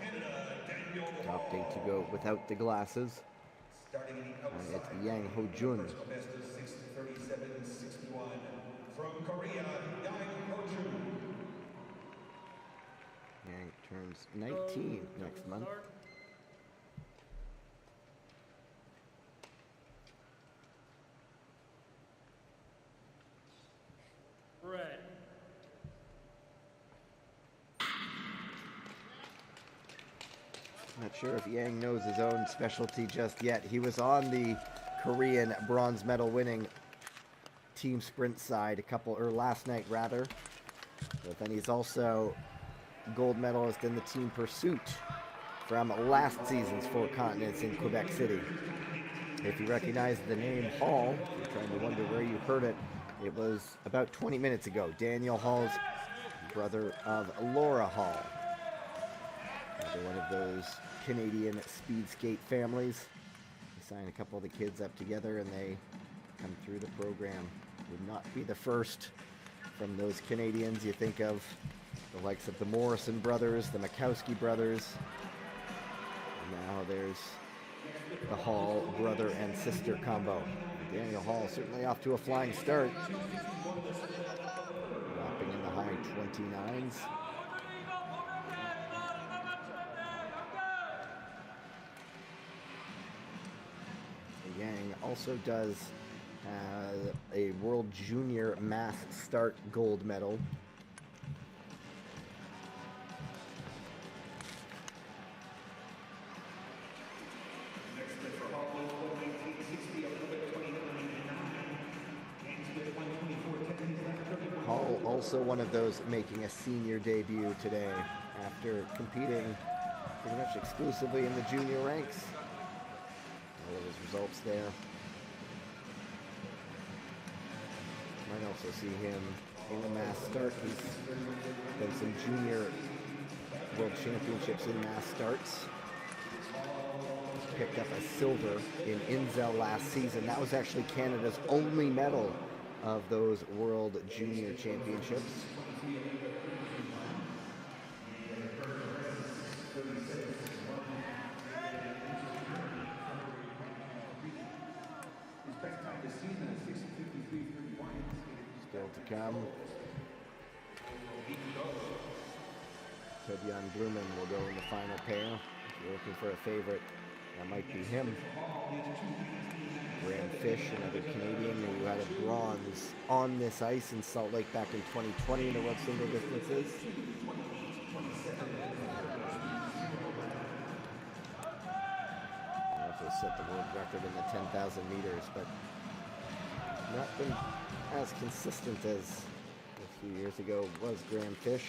opting to go without the glasses. Starting in the outside. It's Yang Ho-jun. Personal best is 6:37.61 from Korea, Yang Ho-jun. Yang turns 19 next month. Start. Red. Not sure if Yang knows his own specialty just yet. He was on the Korean bronze medal winning team sprint side last night rather. But then he's also gold medalist in the team pursuit from last season's Four Continents in Quebec City. If you recognize the name Hall, if you're trying to wonder where you heard it, it was about 20 minutes ago. Daniel Hall's brother of Laura Hall. Another one of those Canadian speed skate families. They sign a couple of the kids up together and they come through the program. Would not be the first from those Canadians. You think of the likes of the Morrison brothers, the Makowski brothers. And now there's the Hall brother and sister combo. Daniel Hall certainly off to a flying start. Dropping in the high 29s. Yang also does a World Junior Mass Start gold medal. Hall also one of those making a senior debut today after competing pretty much exclusively in the junior ranks. All of his results there. Might also see him in the mass start. He's done some junior world championships in mass starts. Picked up a silver in Inzel last season. That was actually Canada's only medal of those World Junior Championships. Still to come. Tobias Blumen will go in the final pair. If you're looking for a favorite, that might be him. Graham Fish, another Canadian who had a bronze on this ice in Salt Lake back in 2020 in the World Single Distances. He also set the world record in the 10,000 meters, but not been as consistent as a few years ago was Graham Fish.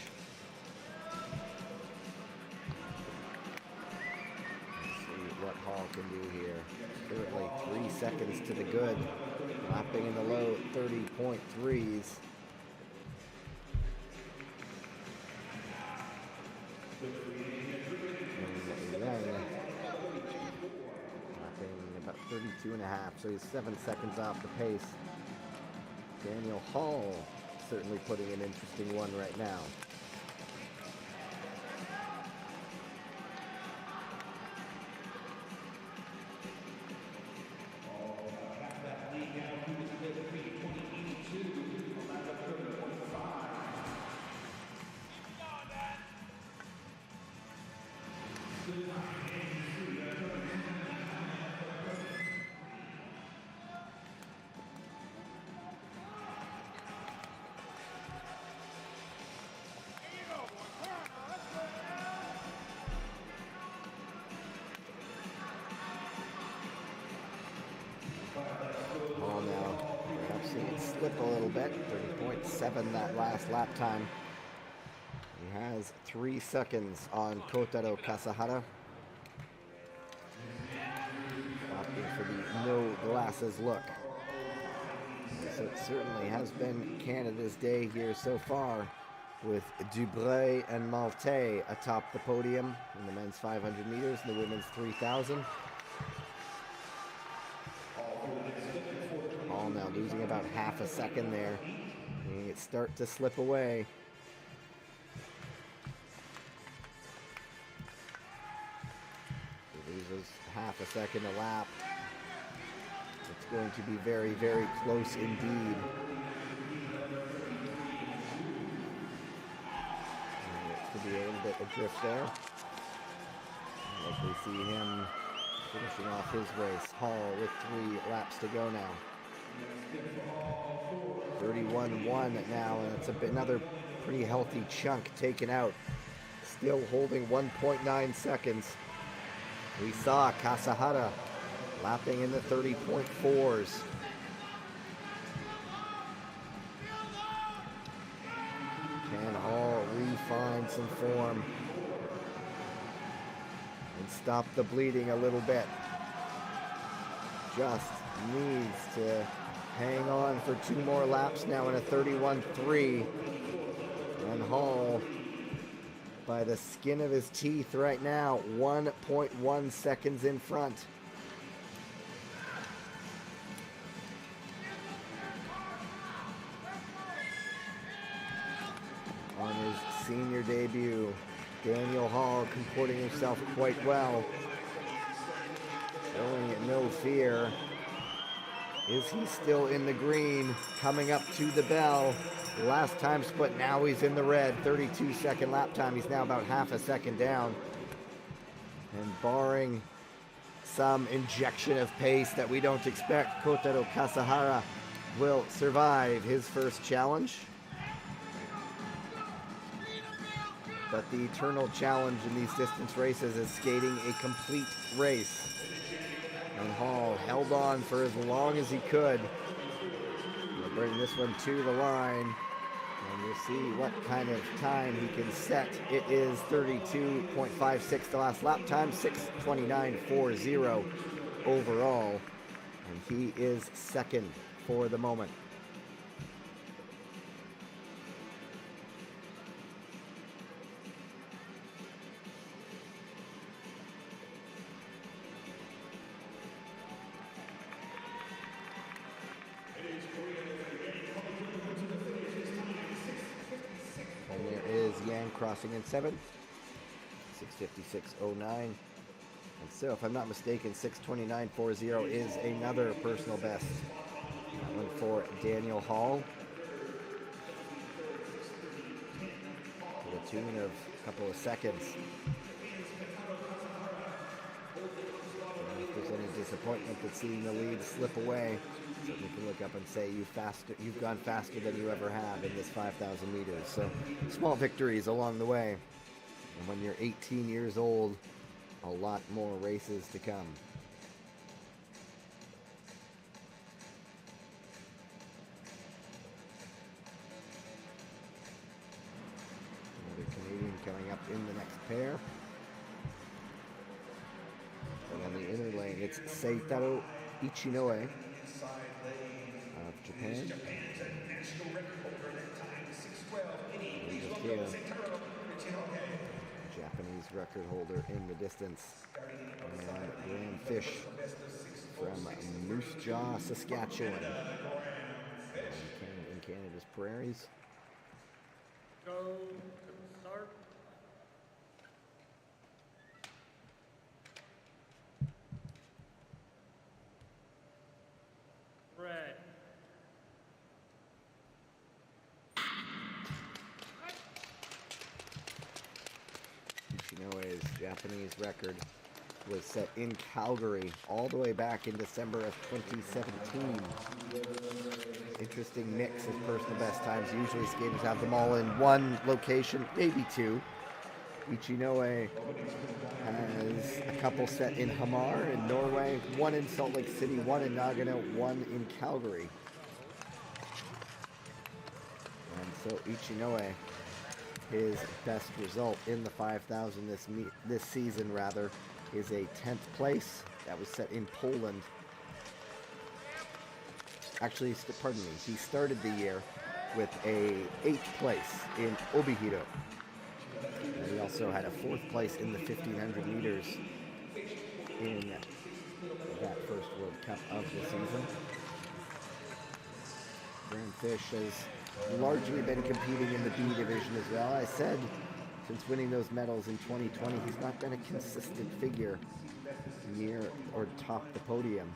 What Hall can do here. Currently 3 seconds to the good. Lapping in the low 30.3s. And lapping about 32.5, so he's 7 seconds off the pace. Daniel Hall certainly putting an interesting one right now. Hall now perhaps seeing it slip a little bit. 30.7 that last lap time. He has 3 seconds on Kotaro Kasahara. Opting for the no glasses look. So it certainly has been Canada's day here so far, with Dubreuil and Malte atop the podium in the men's 500 meters and the women's 3,000. Hall now losing about half a second there. Seeing it start to slip away. He loses half a second a lap. going to be very, very close indeed. To be a little bit adrift there. Like we see him finishing off his race. Hall with 3 laps to go now. 31-1 now, and it's another pretty healthy chunk taken out. Still holding 1.9 seconds. We saw Kasahara lapping in the 30.4s. Can Hall refine some form and stop the bleeding a little bit? Just needs to hang on for 2 more laps now in a 31.3. And Hall, by the skin of his teeth right now, 1.1 seconds in front. On his senior debut, Daniel Hall comporting himself quite well, showing no fear. Is he still in the green? Coming up to the bell. Last time split, now he's in the red. 32-second lap time. He's now about half a second down. And barring some injection of pace that we don't expect, Kotaro Kasahara will survive his first challenge. But the eternal challenge in these distance races is skating a complete race. And Hall held on for as long as he could. He'll bring this one to the line. And we'll see what kind of time he can set. It is 32.56 the last lap time. 6:29.40 overall. And he is second for the moment. And there is Yang crossing in 7, 6:56.09. And so, if I'm not mistaken, 6:29.40 is another personal best. That one for Daniel Hall. To the tune of a couple of seconds. And if there's any disappointment at seeing the lead slip away, so you can look up and say you've gone faster than you ever have in this 5,000 meters. So small victories along the way. And when you're 18 years old, a lot more races to come. Another Canadian coming up in the next pair. And on the inner lane, it's Seitaro Ichinoe of Japan. Japanese record holder in the distance. And Graham Fish from Moose Jaw, Saskatchewan. In Canada's prairies. Go to the start. Red. Ichinoe's Japanese record was set in Calgary all the way back in December of 2017. Interesting mix of personal best times. Usually skaters have them all in one location, maybe 2. Ichinoe has a couple set in Hamar in Norway, 1 in Salt Lake City, 1 in Nagano, 1 in Calgary. And so Ichinoe, his best result in the 5,000 this season rather, is a 10th place. That was set in Poland. Actually, pardon me, he started the year with a 8th place in Obihiro. And he also had a 4th place in the 1,500 meters in that first World Cup of the season. Graham Fish has largely been competing in the B division as well. I said, since winning those medals in 2020, he's not been a consistent figure near or top the podium.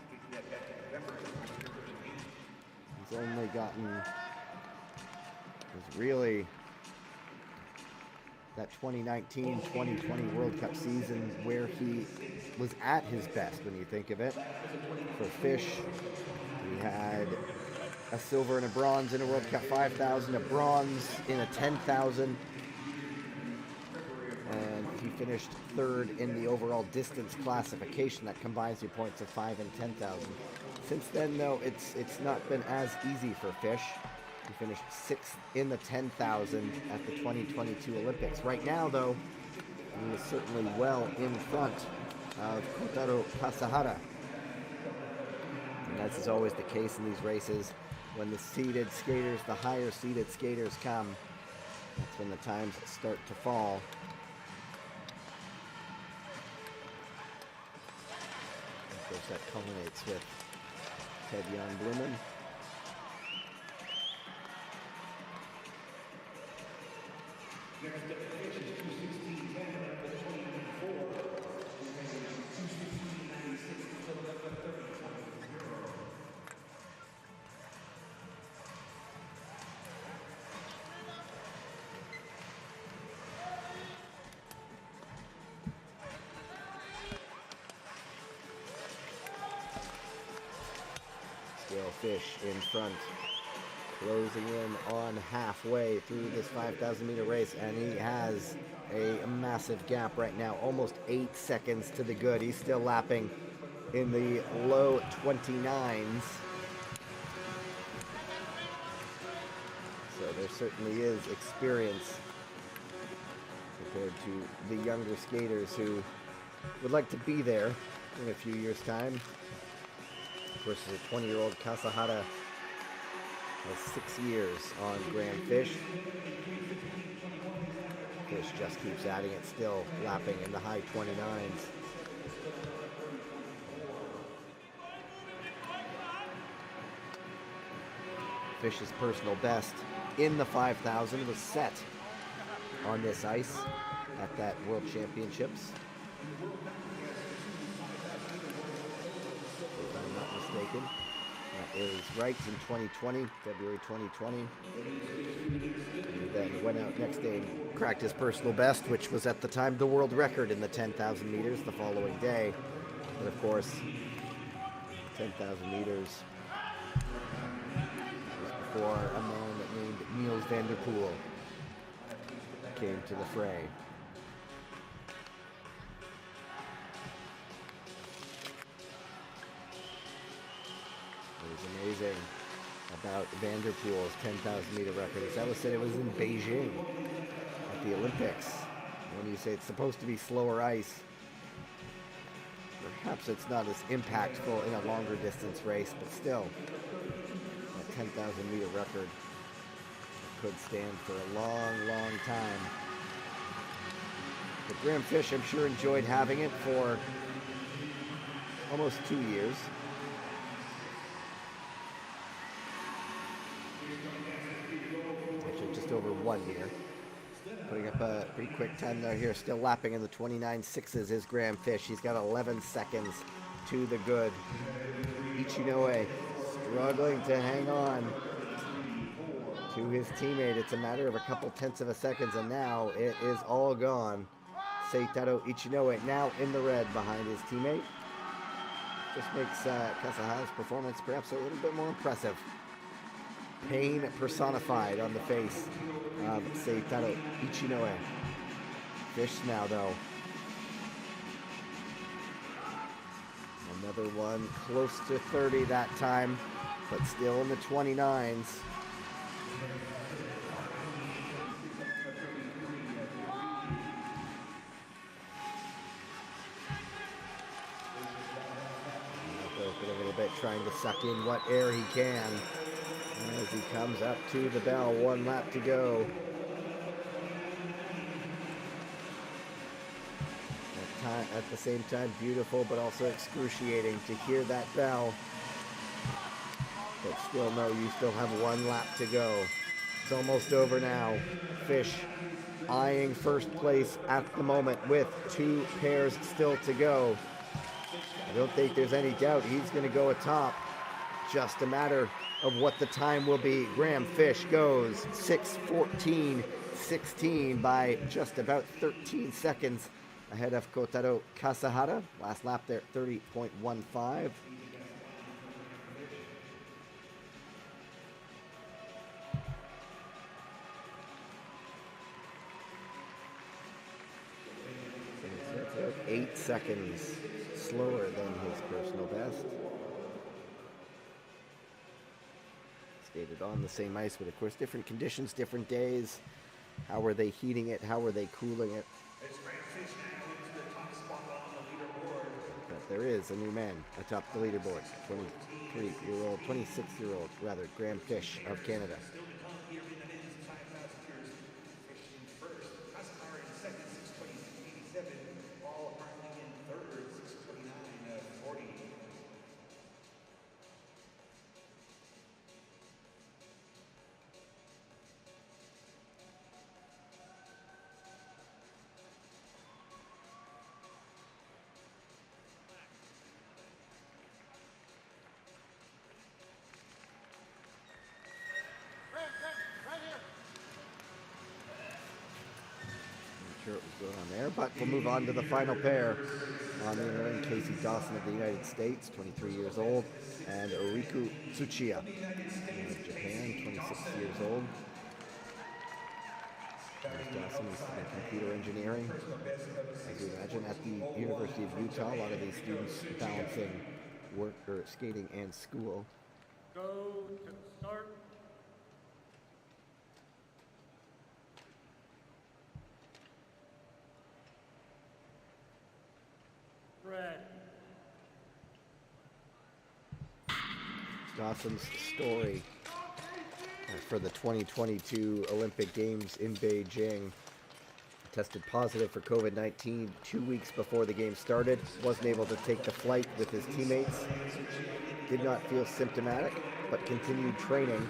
He's only gotten, was really that 2019-2020 World Cup season where he was at his best when you think of it. For Fish, he had a silver and a bronze in a World Cup 5,000, a bronze in a 10,000, and he finished third in the overall distance classification that combines your points of 5 and 10,000. Since then, though, it's not been as easy for Fish. He finished 6th in the 10,000 at the 2022 Olympics. Right now, though, he is certainly well in front of Kotaro Kasahara. And as is always the case in these races, when the seeded skaters, the higher seeded skaters come, that's when the times start to fall. Of course, that culminates with Ted Jan Blumen. Still Fish in front, closing in on halfway through this 5,000 meter race, and he has a massive gap right now, almost 8 seconds to the good. He's still lapping in the low 29s. So there certainly is experience compared to the younger skaters who would like to be there in a few years' time. Of course, a 20-year-old Kasahara has 6 years on Grand Fish. Fish just keeps adding it, still lapping in the high 29s. Fish's personal best in the 5,000 was set on this ice at that World Championships. If I'm not mistaken. That is right, in 2020, February 2020. He then went out next day and cracked his personal best, which was at the time the world record in the 10,000 meters the following day. And of course, 10,000 meters was before a man named Niels van der Poel came to the fray. What is amazing about Van der Poel's 10,000 meter record is that was said it was in Beijing at the Olympics. When you say it's supposed to be slower ice, perhaps it's not as impactful in a longer distance race, but still, that 10,000 meter record could stand for a long, long time. But Graham Fish, I'm sure, enjoyed having it for almost 2 years. Actually, just over 1 year. Putting up a pretty quick time there here. Still lapping in the 29.6s is Graham Fish. He's got 11 seconds to the good. Ichinoue struggling to hang on to his teammate. It's a matter of a couple tenths of a second, and now it is all gone. Seitaro Ichinoue now in the red behind his teammate. Just makes Kasahara's performance perhaps a little bit more impressive. Pain personified on the face of Seitaro Ichinoue. Fish now, though. Another one close to 30 that time, but still in the 29s. Open a little bit, trying to suck in what air he can. As he comes up to the bell, 1 lap to go. At the same time, beautiful but also excruciating to hear that bell. But still, no, you still have 1 lap to go. It's almost over now. Fish eyeing first place at the moment with 2 pairs still to go. I don't think there's any doubt he's going to go atop. just a matter of what the time will be. Graham Fish goes 6:14.16 by just about 13 seconds ahead of Kotaro Kasahara. Last lap there, 30.15. So it's about 8 seconds slower than his personal best. Skated on the same ice, but of course different conditions, different days. How were they heating it? How were they cooling it? But there is a new man atop the leaderboard. 23-year-old, 26-year-old rather, Graham Fish of Canada. Sure what was going on there, but we'll move on to the final pair on the inner ring. Casey Dawson of the United States, 23 years old, and Riku Tsuchiya of Japan, 26 years old. There's Dawson is in computer engineering. As you imagine, at the University of Utah, a lot of these students balancing work or skating and school. Go to start. Red. Dawson's story for the 2022 Olympic Games in Beijing. Tested positive for COVID-19 2 weeks before the game started. Wasn't able to take the flight with his teammates. Did not feel symptomatic, but continued training.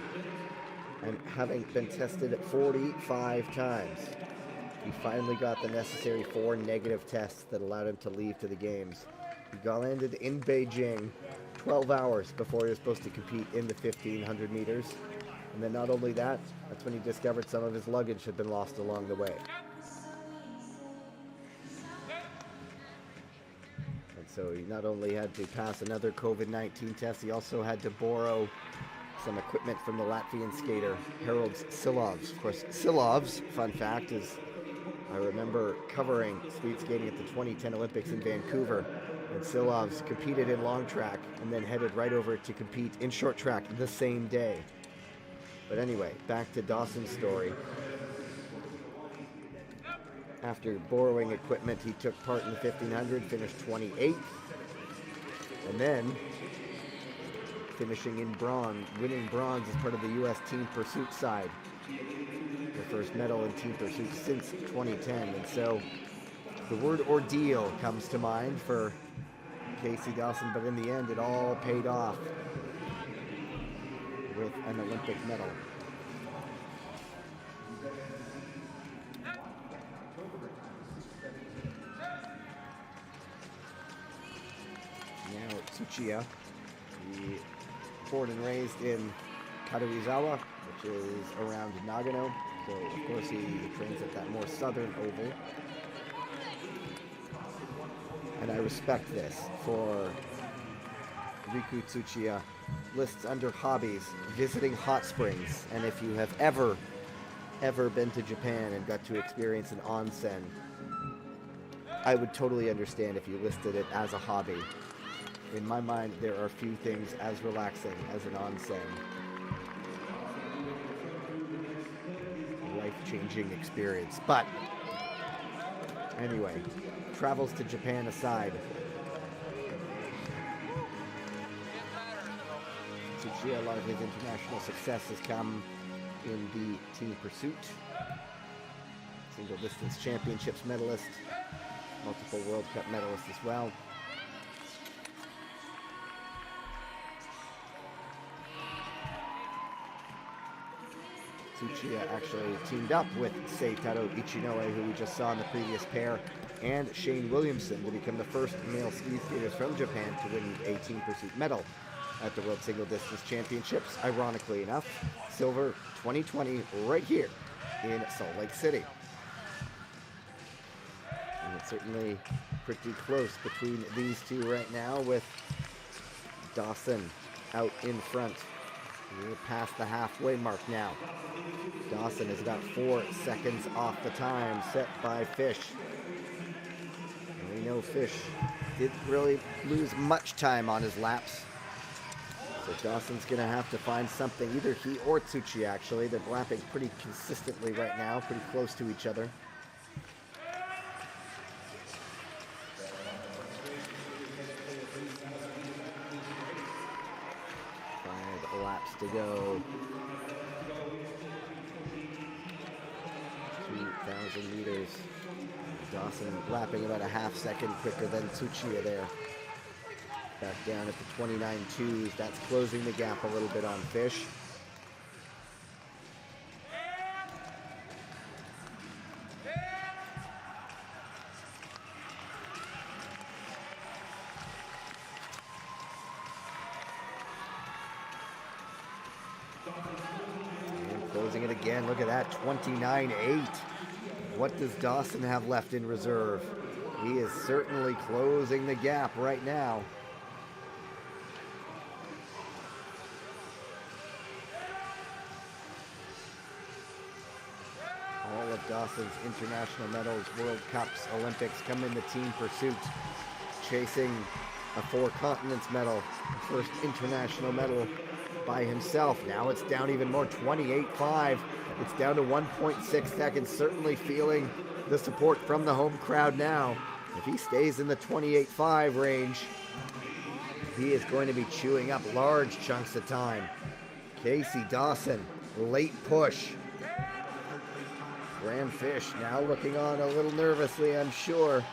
And having been tested 45 times, he finally got the necessary 4 negative tests that allowed him to leave to the games. He landed in Beijing 12 hours before he was supposed to compete in the 1,500 meters. And then not only that, that's when he discovered some of his luggage had been lost along the way. And so he not only had to pass another COVID-19 test, he also had to borrow some equipment from the Latvian skater Harold Silovs. Of course, Silovs, fun fact, is I remember covering speed skating at the 2010 Olympics in Vancouver, and Silovs competed in long track and then headed right over to compete in short track the same day. But anyway, back to Dawson's story. After borrowing equipment, he took part in the 1500, finished 28th, and then finishing in bronze, winning bronze as part of the U.S. team pursuit side. Their first medal in team pursuit since 2010. And so the word ordeal comes to mind for Casey Dawson, but in the end it all paid off with an Olympic medal. Now Tsuchiya, born and raised in Karuizawa, which is around Nagano. So, of course, he trains at that more southern oval. And I respect this for Riku Tsuchiya. Lists under hobbies, visiting hot springs. And if you have ever been to Japan and got to experience an onsen, I would totally understand if you listed it as a hobby. In my mind, there are few things as relaxing as an onsen. Life-changing experience. But anyway, travels to Japan aside, Tsuchiya, a lot of his international success has come in the team pursuit. Single distance championships medalist, multiple World Cup medalist as well. Tsuchiya actually teamed up with Seitaro Ichinoue, who we just saw in the previous pair, and Shane Williamson to become the first male ski skaters from Japan to win a team pursuit medal at the World Single Distance Championships. Ironically enough, silver 2020 right here in Salt Lake City. And it's certainly pretty close between these two right now, with Dawson out in front. We're past the halfway mark now. Dawson has got 4 seconds off the time set by Fish. And we know Fish didn't really lose much time on his laps. So Dawson's going to have to find something, either he or Tsuchi actually. They're lapping pretty consistently right now, pretty close to each other. 5 laps to go. 2,000 meters. Dawson lapping about a half second quicker than Tsuchiya there. Back down at the 29.2s. That's closing the gap a little bit on Fish. And closing it again. Look at that, 29.8. What does Dawson have left in reserve? He is certainly closing the gap right now. All of Dawson's international medals, World Cups, Olympics come in the team pursuit, chasing a 4 continents medal, first international medal by himself. Now it's down even more, 28.5. It's down to 1.6 seconds, certainly feeling the support from the home crowd now. If he stays in the 28.5 range, he is going to be chewing up large chunks of time. Casey Dawson, late push. Graham Fish now looking on a little nervously, I'm sure.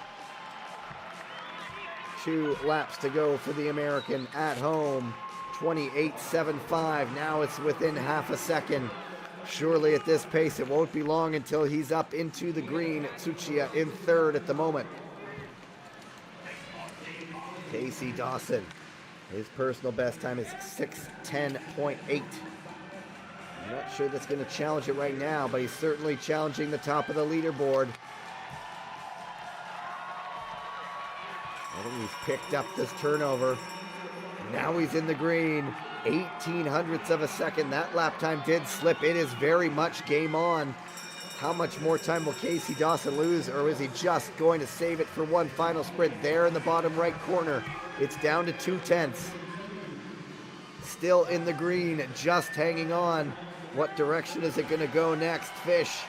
2 laps to go for the American at home. 28.75. Now it's within half a second. Surely at this pace, it won't be long until he's up into the green. Tsuchiya in third at the moment. Casey Dawson, his personal best time is 6:10.8. I'm not sure that's going to challenge it right now, but he's certainly challenging the top of the leaderboard. I think he's picked up this turnover. Now he's in the green. 18 hundredths of a second. That lap time did slip. It is very much game on. How much more time will Casey Dawson lose, or is he just going to save it for one final sprint? There in the bottom right corner, it's down to 2/10. Still in the green, just hanging on. What direction is it going to go next? Fish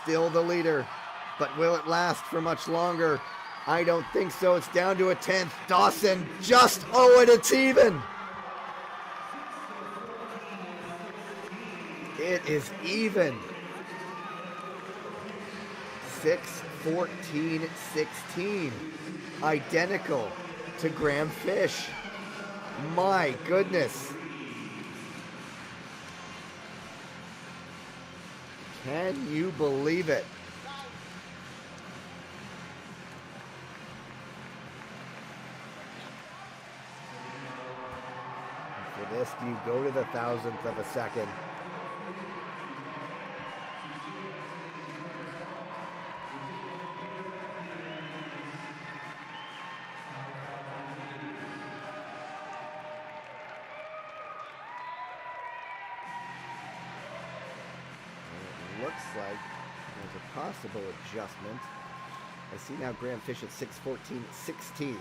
still the leader, but will it last for much longer? I don't think so. It's down to a 10th. Dawson just, oh, and it's even. It is even. 6:14.16. Identical to Graham Fish. My goodness. Can you believe it? For this, do you go to the 1,000th of a second? Looks like there's a possible adjustment. I see now Graham Fish at 6:14.16. And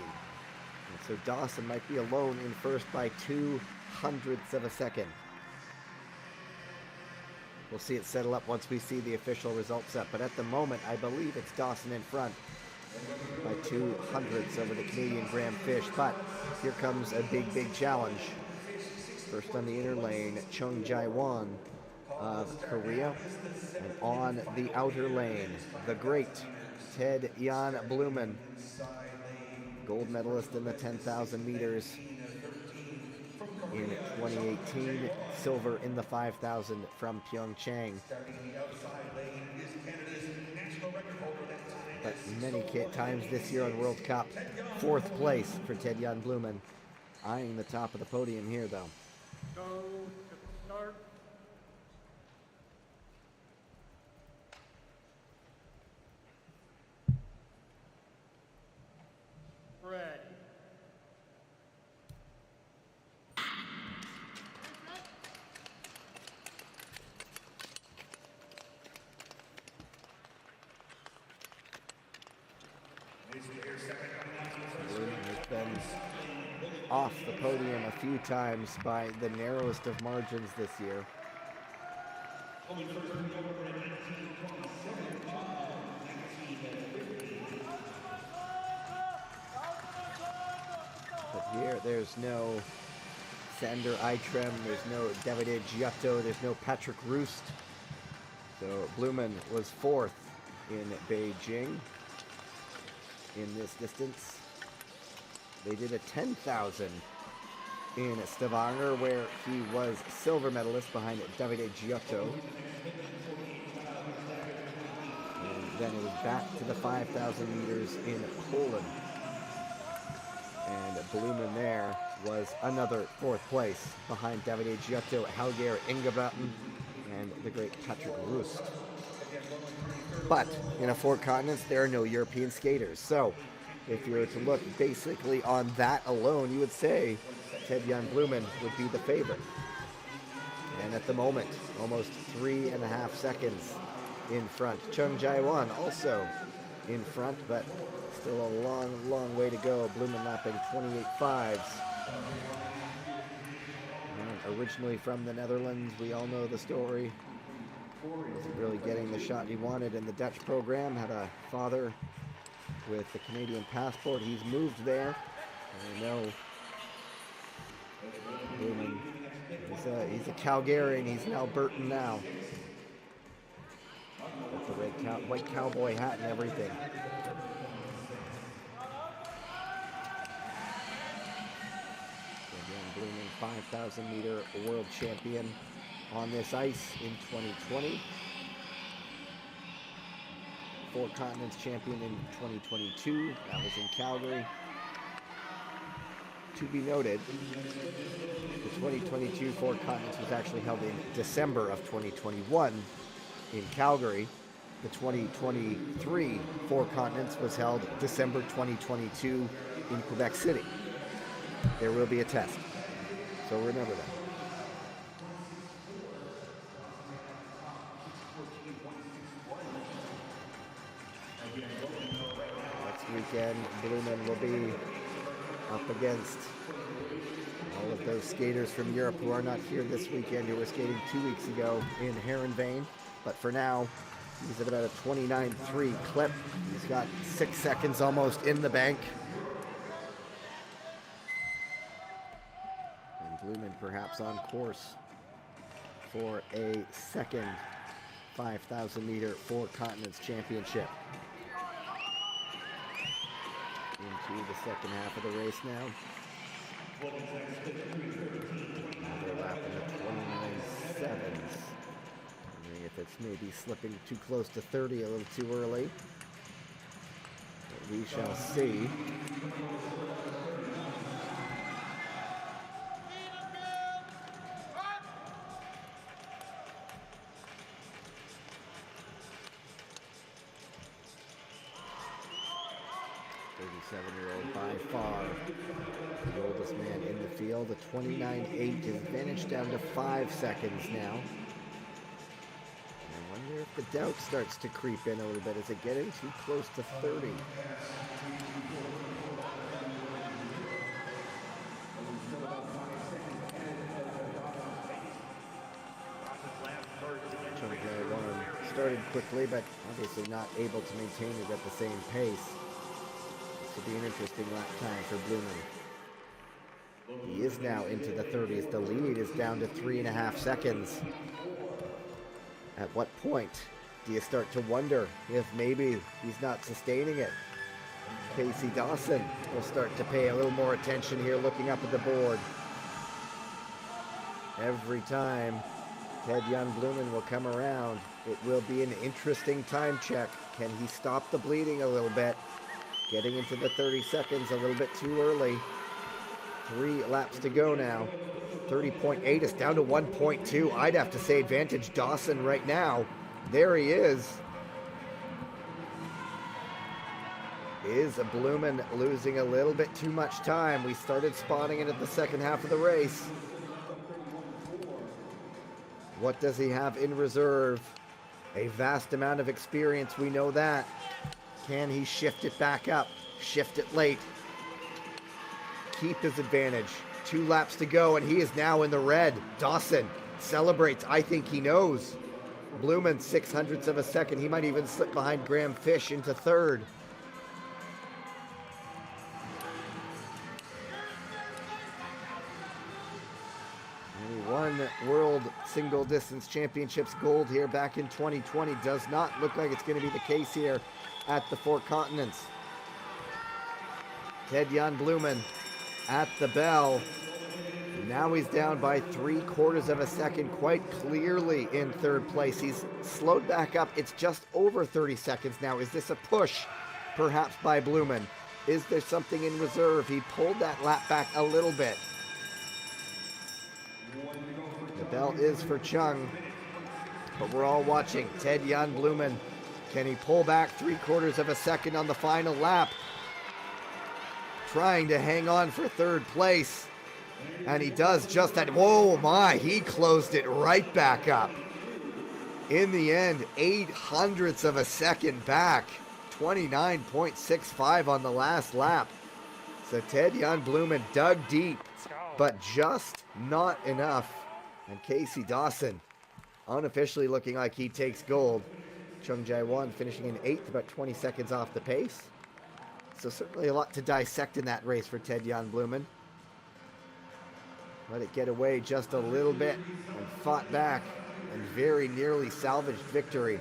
so Dawson might be alone in first by 2/100ths of a second. We'll see it settle up once we see the official results up. But at the moment, I believe it's Dawson in front by 2/100ths over the Canadian Graham Fish. But here comes a big, big challenge. First on the inner lane, Chung Jae-won of Korea, and on the outer lane, the great Ted Jan Blumen, gold medalist in the 10,000 meters in 2018, silver in the 5,000 from Pyeongchang. Starting in the outside lane is Canada's national record holder that time. but many times this year on World Cup. 4th place for Ted-Jan Blumen. Eyeing the top of the podium here, though. Go to start. Ready. Blumen has been off the podium a few times by the narrowest of margins this year. But here, there's no Sander Eitrem, there's no Davide Giotto, there's no Patrick Roost. So Blumen was 4th in Beijing in this distance. They did a 10,000 in Stavanger, where he was silver medalist behind Davide Giotto. And then it was back to the 5,000 meters in Poland. And Blumen there was another 4th place behind Davide Giotto, Helger Ingebrigtsen, and the great Patrick Roost. But in a 4 continents, there are no European skaters. So if you were to look basically on that alone, you would say Ted-Jan Blumen would be the favorite. And at the moment, almost 3.5 seconds in front. Chung Jae-won also in front, but still a long, long way to go. Blumen lapping 28.5s. And originally from the Netherlands, we all know the story. Wasn't really getting the shot he wanted in the Dutch program. Had a father with the Canadian passport. He's moved there. I know Blumen, he's a Calgarian. He's an Albertan now. With the white cowboy hat and everything. Again, Blumen, 5,000 meter world champion on this ice in 2020. 4 continents champion in 2022. That was in Calgary. To be noted, the 2022 4 continents was actually held in December of 2021 in Calgary. The 2023 4 continents was held December 2022 in Quebec City. There will be a test, so remember that. Next weekend, Blumen will be up against all of those skaters from Europe who are not here this weekend, who were skating 2 weeks ago in Heerenveen. But for now, he's at about a 29.3 clip. He's got 6 seconds almost in the bank. And Blumen perhaps on course for a second 5,000 meter 4 continents championship. Into the second half of the race now. Another lap in the 29.7s. Wondering if it's maybe slipping too close to 30 a little too early. But we shall see. Year-old by far the oldest man in the field. The 29.8 is finished down to 5 seconds now. And I wonder if the doubt starts to creep in a little bit. Is it getting too close to 30? Started quickly, but obviously not able to maintain it at the same pace. This will be an interesting lap time for Blumen. He is now into the 30s. The lead is down to 3.5 seconds. At what point do you start to wonder if maybe he's not sustaining it? Casey Dawson will start to pay a little more attention here, looking up at the board. Every time Ted-Jan Blumen will come around. It will be an interesting time check. Can he stop the bleeding a little bit? Getting into the 30 seconds a little bit too early. 3 laps to go now. 30.8 is down to 1.2. I'd have to say advantage Dawson right now. There he is. Is Blumen losing a little bit too much time? We started spotting it at the second half of the race. What does he have in reserve? A vast amount of experience, we know that. Can he shift it back up? Shift it late. Keep his advantage. 2 laps to go, and he is now in the red. Dawson celebrates. I think he knows. Blumen, 600ths of a second. He might even slip behind Graham Fish into third. He won World Single Distance Championships gold here back in 2020. Does not look like it's going to be the case here at the Four Continents. Ted-Jan Blumen at the bell. Now he's down by 3/4 of a second, quite clearly in third place. He's slowed back up. It's just over 30 seconds now. Is this a push, perhaps, by Blumen? Is there something in reserve? He pulled that lap back a little bit. The bell is for Chung, but we're all watching. Ted-Jan Blumen, can he pull back 3/4 of a second on the final lap? Trying to hang on for third place. And he does just that. Whoa, my, he closed it right back up. In the end, 800ths of a second back. 29.65 on the last lap. So Ted-Jan Blumen dug deep, but just not enough. And Casey Dawson unofficially looking like he takes gold. Chung Jae-won finishing in 8th, about 20 seconds off the pace. So certainly a lot to dissect in that race for Ted-Jan Blumen. Let it get away just a little bit and fought back and very nearly salvaged victory.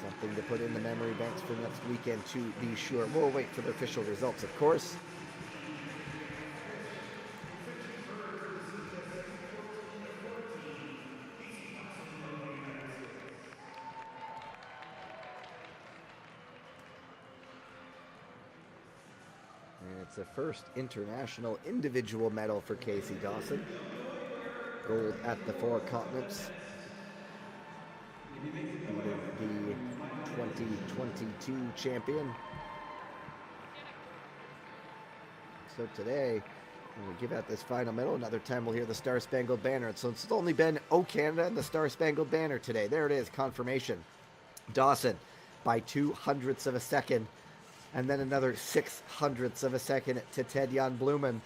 Something to put in the memory banks for next weekend to be sure. We'll wait for the official results, of course. It's the first international individual medal for Casey Dawson. Gold at the Four Continents. Beating the 2022 champion. So today, when we give out this final medal, another time we'll hear the Star Spangled Banner. So it's only been O Canada and the Star Spangled Banner today. There it is, confirmation. Dawson by 200ths of a second. And then another 600ths of a second to Ted-Jan Blumen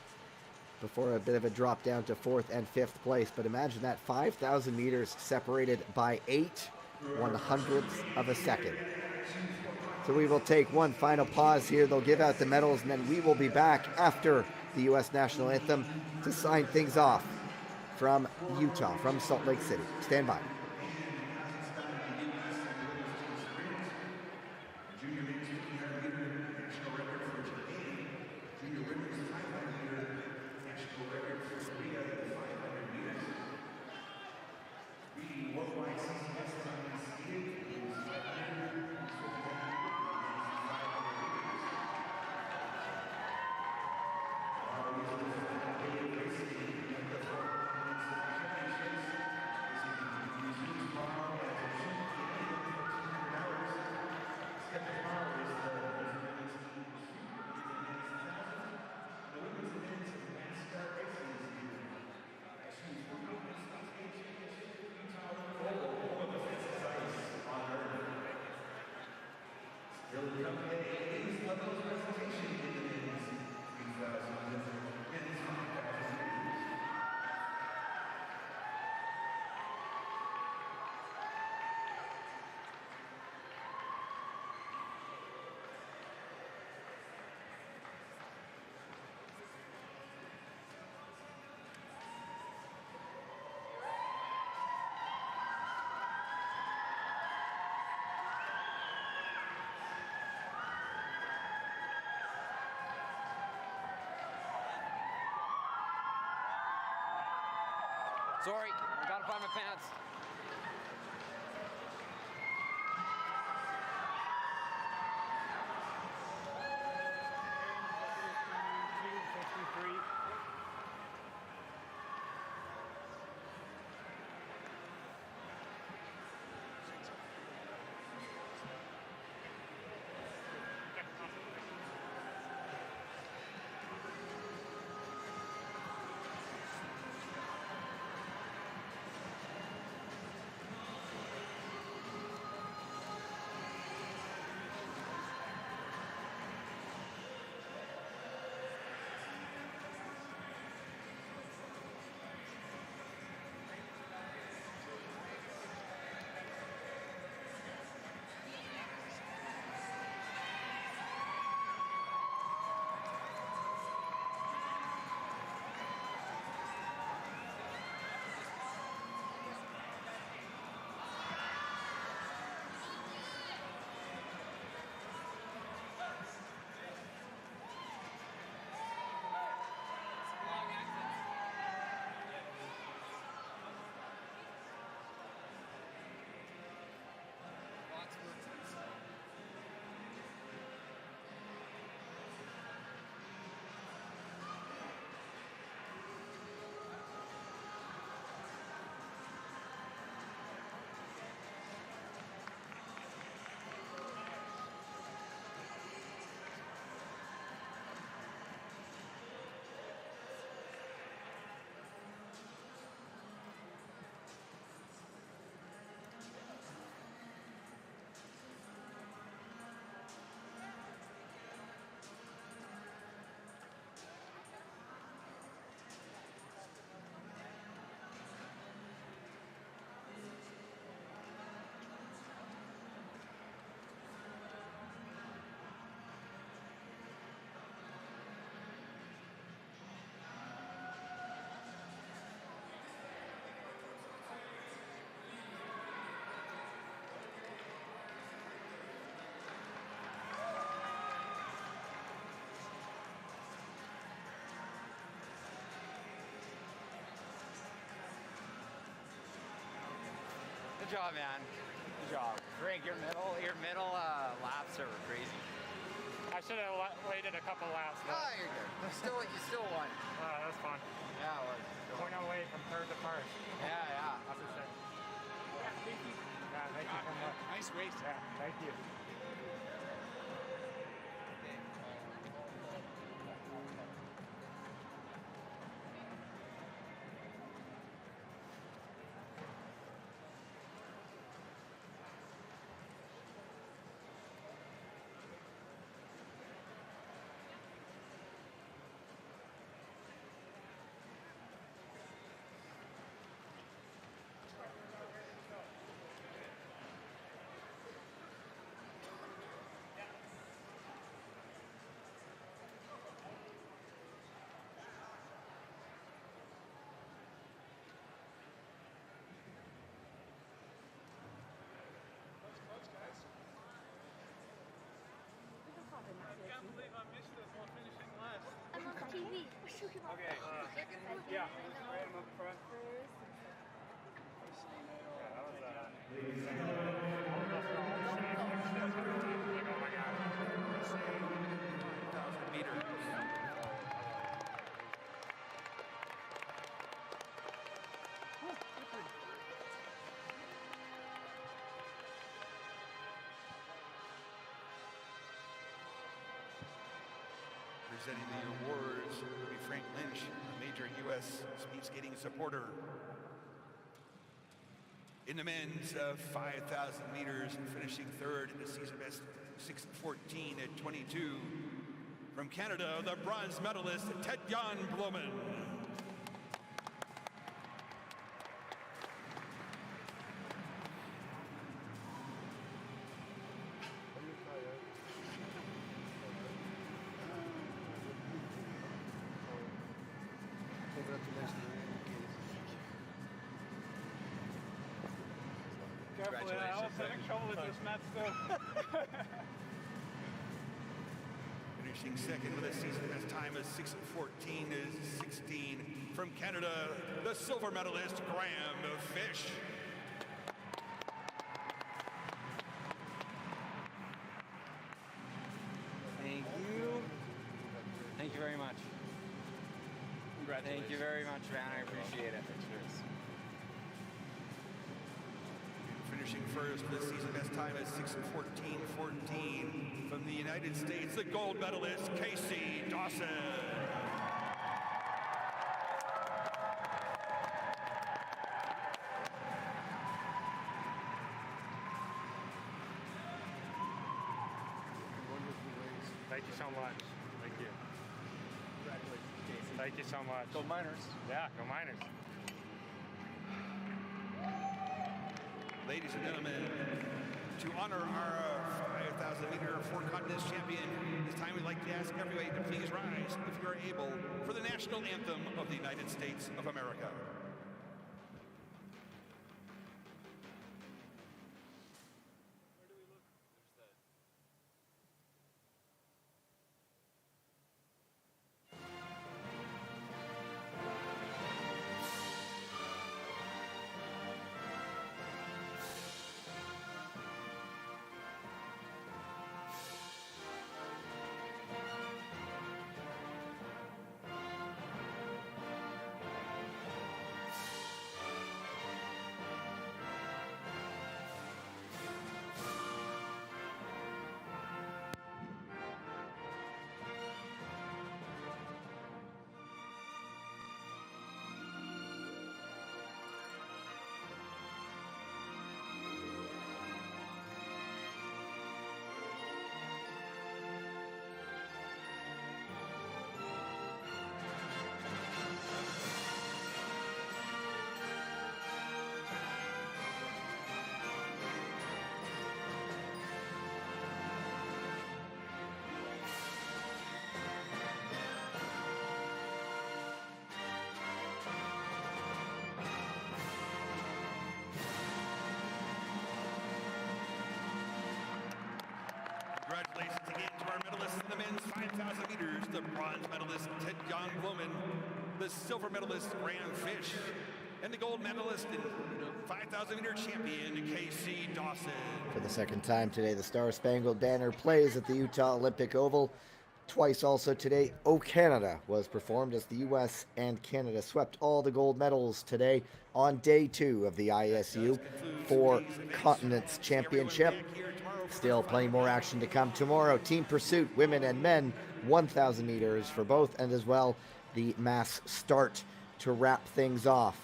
before a bit of a drop down to 4th and 5th place. But imagine that, 5,000 meters separated by 8/100ths of a second. So we will take one final pause here. They'll give out the medals, and then we will be back after the U.S. National Anthem to sign things off from Utah, from Salt Lake City. Stand by. Sorry, I gotta find my pants. Good job, man. Good job. Greg, your middle laps are crazy. I should have waited a couple laps. Ah, you're good. You still won. That was fun. Yeah, it was. Going away from third to first. Yeah. That's a shame. Yeah, thank you. Yeah, thank you so much. Nice race. Yeah, thank you. I can't believe I missed this while finishing last. I'm on TV. Okay. Yeah, right him up front. Yeah, that was oh my God. 1,000 meters. Presenting the awards will be Frank Lynch, a major U.S. speed skating supporter. In the men's 5,000 meters, finishing third in the season best 6:14 at 22. From Canada, the bronze medalist, Ted-Jan Bloemen. Careful, I was having trouble with this mat still. Finishing second with a season best time of 6:14:16 from Canada, the silver medalist Graham Fish. Thank you. Thank you very much. Thank you very much, man. I appreciate it. Finishing first with a season best time of 6:14:14 from the United States, the gold medalist Casey Dawson. Thank you so much. Thank you. Congratulations, Casey. Thank you so much. Go Miners. Yeah, go Miners. Ladies and gentlemen, to honor our 5,000 meter four continents champion, this time we'd like to ask everybody to please rise, if you are able, for the national anthem of the United States of America. Congratulations again to our medalists in the men's 5,000 meters, the bronze medalist Ted Jan Blumen, the silver medalist Graham Fish, and the gold medalist and 5,000 meter champion Casey Dawson. For the second time today, the Star Spangled Banner plays at the Utah Olympic Oval. Twice also today, O Canada was performed as the U.S. and Canada swept all the gold medals today on day 2 of the ISU Four Continents Championship. Still plenty more action to come tomorrow. Team pursuit, women and men, 1,000 meters for both, and as well the mass start to wrap things off.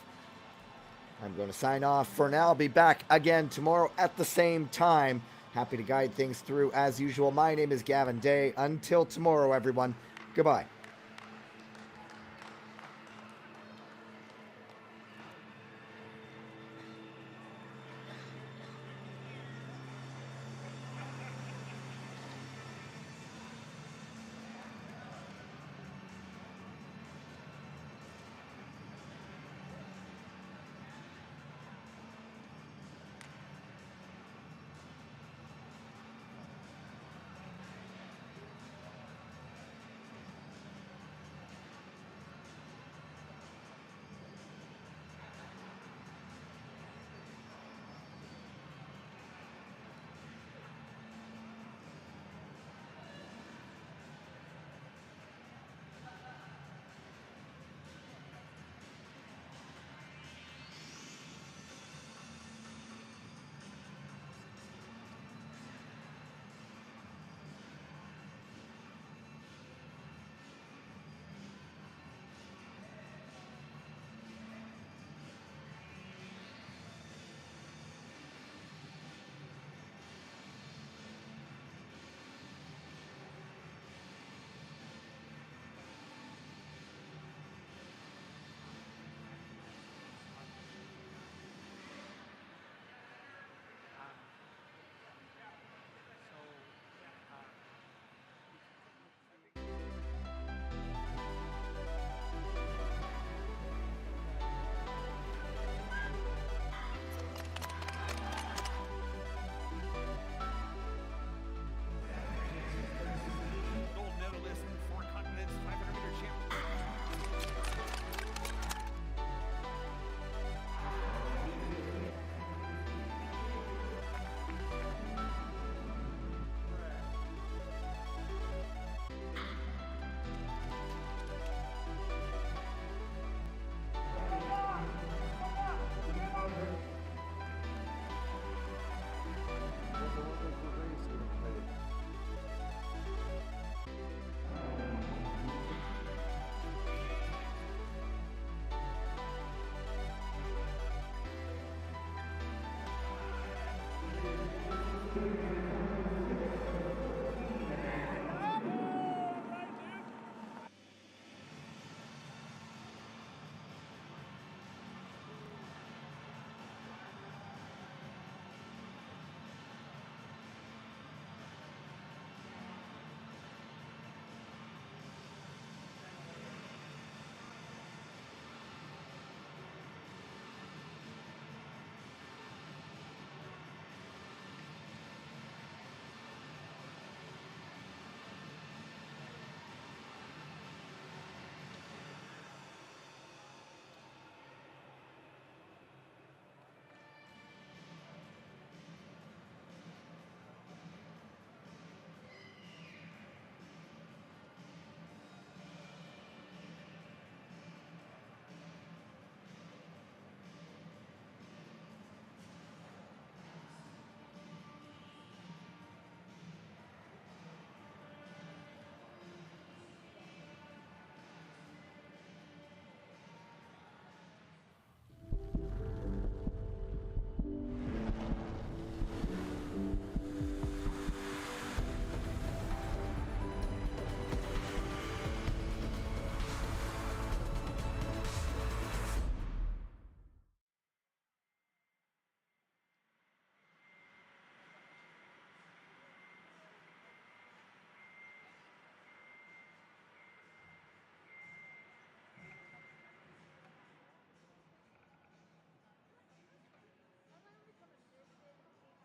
I'm going to sign off for now. I'll be back again tomorrow at the same time. Happy to guide things through as usual. My name is Gavin Day. Until tomorrow, everyone. Goodbye.